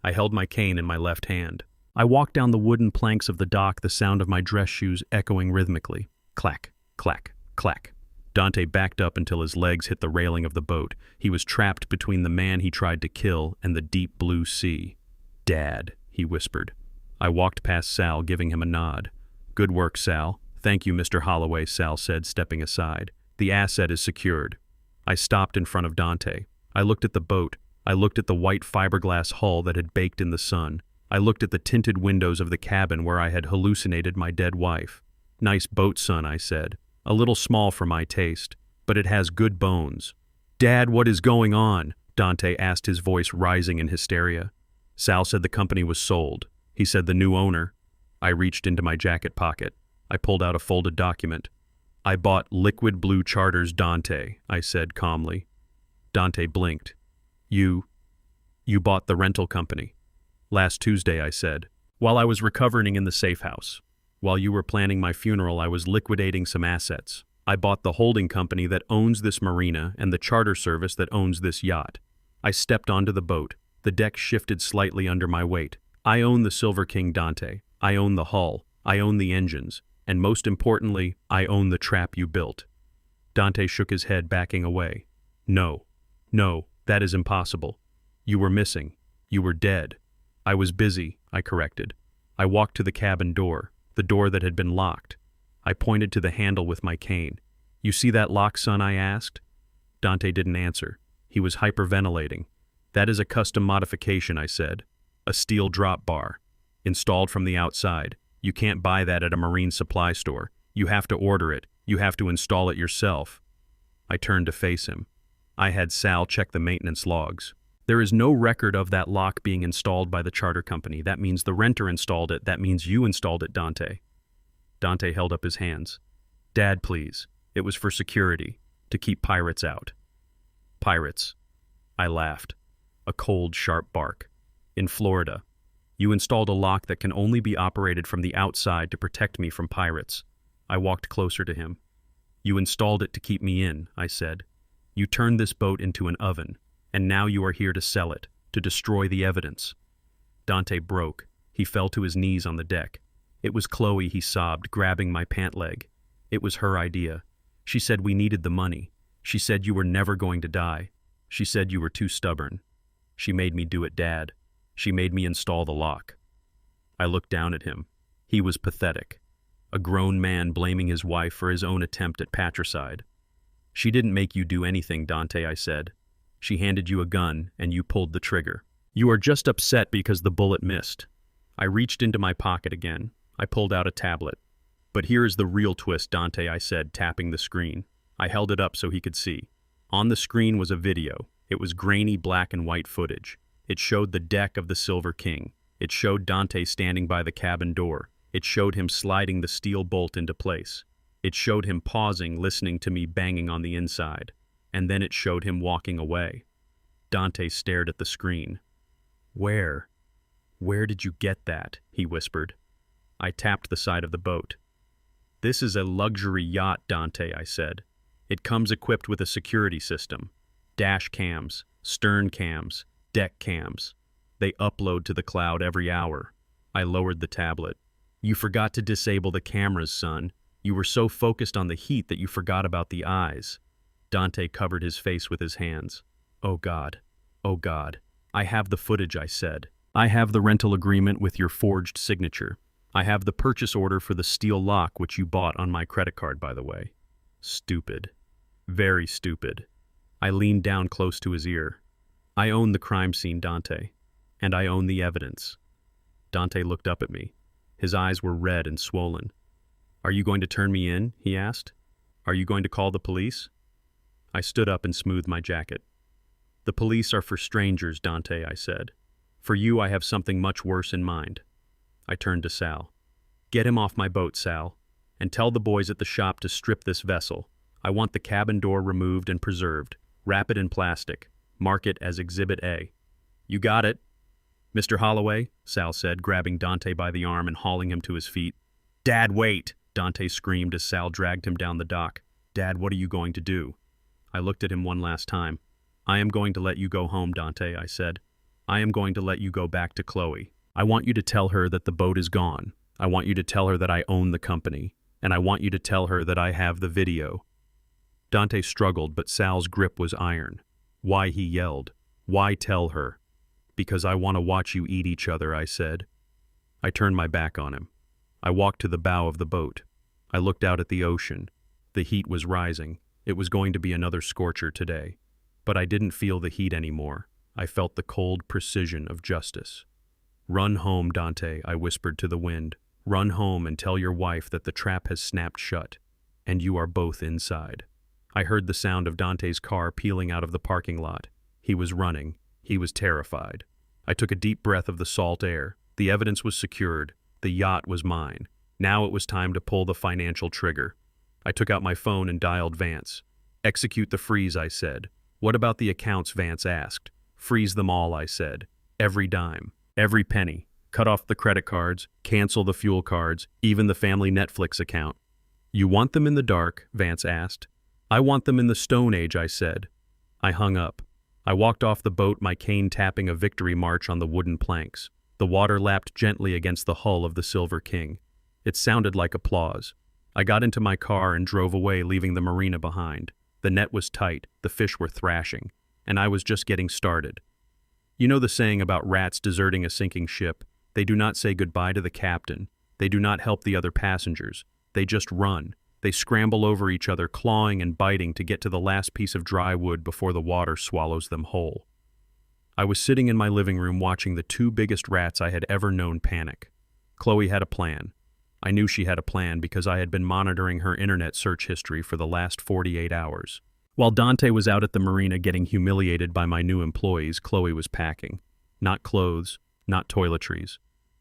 I held my cane in my left hand. I walked down the wooden planks of the dock, the sound of my dress shoes echoing rhythmically. Clack, clack, clack. Dante backed up until his legs hit the railing of the boat. He was trapped between the man he tried to kill and the deep blue sea. "Dad," he whispered. I walked past Sal, giving him a nod. "Good work, Sal." "Thank you, Mr. Holloway," Sal said, stepping aside. "The asset is secured." I stopped in front of Dante. I looked at the boat. I looked at the white fiberglass hull that had baked in the sun. I looked at the tinted windows of the cabin where I had hallucinated my dead wife. "Nice boat, son," I said. "A little small for my taste, but it has good bones." "Dad, what is going on?" Dante asked, his voice rising in hysteria. Sal said the company was sold. He said the new owner. I reached into my jacket pocket. I pulled out a folded document. "I bought liquid blue charters, Dante," I said calmly. Dante blinked. You bought the rental company." "Last Tuesday," I said, "while I was recovering in the safe house. While you were planning my funeral, I was liquidating some assets. I bought the holding company that owns this marina and the charter service that owns this yacht." I stepped onto the boat. The deck shifted slightly under my weight. "I own the Silver King, Dante. I own the hull. I own the engines. And most importantly, I own the trap you built." Dante shook his head, backing away. No, that is impossible. You were missing. You were dead." "I was busy," I corrected. I walked to the cabin door, the door that had been locked. I pointed to the handle with my cane. "You see that lock, son?" I asked. Dante didn't answer. He was hyperventilating. "That is a custom modification," I said. "A steel drop bar. Installed from the outside. You can't buy that at a marine supply store. You have to order it. You have to install it yourself." I turned to face him. I had Sal check the maintenance logs. "There is no record of that lock being installed by the charter company. That means the renter installed it. That means you installed it, Dante." Dante held up his hands. "Dad, please. It was for security, to keep pirates out." "Pirates?" I laughed. A cold, sharp bark. "In Florida. You installed a lock that can only be operated from the outside to protect me from pirates." I walked closer to him. "You installed it to keep me in," I said. "You turned this boat into an oven, and now you are here to sell it, to destroy the evidence." Dante broke. He fell to his knees on the deck. "It was Chloe," he sobbed, grabbing my pant leg. "It was her idea. She said we needed the money. She said you were never going to die. She said you were too stubborn. She made me do it, Dad. She made me install the lock." I looked down at him. He was pathetic. A grown man blaming his wife for his own attempt at patricide. "She didn't make you do anything, Dante," I said. "She handed you a gun, and you pulled the trigger. You are just upset because the bullet missed." I reached into my pocket again. I pulled out a tablet. "But here is the real twist, Dante," I said, tapping the screen. I held it up so he could see. On the screen was a video. It was grainy black and white footage. It showed the deck of the Silver King. It showed Dante standing by the cabin door. It showed him sliding the steel bolt into place. It showed him pausing, listening to me banging on the inside. And then it showed him walking away. Dante stared at the screen. Where did you get that?" he whispered. I tapped the side of the boat. "This is a luxury yacht, Dante," I said. "It comes equipped with a security system. Dash cams, stern cams, deck cams. They upload to the cloud every hour." I lowered the tablet. "You forgot to disable the cameras, son. You were so focused on the heat that you forgot about the eyes." Dante covered his face with his hands. Oh God. "I have the footage," I said. "I have the rental agreement with your forged signature. I have the purchase order for the steel lock, which you bought on my credit card, by the way." Stupid. Very stupid. I leaned down close to his ear. "I own the crime scene, Dante. And I own the evidence." Dante looked up at me. His eyes were red and swollen. "Are you going to turn me in?" he asked. "Are you going to call the police?" I stood up and smoothed my jacket. "The police are for strangers, Dante," I said. "For you, I have something much worse in mind." I turned to Sal. "Get him off my boat, Sal. And tell the boys at the shop to strip this vessel. I want the cabin door removed and preserved. Wrap it in plastic. Mark it as Exhibit A." "You got it." "Mr. Holloway," Sal said, grabbing Dante by the arm and hauling him to his feet. "Dad, wait!" Dante screamed as Sal dragged him down the dock. "Dad, what are you going to do?" I looked at him one last time. "I am going to let you go home, Dante," I said. "I am going to let you go back to Chloe. I want you to tell her that the boat is gone. I want you to tell her that I own the company. And I want you to tell her that I have the video." Dante struggled, but Sal's grip was iron. "Why?" he yelled. "Why tell her?" "Because I want to watch you eat each other," I said. I turned my back on him. I walked to the bow of the boat. I looked out at the ocean. The heat was rising. It was going to be another scorcher today. But I didn't feel the heat anymore. I felt the cold precision of justice. "Run home, Dante," I whispered to the wind. "Run home and tell your wife that the trap has snapped shut, and you are both inside." I heard the sound of Dante's car peeling out of the parking lot. He was running. He was terrified. I took a deep breath of the salt air. The evidence was secured. The yacht was mine. Now it was time to pull the financial trigger. I took out my phone and dialed Vance. "Execute the freeze," I said. "What about the accounts?" Vance asked. "Freeze them all," I said. "Every dime. Every penny. Cut off the credit cards. Cancel the fuel cards. Even the family Netflix account." "You want them in the dark?" Vance asked. "I want them in the Stone Age," I said. I hung up. I walked off the boat, my cane tapping a victory march on the wooden planks. The water lapped gently against the hull of the Silver King. It sounded like applause. I got into my car and drove away, leaving the marina behind. The net was tight, the fish were thrashing, and I was just getting started. You know the saying about rats deserting a sinking ship? They do not say goodbye to the captain. They do not help the other passengers. They just run. They scramble over each other, clawing and biting to get to the last piece of dry wood before the water swallows them whole. I was sitting in my living room watching the two biggest rats I had ever known panic. Chloe had a plan. I knew she had a plan because I had been monitoring her internet search history for the last 48 hours. While Dante was out at the marina getting humiliated by my new employees, Chloe was packing. Not clothes, not toiletries.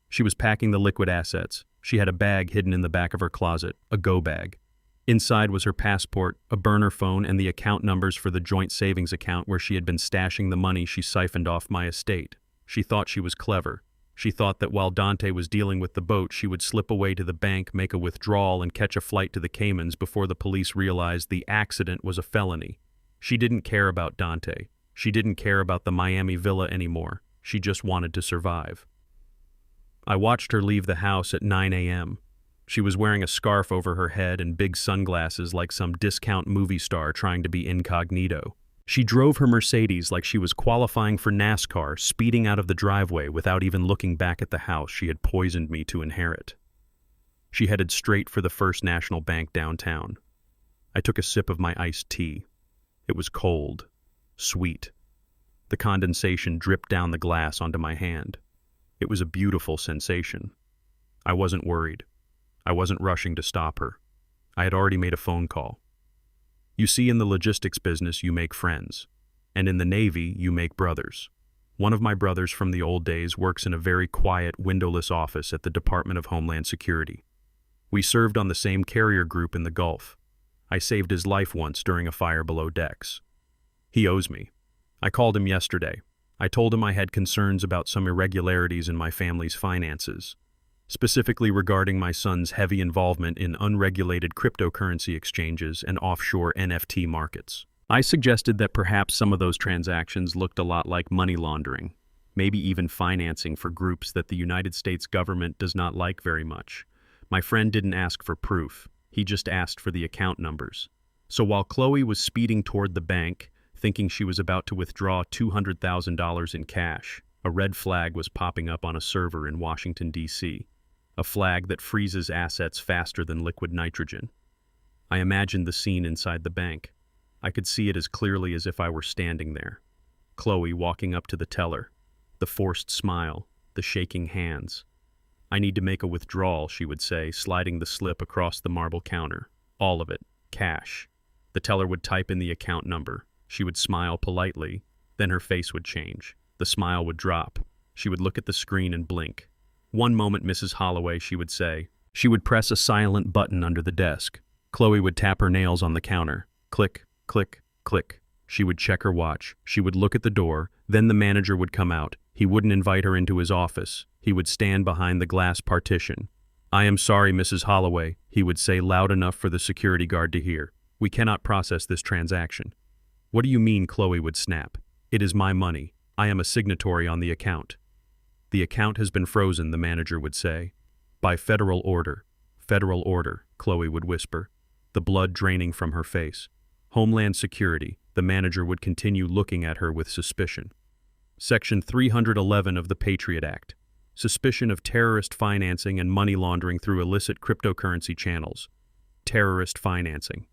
She was packing the liquid assets. She had a bag hidden in the back of her closet, a go bag. Inside was her passport, a burner phone, and the account numbers for the joint savings account where she had been stashing the money she siphoned off my estate. She thought she was clever. She thought that while Dante was dealing with the boat, she would slip away to the bank, make a withdrawal, and catch a flight to the Caymans before the police realized the accident was a felony. She didn't care about Dante. She didn't care about the Miami villa anymore. She just wanted to survive. I watched her leave the house at 9 a.m. She was wearing a scarf over her head and big sunglasses like some discount movie star trying to be incognito. She drove her Mercedes like she was qualifying for NASCAR, speeding out of the driveway without even looking back at the house she had poisoned me to inherit. She headed straight for the First National Bank downtown. I took a sip of my iced tea. It was cold, sweet. The condensation dripped down the glass onto my hand. It was a beautiful sensation. I wasn't worried. I wasn't rushing to stop her. I had already made a phone call. You see, in the logistics business, you make friends. And in the Navy, you make brothers. One of my brothers from the old days works in a very quiet, windowless office at the Department of Homeland Security. We served on the same carrier group in the Gulf. I saved his life once during a fire below decks. He owes me. I called him yesterday. I told him I had concerns about some irregularities in my family's finances, specifically regarding my son's heavy involvement in unregulated cryptocurrency exchanges and offshore NFT markets. I suggested that perhaps some of those transactions looked a lot like money laundering, maybe even financing for groups that the United States government does not like very much. My friend didn't ask for proof. He just asked for the account numbers. So while Chloe was speeding toward the bank, thinking she was about to withdraw $200,000 in cash, a red flag was popping up on a server in Washington, D.C., a flag that freezes assets faster than liquid nitrogen. I imagined the scene inside the bank. I could see it as clearly as if I were standing there. Chloe walking up to the teller, the forced smile, the shaking hands. "I need to make a withdrawal," she would say, sliding the slip across the marble counter. All of it, cash. The teller would type in the account number. She would smile politely, then her face would change. The smile would drop. She would look at the screen and blink. "One moment, Mrs. Holloway," she would say. She would press a silent button under the desk. Chloe would tap her nails on the counter. Click, click, click. She would check her watch. She would look at the door. Then the manager would come out. He wouldn't invite her into his office. He would stand behind the glass partition. "I am sorry, Mrs. Holloway," he would say loud enough for the security guard to hear. "We cannot process this transaction." "What do you mean?" Chloe would snap. "It is my money. I am a signatory on the account." "The account has been frozen," the manager would say. "By federal order." "Federal order," Chloe would whisper, the blood draining from her face. "Homeland Security," the manager would continue looking at her with suspicion. Section 311 of the Patriot Act. Suspicion of terrorist financing and money laundering through illicit cryptocurrency channels. Terrorist financing.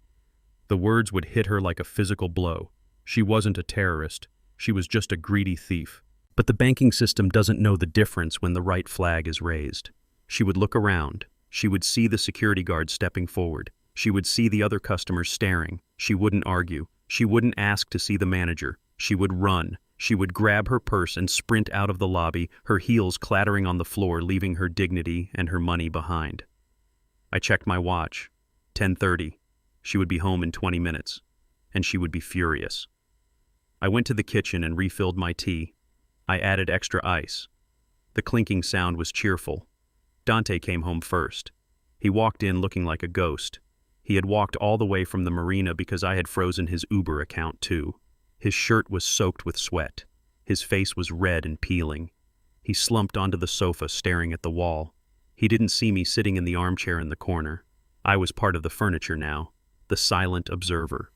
The words would hit her like a physical blow. She wasn't a terrorist. She was just a greedy thief. But the banking system doesn't know the difference when the right flag is raised. She would look around. She would see the security guard stepping forward. She would see the other customers staring. She wouldn't argue. She wouldn't ask to see the manager. She would run. She would grab her purse and sprint out of the lobby, her heels clattering on the floor, leaving her dignity and her money behind. I checked my watch. 10:30. She would be home in 20 minutes. And she would be furious. I went to the kitchen and refilled my tea. I added extra ice. The clinking sound was cheerful. Dante came home first. He walked in looking like a ghost. He had walked all the way from the marina because I had frozen his Uber account too. His shirt was soaked with sweat. His face was red and peeling. He slumped onto the sofa, staring at the wall. He didn't see me sitting in the armchair in the corner. I was part of the furniture now, the silent observer.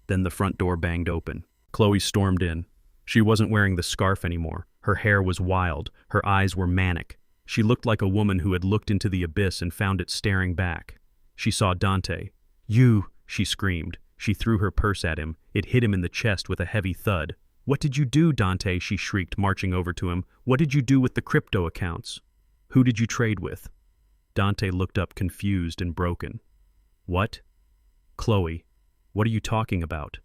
Then the front door banged open. Chloe stormed in. She wasn't wearing the scarf anymore. Her hair was wild. Her eyes were manic. She looked like a woman who had looked into the abyss and found it staring back. She saw Dante. "You!" she screamed. She threw her purse at him. It hit him in the chest with a heavy thud. "What did you do, Dante?" she shrieked, marching over to him. "What did you do with the crypto accounts? Who did you trade with?" Dante looked up confused and broken. "What? Chloe, what are you talking about?"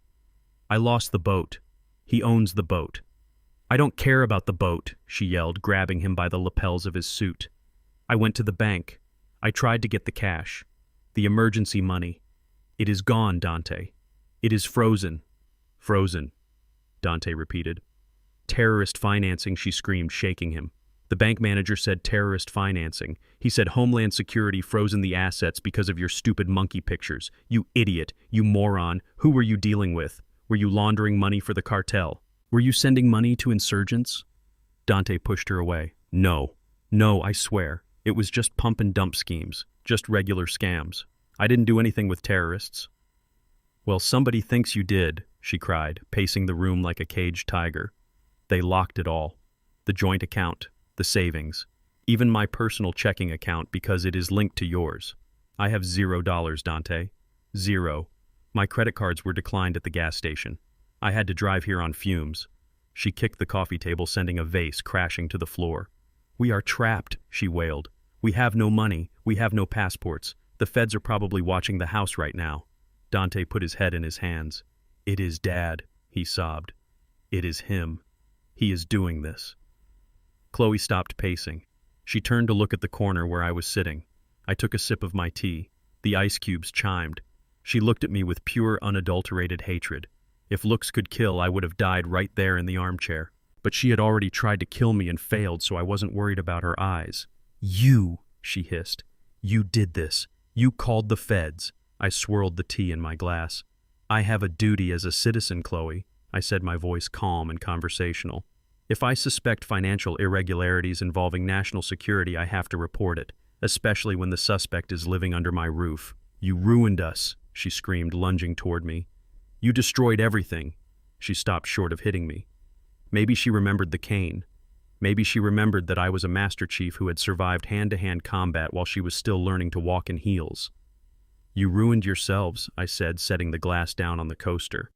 "I lost the boat. He owns the boat." "I don't care about the boat," she yelled, grabbing him by the lapels of his suit. "I went to the bank. I tried to get the cash. The emergency money. It is gone, Dante. It is frozen." "Frozen," Dante repeated. "Terrorist financing," she screamed, shaking him. "The bank manager said terrorist financing. He said Homeland Security frozen the assets because of your stupid monkey pictures. You idiot, you moron. Who were you dealing with? Were you laundering money for the cartel? Were you sending money to insurgents?" Dante pushed her away. No, I swear. It was just pump and dump schemes, just regular scams. I didn't do anything with terrorists." "Well, somebody thinks you did," she cried, pacing the room like a caged tiger. "They locked it all. The joint account, the savings, even my personal checking account because it is linked to yours. I have $0, Dante. 0. My credit cards were declined at the gas station. I had to drive here on fumes." She kicked the coffee table, sending a vase crashing to the floor. "We are trapped," she wailed. "We have no money. We have no passports. The feds are probably watching the house right now." Dante put his head in his hands. "It is Dad," he sobbed. "It is him. He is doing this." Chloe stopped pacing. She turned to look at the corner where I was sitting. I took a sip of my tea. The ice cubes chimed. She looked at me with pure, unadulterated hatred. If looks could kill, I would have died right there in the armchair. But she had already tried to kill me and failed, so I wasn't worried about her eyes. "You," she hissed. "You did this. You called the feds." I swirled the tea in my glass. "I have a duty as a citizen, Chloe," I said, my voice calm and conversational. "If I suspect financial irregularities involving national security, I have to report it, especially when the suspect is living under my roof." "You ruined us," she screamed, lunging toward me. "You destroyed everything." She stopped short of hitting me. Maybe she remembered the cane. Maybe she remembered that I was a Master Chief who had survived hand-to-hand combat while she was still learning to walk in heels. "You ruined yourselves," I said, setting the glass down on the coaster.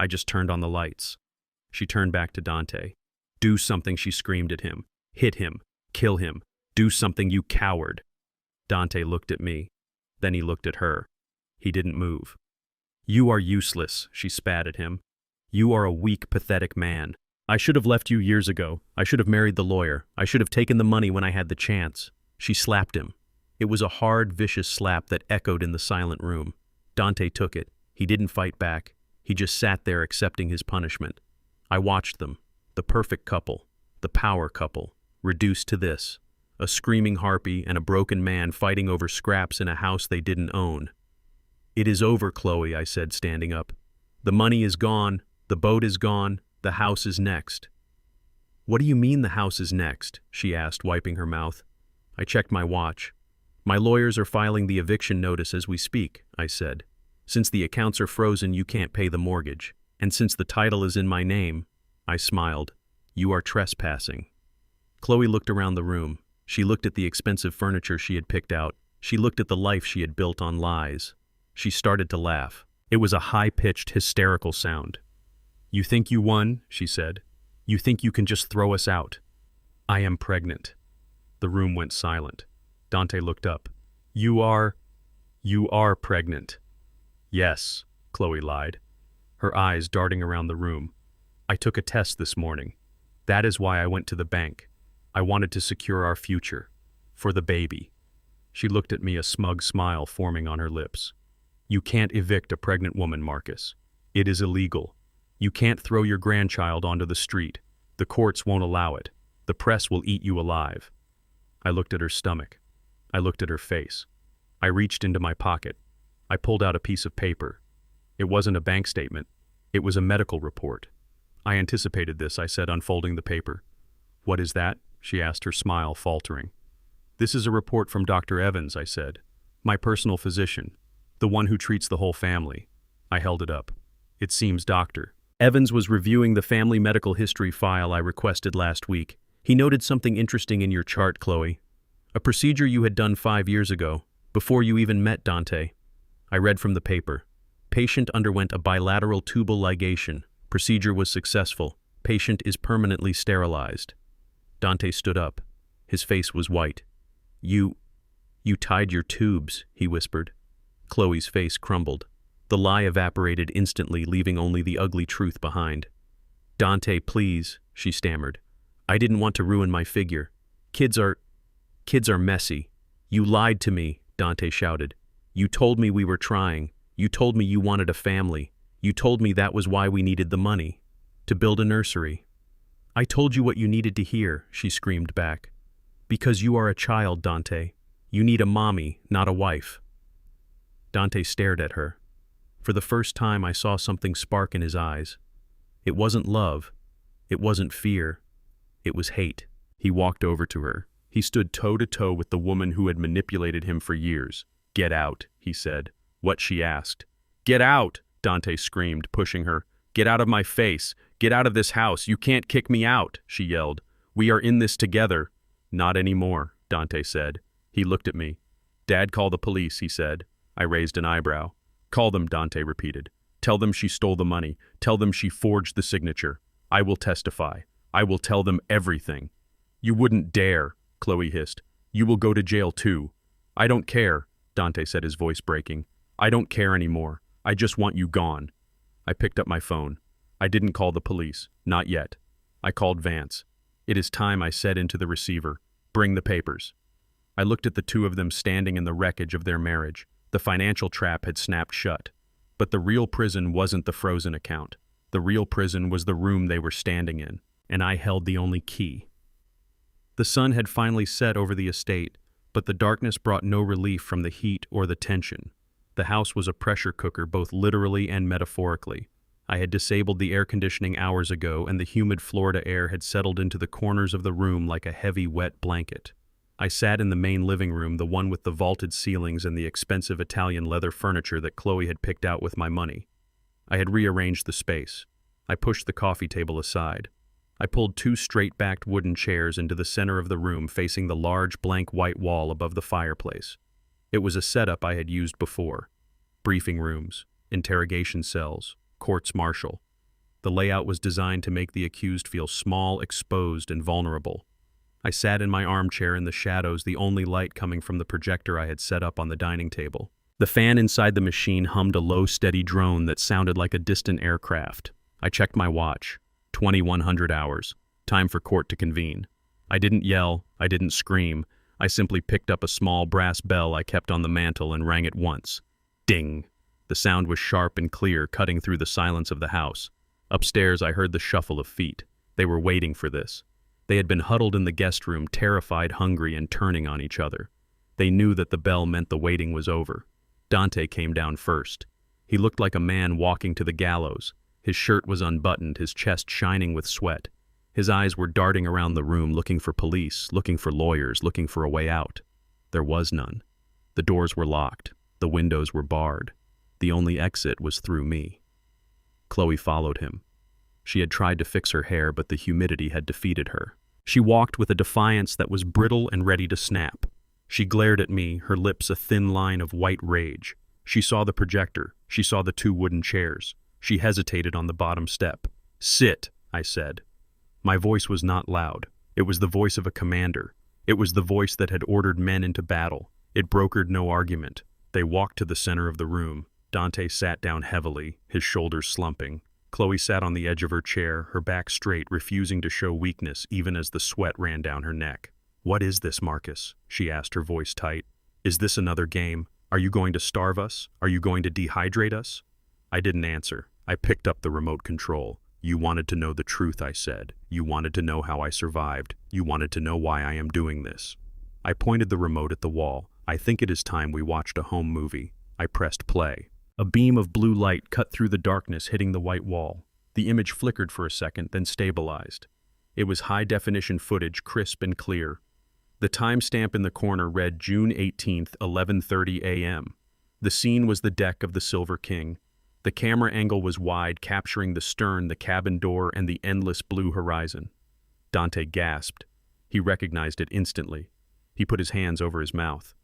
I just turned on the lights. She turned back to Dante. "Do something," she screamed at him. "Hit him. Kill him. Do something, you coward." Dante looked at me. Then he looked at her. He didn't move. "You are useless," she spat at him. "You are a weak, pathetic man. I should have left you years ago. I should have married the lawyer. I should have taken the money when I had the chance." She slapped him. It was a hard, vicious slap that echoed in the silent room. Dante took it. He didn't fight back. He just sat there accepting his punishment. I watched them, the perfect couple, the power couple, reduced to this: a screaming harpy and a broken man fighting over scraps in a house they didn't own. "It is over, Chloe," I said, standing up. "The money is gone, the boat is gone, the house is next." "What do you mean the house is next?" she asked, wiping her mouth. I checked my watch. "My lawyers are filing the eviction notice as we speak," I said. "Since the accounts are frozen, you can't pay the mortgage. And since the title is in my name," I smiled, "you are trespassing." Chloe looked around the room. She looked at the expensive furniture she had picked out. She looked at the life she had built on lies. She started to laugh. It was a high-pitched, hysterical sound. "You think you won?" she said. "You think you can just throw us out?" "I am pregnant." The room went silent. Dante looked up. You are pregnant." "Yes," Chloe lied, her eyes darting around the room. "I took a test this morning. That is why I went to the bank. I wanted to secure our future. For the baby." She looked at me, a smug smile forming on her lips. "You can't evict a pregnant woman, Marcus. It is illegal. You can't throw your grandchild onto the street. The courts won't allow it. The press will eat you alive." I looked at her stomach. I looked at her face. I reached into my pocket. I pulled out a piece of paper. It wasn't a bank statement. It was a medical report. "I anticipated this," I said, unfolding the paper. "What is that?" she asked, her smile faltering. "This is a report from Dr. Evans," I said. "My personal physician, the one who treats the whole family." I held it up. "It seems Dr. Evans was reviewing the family medical history file I requested last week. He noted something interesting in your chart, Chloe. A procedure you had done 5 years ago, before you even met Dante." I read from the paper. "Patient underwent a bilateral tubal ligation. Procedure was successful. Patient is permanently sterilized." Dante stood up. His face was white. You tied your tubes," he whispered. Chloe's face crumbled. The lie evaporated instantly, leaving only the ugly truth behind. "Dante, please," she stammered. "I didn't want to ruin my figure. Kids are messy." "You lied to me," Dante shouted. "You told me we were trying. You told me you wanted a family. You told me that was why we needed the money. To build a nursery." "I told you what you needed to hear," she screamed back. "Because you are a child, Dante. You need a mommy, not a wife." Dante stared at her. For the first time, I saw something spark in his eyes. It wasn't love. It wasn't fear. It was hate. He walked over to her. He stood toe-to-toe with the woman who had manipulated him for years. "Get out," he said. What she asked. "Get out," Dante screamed, pushing her. "Get out of my face. Get out of this house. You can't kick me out," she yelled. "We are in this together." "Not anymore," Dante said. He looked at me. "Dad, call the police," he said. I raised an eyebrow. "Call them," Dante repeated. "Tell them she stole the money. Tell them she forged the signature. I will testify. I will tell them everything." "You wouldn't dare," Chloe hissed. "You will go to jail too." "I don't care," Dante said, his voice breaking. "I don't care anymore. I just want you gone." I picked up my phone. I didn't call the police. Not yet. I called Vance. "It is time," I said into the receiver. "Bring the papers." I looked at the two of them standing in the wreckage of their marriage. The financial trap had snapped shut. But the real prison wasn't the frozen account. The real prison was the room they were standing in, and I held the only key. The sun had finally set over the estate, but the darkness brought no relief from the heat or the tension. The house was a pressure cooker, both literally and metaphorically. I had disabled the air conditioning hours ago, and the humid Florida air had settled into the corners of the room like a heavy, wet blanket. I sat in the main living room, the one with the vaulted ceilings and the expensive Italian leather furniture that Chloe had picked out with my money. I had rearranged the space. I pushed the coffee table aside. I pulled 2 straight-backed wooden chairs into the center of the room, facing the large blank white wall above the fireplace. It was a setup I had used before. Briefing rooms, interrogation cells, courts-martial. The layout was designed to make the accused feel small, exposed, and vulnerable. I sat in my armchair in the shadows, the only light coming from the projector I had set up on the dining table. The fan inside the machine hummed a low, steady drone that sounded like a distant aircraft. I checked my watch. 2100 hours. Time for court to convene. I didn't yell. I didn't scream. I simply picked up a small brass bell I kept on the mantel and rang it once. Ding! The sound was sharp and clear, cutting through the silence of the house. Upstairs, I heard the shuffle of feet. They were waiting for this. They had been huddled in the guest room, terrified, hungry, and turning on each other. They knew that the bell meant the waiting was over. Dante came down first. He looked like a man walking to the gallows. His shirt was unbuttoned, his chest shining with sweat. His eyes were darting around the room, looking for police, looking for lawyers, looking for a way out. There was none. The doors were locked. The windows were barred. The only exit was through me. Chloe followed him. She had tried to fix her hair, but the humidity had defeated her. She walked with a defiance that was brittle and ready to snap. She glared at me, her lips a thin line of white rage. She saw the projector. She saw the 2 wooden chairs. She hesitated on the bottom step. "Sit," I said. My voice was not loud. It was the voice of a commander. It was the voice that had ordered men into battle. It brokered no argument. They walked to the center of the room. Dante sat down heavily, his shoulders slumping. Chloe sat on the edge of her chair, her back straight, refusing to show weakness even as the sweat ran down her neck. "What is this, Marcus?" she asked, her voice tight. "Is this another game? Are you going to starve us? Are you going to dehydrate us?" I didn't answer. I picked up the remote control. "You wanted to know the truth," I said. "You wanted to know how I survived. You wanted to know why I am doing this." I pointed the remote at the wall. "I think it is time we watched a home movie." I pressed play. A beam of blue light cut through the darkness, hitting the white wall. The image flickered for a second, then stabilized. It was high-definition footage, crisp and clear. The timestamp in the corner read June 18th, 11:30 a.m. The scene was the deck of the Silver King. The camera angle was wide, capturing the stern, the cabin door, and the endless blue horizon. Dante gasped. He recognized it instantly. He put his hands over his mouth.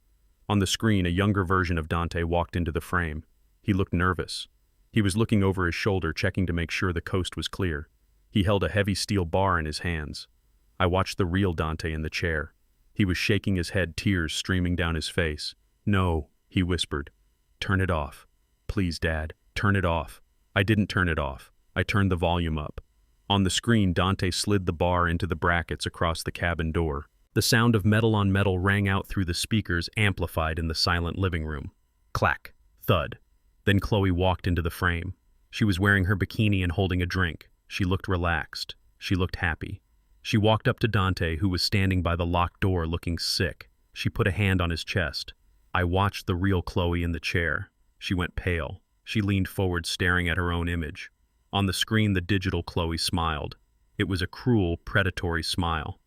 On the screen, a younger version of Dante walked into the frame. He looked nervous. He was looking over his shoulder, checking to make sure the coast was clear. He held a heavy steel bar in his hands. I watched the real Dante in the chair. He was shaking his head, tears streaming down his face. "No," he whispered. "Turn it off. Please, Dad, turn it off." I didn't turn it off. I turned the volume up. On the screen, Dante slid the bar into the brackets across the cabin door. The sound of metal on metal rang out through the speakers, amplified in the silent living room. Clack. Thud. Then Chloe walked into the frame. She was wearing her bikini and holding a drink. She looked relaxed. She looked happy. She walked up to Dante, who was standing by the locked door looking sick. She put a hand on his chest. I watched the real Chloe in the chair. She went pale. She leaned forward, staring at her own image. On the screen, the digital Chloe smiled. It was a cruel, predatory smile.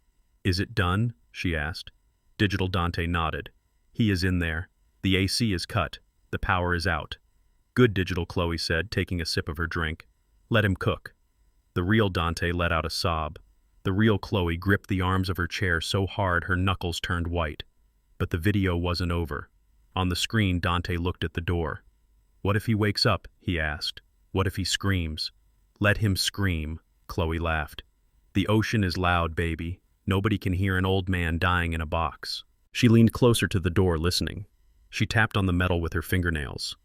"Is it done?" she asked. Digital Dante nodded. "He is in there. The AC is cut. The power is out." "Good," Digital Chloe said, taking a sip of her drink. "Let him cook." The real Dante let out a sob. The real Chloe gripped the arms of her chair so hard her knuckles turned white. But the video wasn't over. On the screen, Dante looked at the door. "What if he wakes up?" he asked. "What if he screams?" "Let him scream," Chloe laughed. "The ocean is loud, baby. Nobody can hear an old man dying in a box." She leaned closer to the door, listening. She tapped on the metal with her fingernails.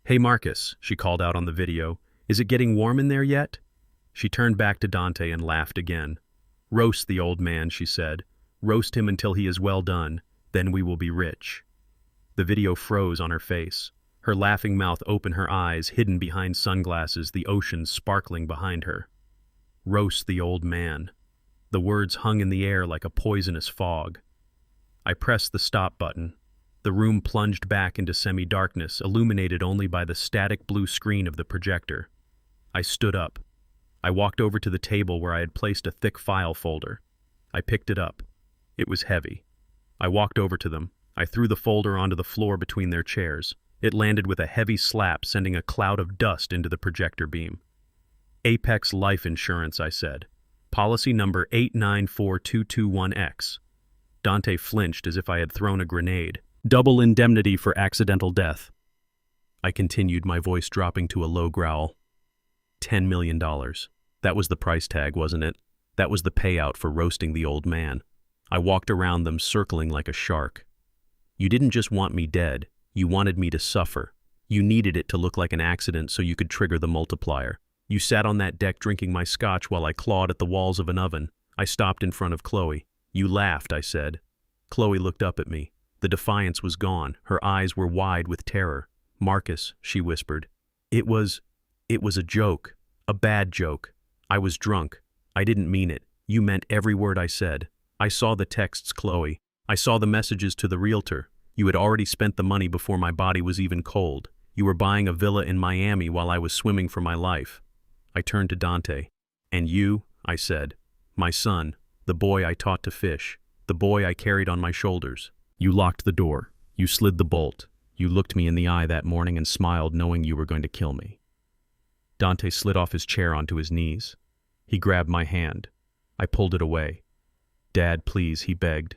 "Hey, Marcus," she called out on the video. "Is it getting warm in there yet?" She turned back to Dante and laughed again. "Roast the old man," she said. "Roast him until he is well done. Then we will be rich." The video froze on her face. Her laughing mouth open, her eyes hidden behind sunglasses, the ocean sparkling behind her. "Roast the old man." The words hung in the air like a poisonous fog. I pressed the stop button. The room plunged back into semi-darkness, illuminated only by the static blue screen of the projector. I stood up. I walked over to the table where I had placed a thick file folder. I picked it up. It was heavy. I walked over to them. I threw the folder onto the floor between their chairs. It landed with a heavy slap, sending a cloud of dust into the projector beam. "Apex Life Insurance," I said. "Policy number 894221X. Dante flinched as if I had thrown a grenade. "Double indemnity for accidental death." I continued, my voice dropping to a low growl. $10 million. That was the price tag, wasn't it? That was the payout for roasting the old man. I walked around them, circling like a shark. "You didn't just want me dead. You wanted me to suffer. You needed it to look like an accident so you could trigger the multiplier. You sat on that deck drinking my scotch while I clawed at the walls of an oven. I stopped in front of Chloe. You laughed," I said. Chloe looked up at me. The defiance was gone. Her eyes were wide with terror. "Marcus," she whispered. It was a joke. A bad joke. I was drunk. I didn't mean it. You meant every word I said. I saw the texts, Chloe. I saw the messages to the realtor. You had already spent the money before my body was even cold. You were buying a villa in Miami while I was swimming for my life. I turned to Dante. "And you," I said. "My son, the boy I taught to fish, the boy I carried on my shoulders. You locked the door. You slid the bolt. You looked me in the eye that morning and smiled knowing you were going to kill me." Dante slid off his chair onto his knees. He grabbed my hand. I pulled it away. "Dad, please," he begged.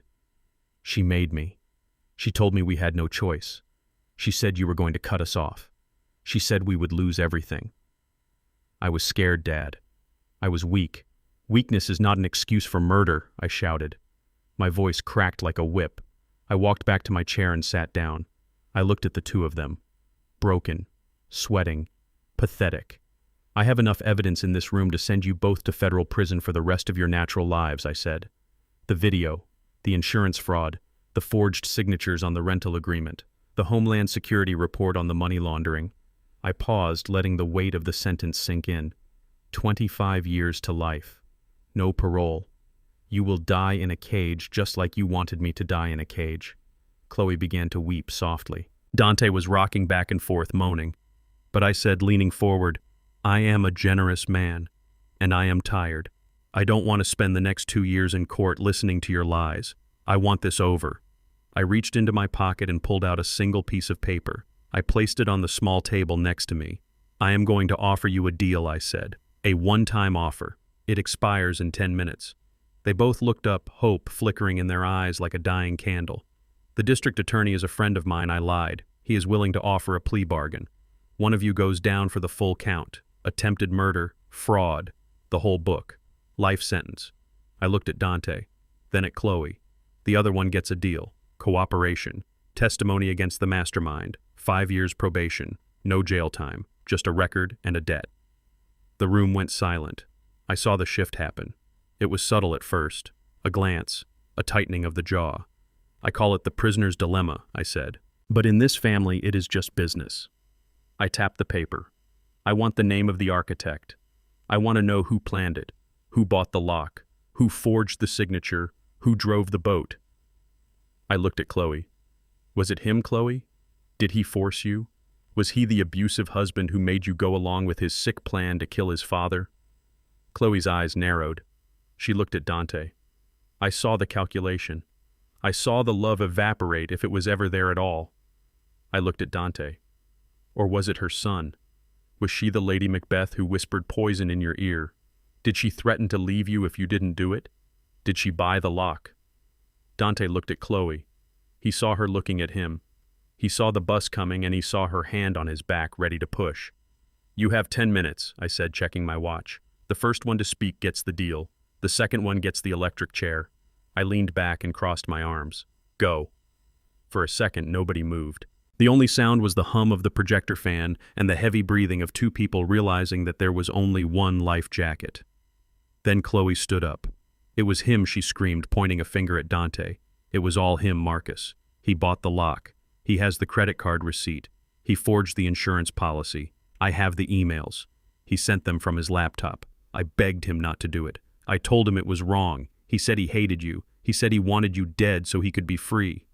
"She made me. She told me we had no choice. She said you were going to cut us off. She said we would lose everything." I was scared, Dad. I was weak. "Weakness is not an excuse for murder," I shouted. My voice cracked like a whip. I walked back to my chair and sat down. I looked at the two of them. Broken, sweating, pathetic. "I have enough evidence in this room to send you both to federal prison for the rest of your natural lives," I said. The video, the insurance fraud, the forged signatures on the rental agreement, the Homeland Security report on the money laundering. I paused, letting the weight of the sentence sink in. 25 years to life. No parole. You will die in a cage just like you wanted me to die in a cage. Chloe began to weep softly. Dante was rocking back and forth, moaning. But I said, leaning forward, "I am a generous man, and I am tired. I don't want to spend the next 2 years in court listening to your lies. I want this over." I reached into my pocket and pulled out a single piece of paper. I placed it on the small table next to me. "I am going to offer you a deal," I said. "A one-time offer. It expires in 10 minutes. They both looked up, hope flickering in their eyes like a dying candle. "The district attorney is a friend of mine," I lied. "He is willing to offer a plea bargain. One of you goes down for the full count. Attempted murder, fraud, the whole book. Life sentence." I looked at Dante, then at Chloe. "The other one gets a deal. Cooperation. Testimony against the mastermind. 5 years probation. No jail time. Just a record and a debt." The room went silent. I saw the shift happen. It was subtle at first. A glance. A tightening of the jaw. "I call it the prisoner's dilemma," I said. "But in this family, it is just business." I tapped the paper. "I want the name of the architect. I want to know who planned it, who bought the lock, who forged the signature, who drove the boat." I looked at Chloe. "Was it him, Chloe? Did he force you? Was he the abusive husband who made you go along with his sick plan to kill his father?" Chloe's eyes narrowed. She looked at Dante. I saw the calculation. I saw the love evaporate if it was ever there at all. I looked at Dante. Or was it her son? Was she the Lady Macbeth who whispered poison in your ear? Did she threaten to leave you if you didn't do it? Did she buy the lock? Dante looked at Chloe. He saw her looking at him. He saw the bus coming and he saw her hand on his back ready to push. "You have 10 minutes, I said, checking my watch. "The first one to speak gets the deal. The second one gets the electric chair." I leaned back and crossed my arms. "Go." For a second, nobody moved. The only sound was the hum of the projector fan and the heavy breathing of two people realizing that there was only one life jacket. Then Chloe stood up. It was him, she screamed, pointing a finger at Dante. It was all him, Marcus. He bought the lock. He has the credit card receipt. He forged the insurance policy. I have the emails. He sent them from his laptop. I begged him not to do it. I told him it was wrong. He said he hated you. He said he wanted you dead so he could be free.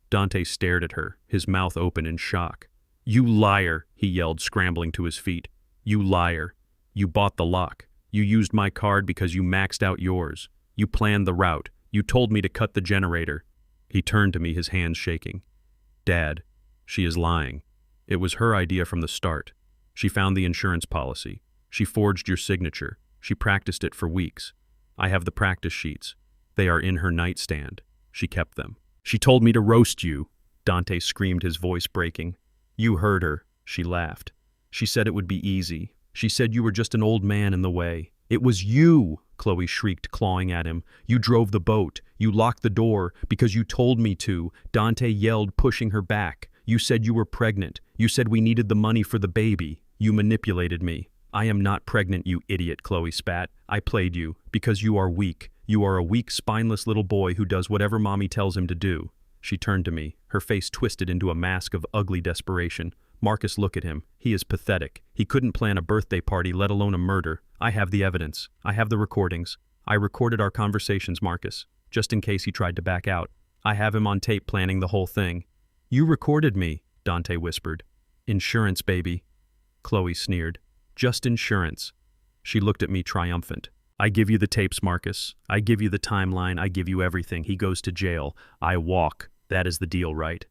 Dante stared at her, his mouth open in shock. "You liar," he yelled, scrambling to his feet. "You liar. You bought the lock. You used my card because you maxed out yours. You planned the route. You told me to cut the generator." He turned to me, his hands shaking. "Dad, she is lying. It was her idea from the start. She found the insurance policy. She forged your signature. She practiced it for weeks. I have the practice sheets. They are in her nightstand. She kept them. She told me to roast you," Dante screamed, his voice breaking. "You heard her," she laughed. "She said it would be easy. She said you were just an old man in the way." "It was you," Chloe shrieked, clawing at him. "You drove the boat. You locked the door because you told me to," Dante yelled, pushing her back. "You said you were pregnant. You said we needed the money for the baby. You manipulated me." I am not pregnant, you idiot, Chloe spat. I played you, because you are weak. You are a weak, spineless little boy who does whatever mommy tells him to do. She turned to me, her face twisted into a mask of ugly desperation. Marcus, look at him. He is pathetic. He couldn't plan a birthday party, let alone a murder. I have the evidence. I have the recordings. I recorded our conversations, Marcus, just in case he tried to back out. I have him on tape planning the whole thing. You recorded me, Dante whispered. Insurance, baby. Chloe sneered. Just insurance. She looked at me triumphant. I give you the tapes, Marcus. I give you the timeline. I give you everything. He goes to jail. I walk. That is the deal, right?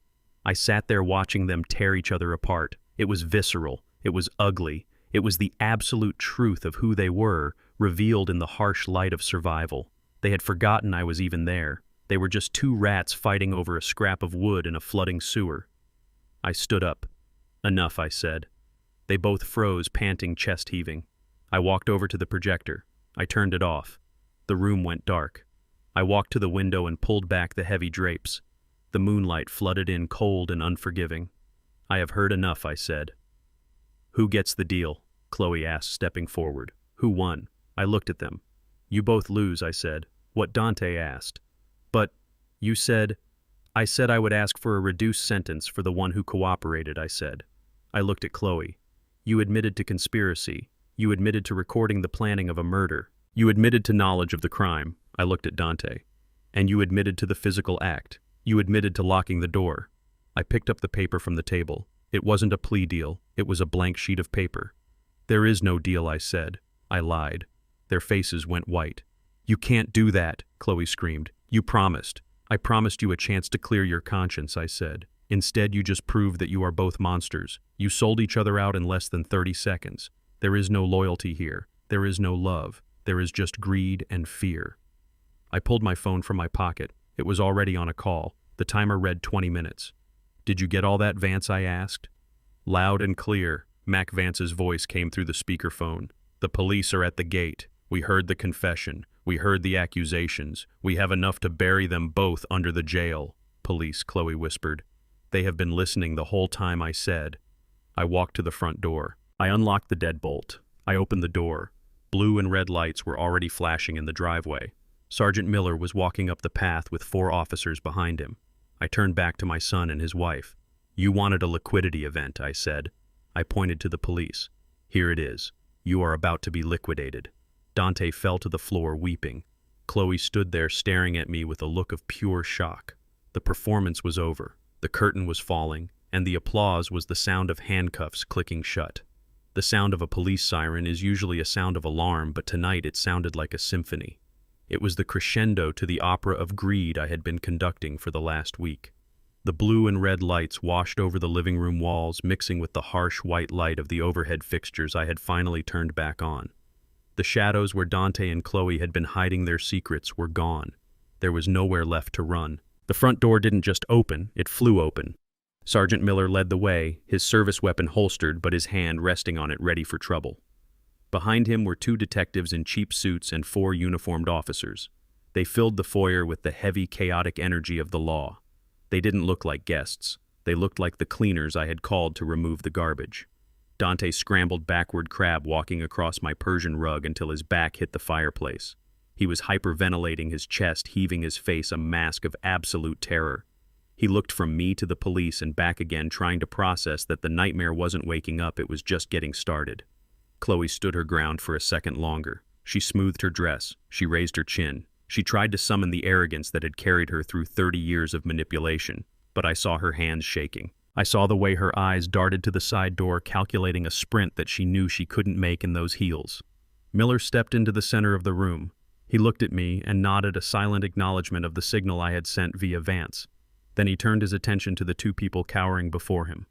I sat there watching them tear each other apart. It was visceral. It was ugly. It was the absolute truth of who they were, revealed in the harsh light of survival. They had forgotten I was even there. They were just two rats fighting over a scrap of wood in a flooding sewer. I stood up. Enough, I said. They both froze, panting, chest heaving. I walked over to the projector. I turned it off. The room went dark. I walked to the window and pulled back the heavy drapes. The moonlight flooded in cold and unforgiving. I have heard enough, I said. Who gets the deal? Chloe asked, stepping forward. Who won? I looked at them. You both lose, I said. What? Dante asked. But, you said... I said I would ask for a reduced sentence for the one who cooperated, I said. I looked at Chloe. You admitted to conspiracy. You admitted to recording the planning of a murder. You admitted to knowledge of the crime. I looked at Dante. And you admitted to the physical act. You admitted to locking the door. I picked up the paper from the table. It wasn't a plea deal. It was a blank sheet of paper. There is no deal, I said. I lied. Their faces went white. You can't do that, Chloe screamed. You promised. I promised you a chance to clear your conscience, I said. Instead, you just proved that you are both monsters. You sold each other out in less than 30 seconds. There is no loyalty here. There is no love. There is just greed and fear. I pulled my phone from my pocket. It was already on a call. The timer read 20 minutes. Did you get all that, Vance? I asked. Loud and clear, Mac Vance's voice came through the speakerphone. The police are at the gate. We heard the confession. We heard the accusations. We have enough to bury them both under the jail. Police, Chloe whispered. They have been listening the whole time, I said. I walked to the front door. I unlocked the deadbolt. I opened the door. Blue and red lights were already flashing in the driveway. Sergeant Miller was walking up the path with 4 officers behind him. I turned back to my son and his wife. You wanted a liquidity event, I said. I pointed to the police. Here it is. You are about to be liquidated. Dante fell to the floor weeping. Chloe stood there staring at me with a look of pure shock. The performance was over. The curtain was falling, and the applause was the sound of handcuffs clicking shut. The sound of a police siren is usually a sound of alarm, but tonight it sounded like a symphony. It was the crescendo to the opera of greed I had been conducting for the last week. The blue and red lights washed over the living room walls, mixing with the harsh white light of the overhead fixtures I had finally turned back on. The shadows where Dante and Chloe had been hiding their secrets were gone. There was nowhere left to run. The front door didn't just open, it flew open. Sergeant Miller led the way, his service weapon holstered but his hand resting on it ready for trouble. Behind him were 2 detectives in cheap suits and 4 uniformed officers. They filled the foyer with the heavy, chaotic energy of the law. They didn't look like guests. They looked like the cleaners I had called to remove the garbage. Dante scrambled backward crab walking across my Persian rug until his back hit the fireplace. He was hyperventilating his chest, heaving his face a mask of absolute terror. He looked from me to the police and back again, trying to process that the nightmare wasn't waking up, it was just getting started. Chloe stood her ground for a second longer. She smoothed her dress. She raised her chin. She tried to summon the arrogance that had carried her through 30 years of manipulation, but I saw her hands shaking. I saw the way her eyes darted to the side door, calculating a sprint that she knew she couldn't make in those heels. Miller stepped into the center of the room. He looked at me and nodded a silent acknowledgement of the signal I had sent via Vance. Then he turned his attention to the 2 people cowering before him.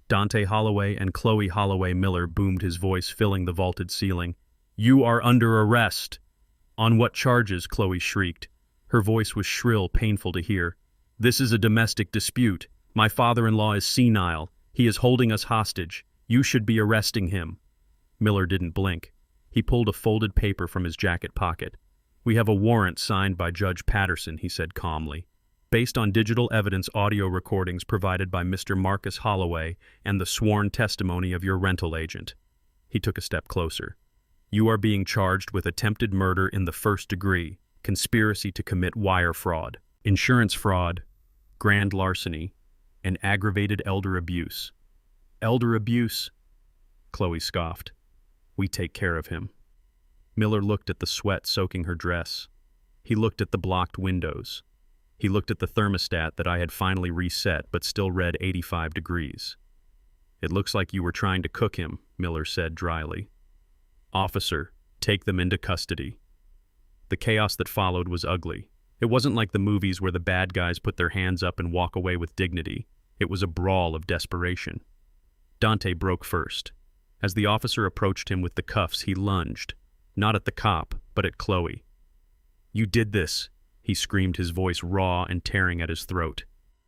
Dante Holloway and Chloe Holloway. Miller boomed, his voice filling the vaulted ceiling. You are under arrest. On what charges? Chloe shrieked. Her voice was shrill, painful to hear. This is a domestic dispute. My father-in-law is senile. He is holding us hostage. You should be arresting him. Miller didn't blink. He pulled a folded paper from his jacket pocket. We have a warrant signed by Judge Patterson, he said calmly, based on digital evidence audio recordings provided by Mr. Marcus Holloway and the sworn testimony of your rental agent. He took a step closer. "You are being charged with attempted murder in the first degree, conspiracy to commit wire fraud, insurance fraud, grand larceny, and aggravated elder abuse." "Elder abuse?" Chloe scoffed. "We take care of him." Miller looked at the sweat soaking her dress. He looked at the blocked windows. He looked at the thermostat that I had finally reset but still read 85 degrees. "It looks like you were trying to cook him," Miller said dryly. "Officer, take them into custody." The chaos that followed was ugly. It wasn't like the movies where the bad guys put their hands up and walk away with dignity. It was a brawl of desperation. Dante broke first. As the officer approached him with the cuffs, he lunged, not at the cop, but at Chloe. "You did this," he screamed, his voice raw and tearing at his throat.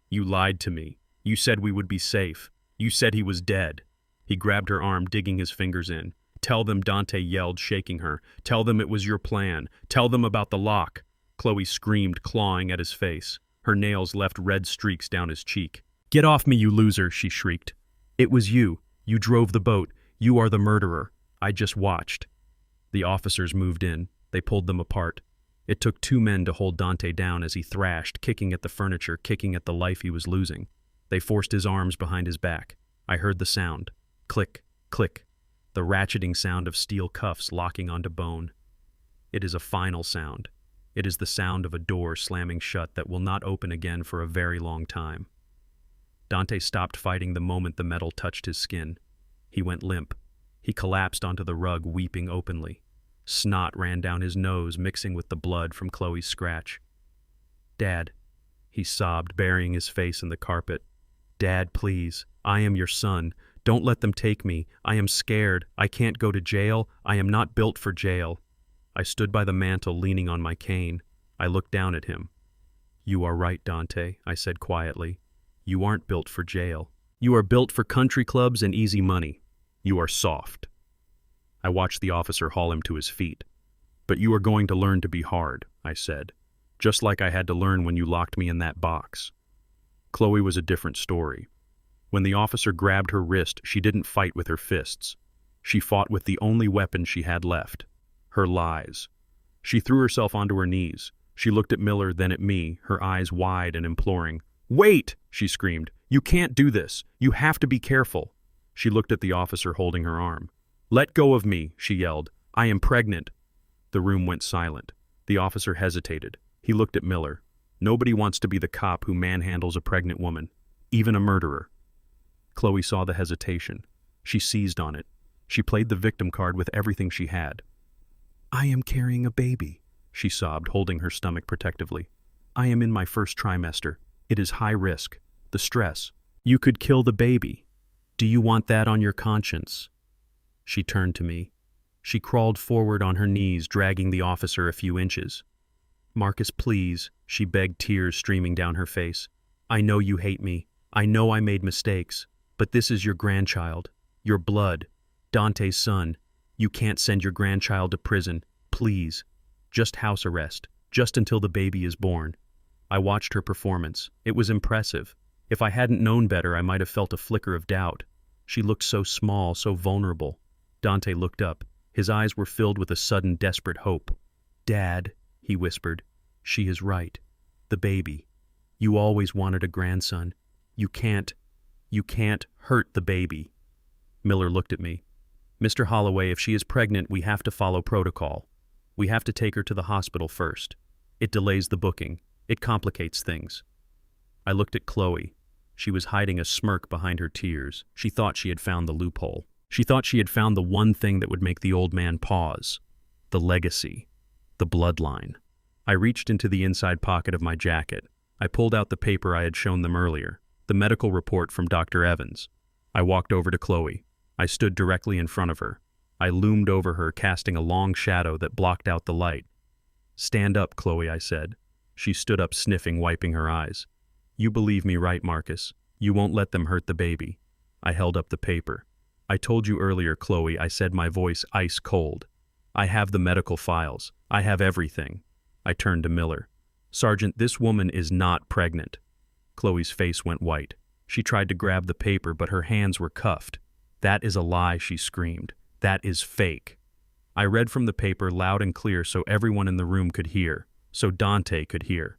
"You lied to me. You said we would be safe. You said he was dead." He grabbed her arm, digging his fingers in. "Tell them," Dante yelled, shaking her. "Tell them it was your plan. Tell them about the lock." Chloe screamed, clawing at his face. Her nails left red streaks down his cheek. "Get off me, you loser," she shrieked. "It was you. You drove the boat. You are the murderer. I just watched." The officers moved in. They pulled them apart. It took 2 men to hold Dante down as he thrashed, kicking at the furniture, kicking at the life he was losing. They forced his arms behind his back. I heard the sound. Click, click. The ratcheting sound of steel cuffs locking onto bone. It is a final sound. It is the sound of a door slamming shut that will not open again for a very long time. Dante stopped fighting the moment the metal touched his skin. He went limp. He collapsed onto the rug, weeping openly. Snot ran down his nose, mixing with the blood from Chloe's scratch. "Dad," he sobbed, burying his face in the carpet. "Dad, please. I am your son. Don't let them take me. I am scared. I can't go to jail. I am not built for jail." I stood by the mantel, leaning on my cane. I looked down at him. "You are right, Dante," I said quietly. "You aren't built for jail. You are built for country clubs and easy money. You are soft." I watched the officer haul him to his feet. "But you are going to learn to be hard," I said, "just like I had to learn when you locked me in that box." Chloe was a different story. When the officer grabbed her wrist, she didn't fight with her fists. She fought with the only weapon she had left, her lies. She threw herself onto her knees. She looked at Miller, then at me, her eyes wide and imploring. "Wait!" she screamed. "You can't do this. You have to be careful." She looked at the officer holding her arm. "Let go of me," she yelled. "I am pregnant." The room went silent. The officer hesitated. He looked at Miller. Nobody wants to be the cop who manhandles a pregnant woman, even a murderer. Chloe saw the hesitation. She seized on it. She played the victim card with everything she had. "I am carrying a baby," she sobbed, holding her stomach protectively. "I am in my first trimester. It is high risk. The stress. You could kill the baby. Do you want that on your conscience?" She turned to me. She crawled forward on her knees, dragging the officer a few inches. "Marcus, please," she begged, tears streaming down her face. "I know you hate me. I know I made mistakes. But this is your grandchild. Your blood. Dante's son. You can't send your grandchild to prison. Please. Just house arrest. Just until the baby is born." I watched her performance. It was impressive. If I hadn't known better, I might have felt a flicker of doubt. She looked so small, so vulnerable. Dante looked up. His eyes were filled with a sudden, desperate hope. "Dad," he whispered, "she is right. The baby. You always wanted a grandson. You can't hurt the baby." Miller looked at me. "Mr. Holloway, if she is pregnant, we have to follow protocol. We have to take her to the hospital first. It delays the booking. It complicates things." I looked at Chloe. She was hiding a smirk behind her tears. She thought she had found the loophole. She thought she had found the one thing that would make the old man pause. The legacy. The bloodline. I reached into the inside pocket of my jacket. I pulled out the paper I had shown them earlier, the medical report from Dr. Evans. I walked over to Chloe. I stood directly in front of her. I loomed over her, casting a long shadow that blocked out the light. "Stand up, Chloe," I said. She stood up, sniffing, wiping her eyes. "You believe me, right, Marcus? You won't let them hurt the baby." I held up the paper. "I told you earlier, Chloe," I said, my voice ice cold. "I have the medical files. I have everything." I turned to Miller. "Sergeant, this woman is not pregnant." Chloe's face went white. She tried to grab the paper, but her hands were cuffed. "That is a lie," she screamed. That is fake. I read from the paper loud and clear so everyone in the room could hear, so Dante could hear.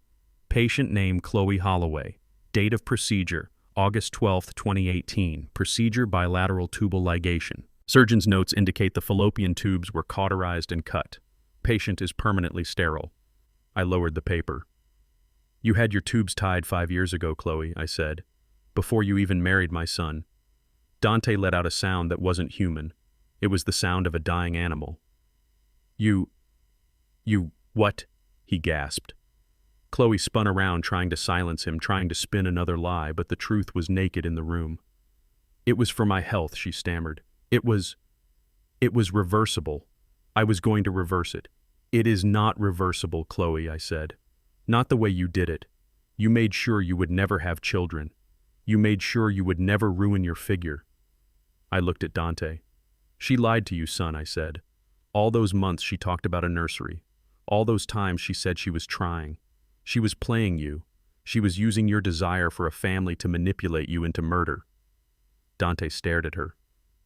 Patient name Chloe Holloway. Date of procedure, August 12, 2018. Procedure bilateral tubal ligation. Surgeon's notes indicate the fallopian tubes were cauterized and cut. Patient is permanently sterile. I lowered the paper. You had your tubes tied 5 years ago, Chloe, I said, before you even married my son. Dante let out a sound that wasn't human. It was the sound of a dying animal. You, what? He gasped. Chloe spun around trying to silence him, trying to spin another lie, but the truth was naked in the room. It was for my health, she stammered. It was reversible. I was going to reverse it. It is not reversible, Chloe, I said. Not the way you did it. You made sure you would never have children. You made sure you would never ruin your figure. I looked at Dante. She lied to you, son, I said. All those months she talked about a nursery. All those times she said she was trying. She was playing you. She was using your desire for a family to manipulate you into murder. Dante stared at her.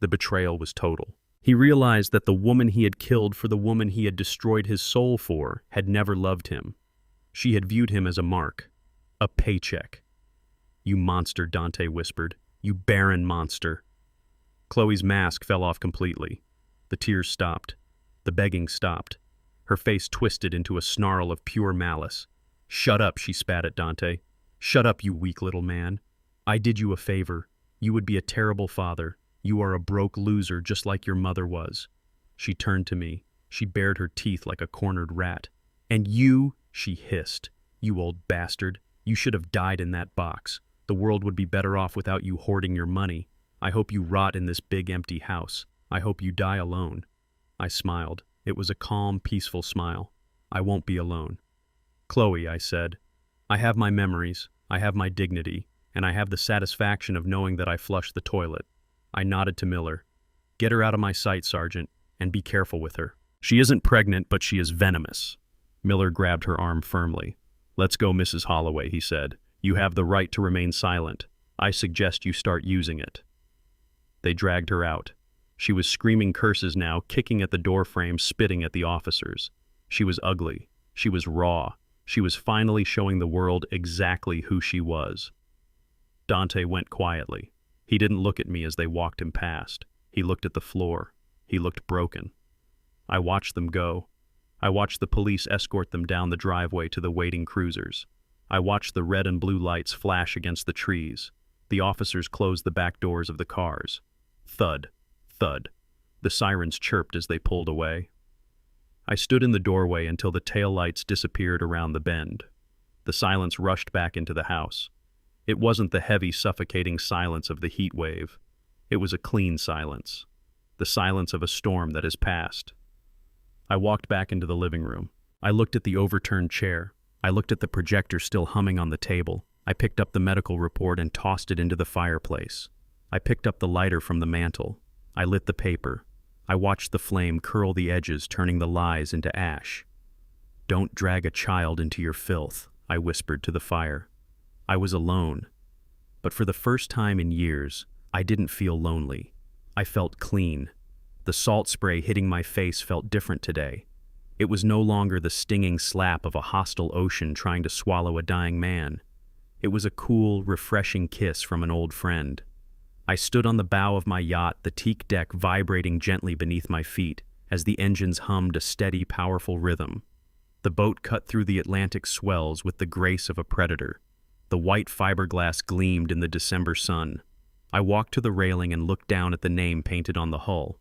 The betrayal was total. He realized that the woman he had killed for the woman he had destroyed his soul for had never loved him. She had viewed him as a mark, a paycheck. You monster, Dante whispered. You barren monster. Chloe's mask fell off completely. The tears stopped. The begging stopped. Her face twisted into a snarl of pure malice. Shut up, she spat at Dante. Shut up, you weak little man. I did you a favor. You would be a terrible father. You are a broke loser just like your mother was. She turned to me. She bared her teeth like a cornered rat. And you, she hissed. You old bastard. You should have died in that box. The world would be better off without you hoarding your money. I hope you rot in this big empty house. I hope you die alone. I smiled. It was a calm, peaceful smile. I won't be alone. Chloe, I said, I have my memories, I have my dignity, and I have the satisfaction of knowing that I flushed the toilet. I nodded to Miller. Get her out of my sight, Sergeant, and be careful with her. She isn't pregnant, but she is venomous. Miller grabbed her arm firmly. Let's go, Mrs. Holloway, he said. You have the right to remain silent. I suggest you start using it. They dragged her out. She was screaming curses now, kicking at the doorframe, spitting at the officers. She was ugly. She was raw. She was finally showing the world exactly who she was. Dante went quietly. He didn't look at me as they walked him past. He looked at the floor. He looked broken. I watched them go. I watched the police escort them down the driveway to the waiting cruisers. I watched the red and blue lights flash against the trees. The officers closed the back doors of the cars. Thud, thud. The sirens chirped as they pulled away. I stood in the doorway until the taillights disappeared around the bend. The silence rushed back into the house. It wasn't the heavy, suffocating silence of the heat wave. It was a clean silence. The silence of a storm that has passed. I walked back into the living room. I looked at the overturned chair. I looked at the projector still humming on the table. I picked up the medical report and tossed it into the fireplace. I picked up the lighter from the mantel. I lit the paper. I watched the flame curl the edges, turning the lies into ash. Don't drag a child into your filth, I whispered to the fire. I was alone. But for the first time in years, I didn't feel lonely. I felt clean. The salt spray hitting my face felt different today. It was no longer the stinging slap of a hostile ocean trying to swallow a dying man. It was a cool, refreshing kiss from an old friend. I stood on the bow of my yacht, the teak deck vibrating gently beneath my feet as the engines hummed a steady, powerful rhythm. The boat cut through the Atlantic swells with the grace of a predator. The white fiberglass gleamed in the December sun. I walked to the railing and looked down at the name painted on the hull.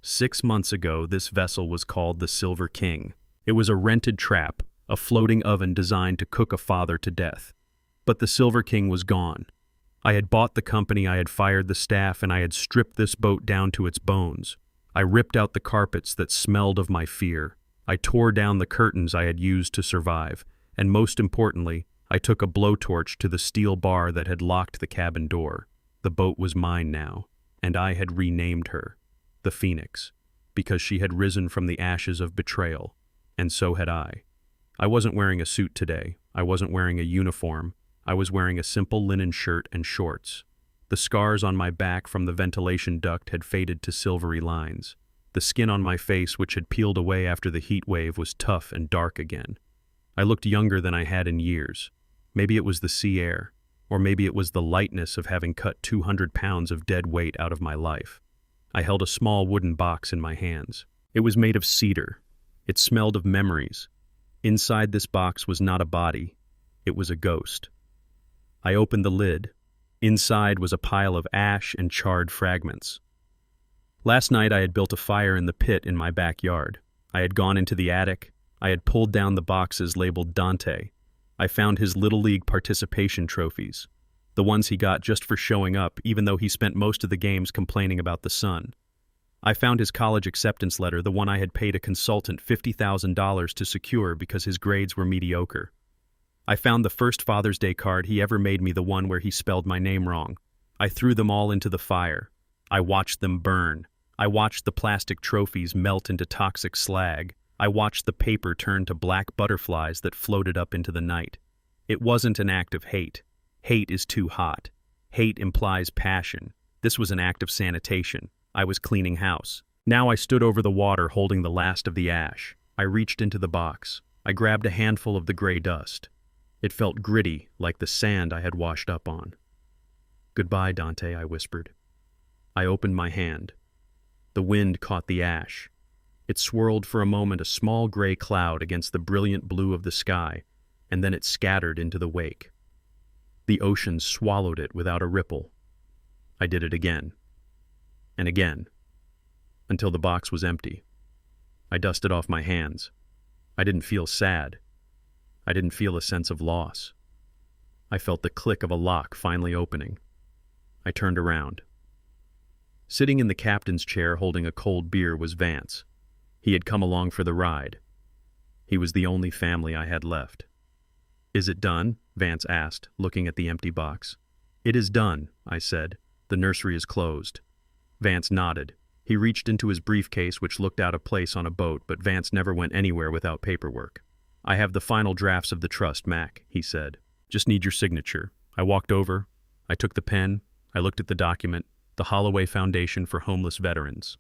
6 months ago, this vessel was called the Silver King. It was a rented trap, a floating oven designed to cook a father to death. But the Silver King was gone. I had bought the company, I had fired the staff, and I had stripped this boat down to its bones. I ripped out the carpets that smelled of my fear. I tore down the curtains I had used to survive, and most importantly, I took a blowtorch to the steel bar that had locked the cabin door. The boat was mine now, and I had renamed her, the Phoenix, because she had risen from the ashes of betrayal, and so had I. I wasn't wearing a suit today. I wasn't wearing a uniform. I was wearing a simple linen shirt and shorts. The scars on my back from the ventilation duct had faded to silvery lines. The skin on my face, which had peeled away after the heat wave, was tough and dark again. I looked younger than I had in years. Maybe it was the sea air, or maybe it was the lightness of having cut 200 pounds of dead weight out of my life. I held a small wooden box in my hands. It was made of cedar. It smelled of memories. Inside this box was not a body. It was a ghost. I opened the lid. Inside was a pile of ash and charred fragments. Last night I had built a fire in the pit in my backyard. I had gone into the attic. I had pulled down the boxes labeled Dante. I found his Little League participation trophies, the ones he got just for showing up, even though he spent most of the games complaining about the sun. I found his college acceptance letter, the one I had paid a consultant $50,000 to secure because his grades were mediocre. I found the first Father's Day card he ever made me, the one where he spelled my name wrong. I threw them all into the fire. I watched them burn. I watched the plastic trophies melt into toxic slag. I watched the paper turn to black butterflies that floated up into the night. It wasn't an act of hate. Hate is too hot. Hate implies passion. This was an act of sanitation. I was cleaning house. Now I stood over the water holding the last of the ash. I reached into the box. I grabbed a handful of the gray dust. It felt gritty, like the sand I had washed up on. "Goodbye, Dante," I whispered. I opened my hand. The wind caught the ash. It swirled for a moment, a small gray cloud against the brilliant blue of the sky, and then it scattered into the wake. The ocean swallowed it without a ripple. I did it again, and again, until the box was empty. I dusted off my hands. I didn't feel sad. I didn't feel a sense of loss. I felt the click of a lock finally opening. I turned around. Sitting in the captain's chair holding a cold beer was Vance. He had come along for the ride. He was the only family I had left. "Is it done?" Vance asked, looking at the empty box. "It is done," I said. "The nursery is closed." Vance nodded. He reached into his briefcase, which looked out of place on a boat, but Vance never went anywhere without paperwork. "I have the final drafts of the trust, Mac," he said. "Just need your signature." I walked over. I took the pen. I looked at the document, the Holloway Foundation for Homeless Veterans.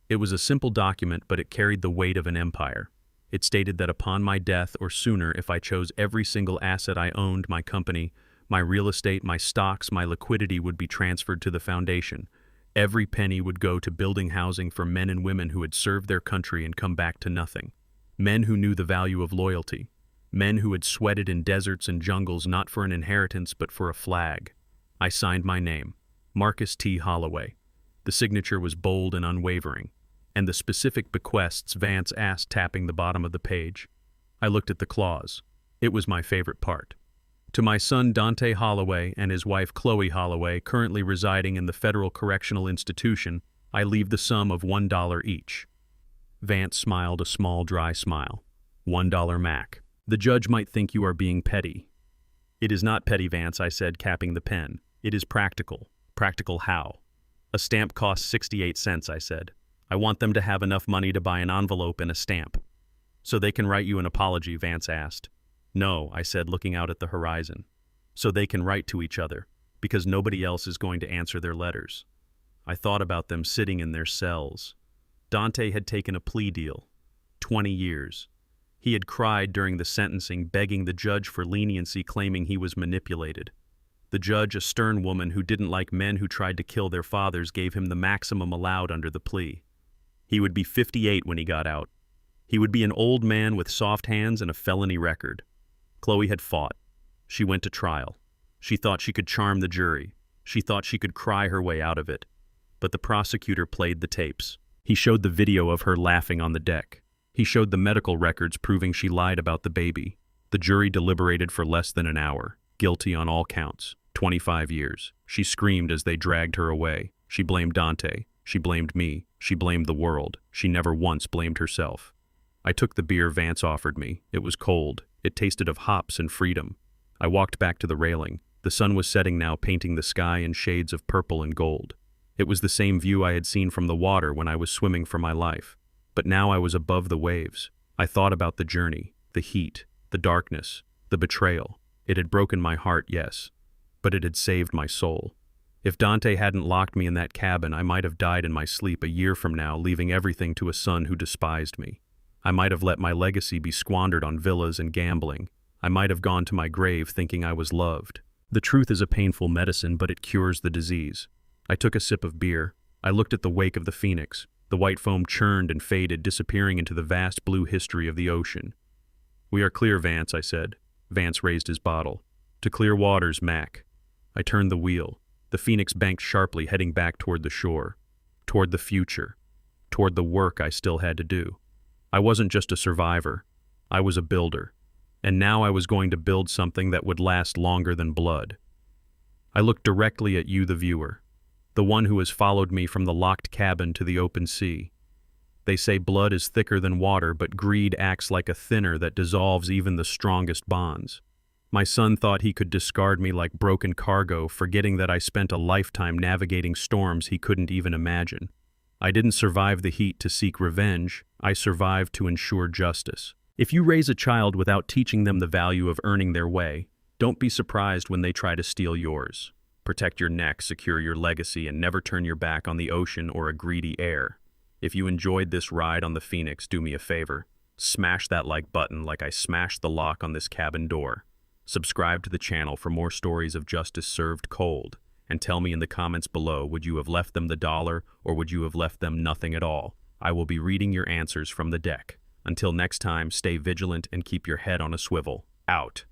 It was a simple document, but it carried the weight of an empire. It stated that upon my death, or sooner if I chose, every single asset I owned, my company, my real estate, my stocks, my liquidity, would be transferred to the foundation. Every penny would go to building housing for men and women who had served their country and come back to nothing. Men who knew the value of loyalty. Men who had sweated in deserts and jungles not for an inheritance but for a flag. I signed my name, Marcus T. Holloway. The signature was bold and unwavering. And the specific bequests, Vance asked, tapping the bottom of the page. I looked at the clause. It was my favorite part. "To my son Dante Holloway and his wife Chloe Holloway, currently residing in the Federal Correctional Institution, I leave the sum of $1 each." Vance smiled a small, dry smile. $1 Mac. "The judge might think you are being petty." "It is not petty, Vance," I said, capping the pen. "It is practical." "Practical how?" "A stamp costs 68 cents, I said. "I want them to have enough money to buy an envelope and a stamp." "So they can write you an apology?" Vance asked. "No," I said, looking out at the horizon. "So they can write to each other, because nobody else is going to answer their letters." I thought about them sitting in their cells. Dante had taken a plea deal. 20 years. He had cried during the sentencing, begging the judge for leniency, claiming he was manipulated. The judge, a stern woman who didn't like men who tried to kill their fathers, gave him the maximum allowed under the plea. He would be 58 when he got out. He would be an old man with soft hands and a felony record. Chloe had fought. She went to trial. She thought she could charm the jury. She thought she could cry her way out of it. But the prosecutor played the tapes. He showed the video of her laughing on the deck. He showed the medical records proving she lied about the baby. The jury deliberated for less than an hour. Guilty on all counts. 25 years. She screamed as they dragged her away. She blamed Dante. She blamed me. She blamed the world. She never once blamed herself. I took the beer Vance offered me. It was cold. It tasted of hops and freedom. I walked back to the railing. The sun was setting now, painting the sky in shades of purple and gold. It was the same view I had seen from the water when I was swimming for my life. But now I was above the waves. I thought about the journey, the heat, the darkness, the betrayal. It had broken my heart, yes, but it had saved my soul. If Dante hadn't locked me in that cabin, I might have died in my sleep a year from now, leaving everything to a son who despised me. I might have let my legacy be squandered on villas and gambling. I might have gone to my grave thinking I was loved. The truth is a painful medicine, but it cures the disease. I took a sip of beer. I looked at the wake of the Phoenix. The white foam churned and faded, disappearing into the vast blue history of the ocean. "We are clear, Vance," I said. Vance raised his bottle. "To clear waters, Mac." I turned the wheel. The Phoenix banked sharply, heading back toward the shore. Toward the future. Toward the work I still had to do. I wasn't just a survivor. I was a builder. And now I was going to build something that would last longer than blood. I looked directly at you, the viewer. The one who has followed me from the locked cabin to the open sea. They say blood is thicker than water, but greed acts like a thinner that dissolves even the strongest bonds. My son thought he could discard me like broken cargo, forgetting that I spent a lifetime navigating storms he couldn't even imagine. I didn't survive the heat to seek revenge. I survived to ensure justice. If you raise a child without teaching them the value of earning their way, don't be surprised when they try to steal yours. Protect your neck, secure your legacy, and never turn your back on the ocean or a greedy heir. If you enjoyed this ride on the Phoenix, do me a favor. Smash that like button like I smashed the lock on this cabin door. Subscribe to the channel for more stories of justice served cold. And tell me in the comments below, would you have left them the dollar or would you have left them nothing at all? I will be reading your answers from the deck. Until next time, stay vigilant and keep your head on a swivel. Out.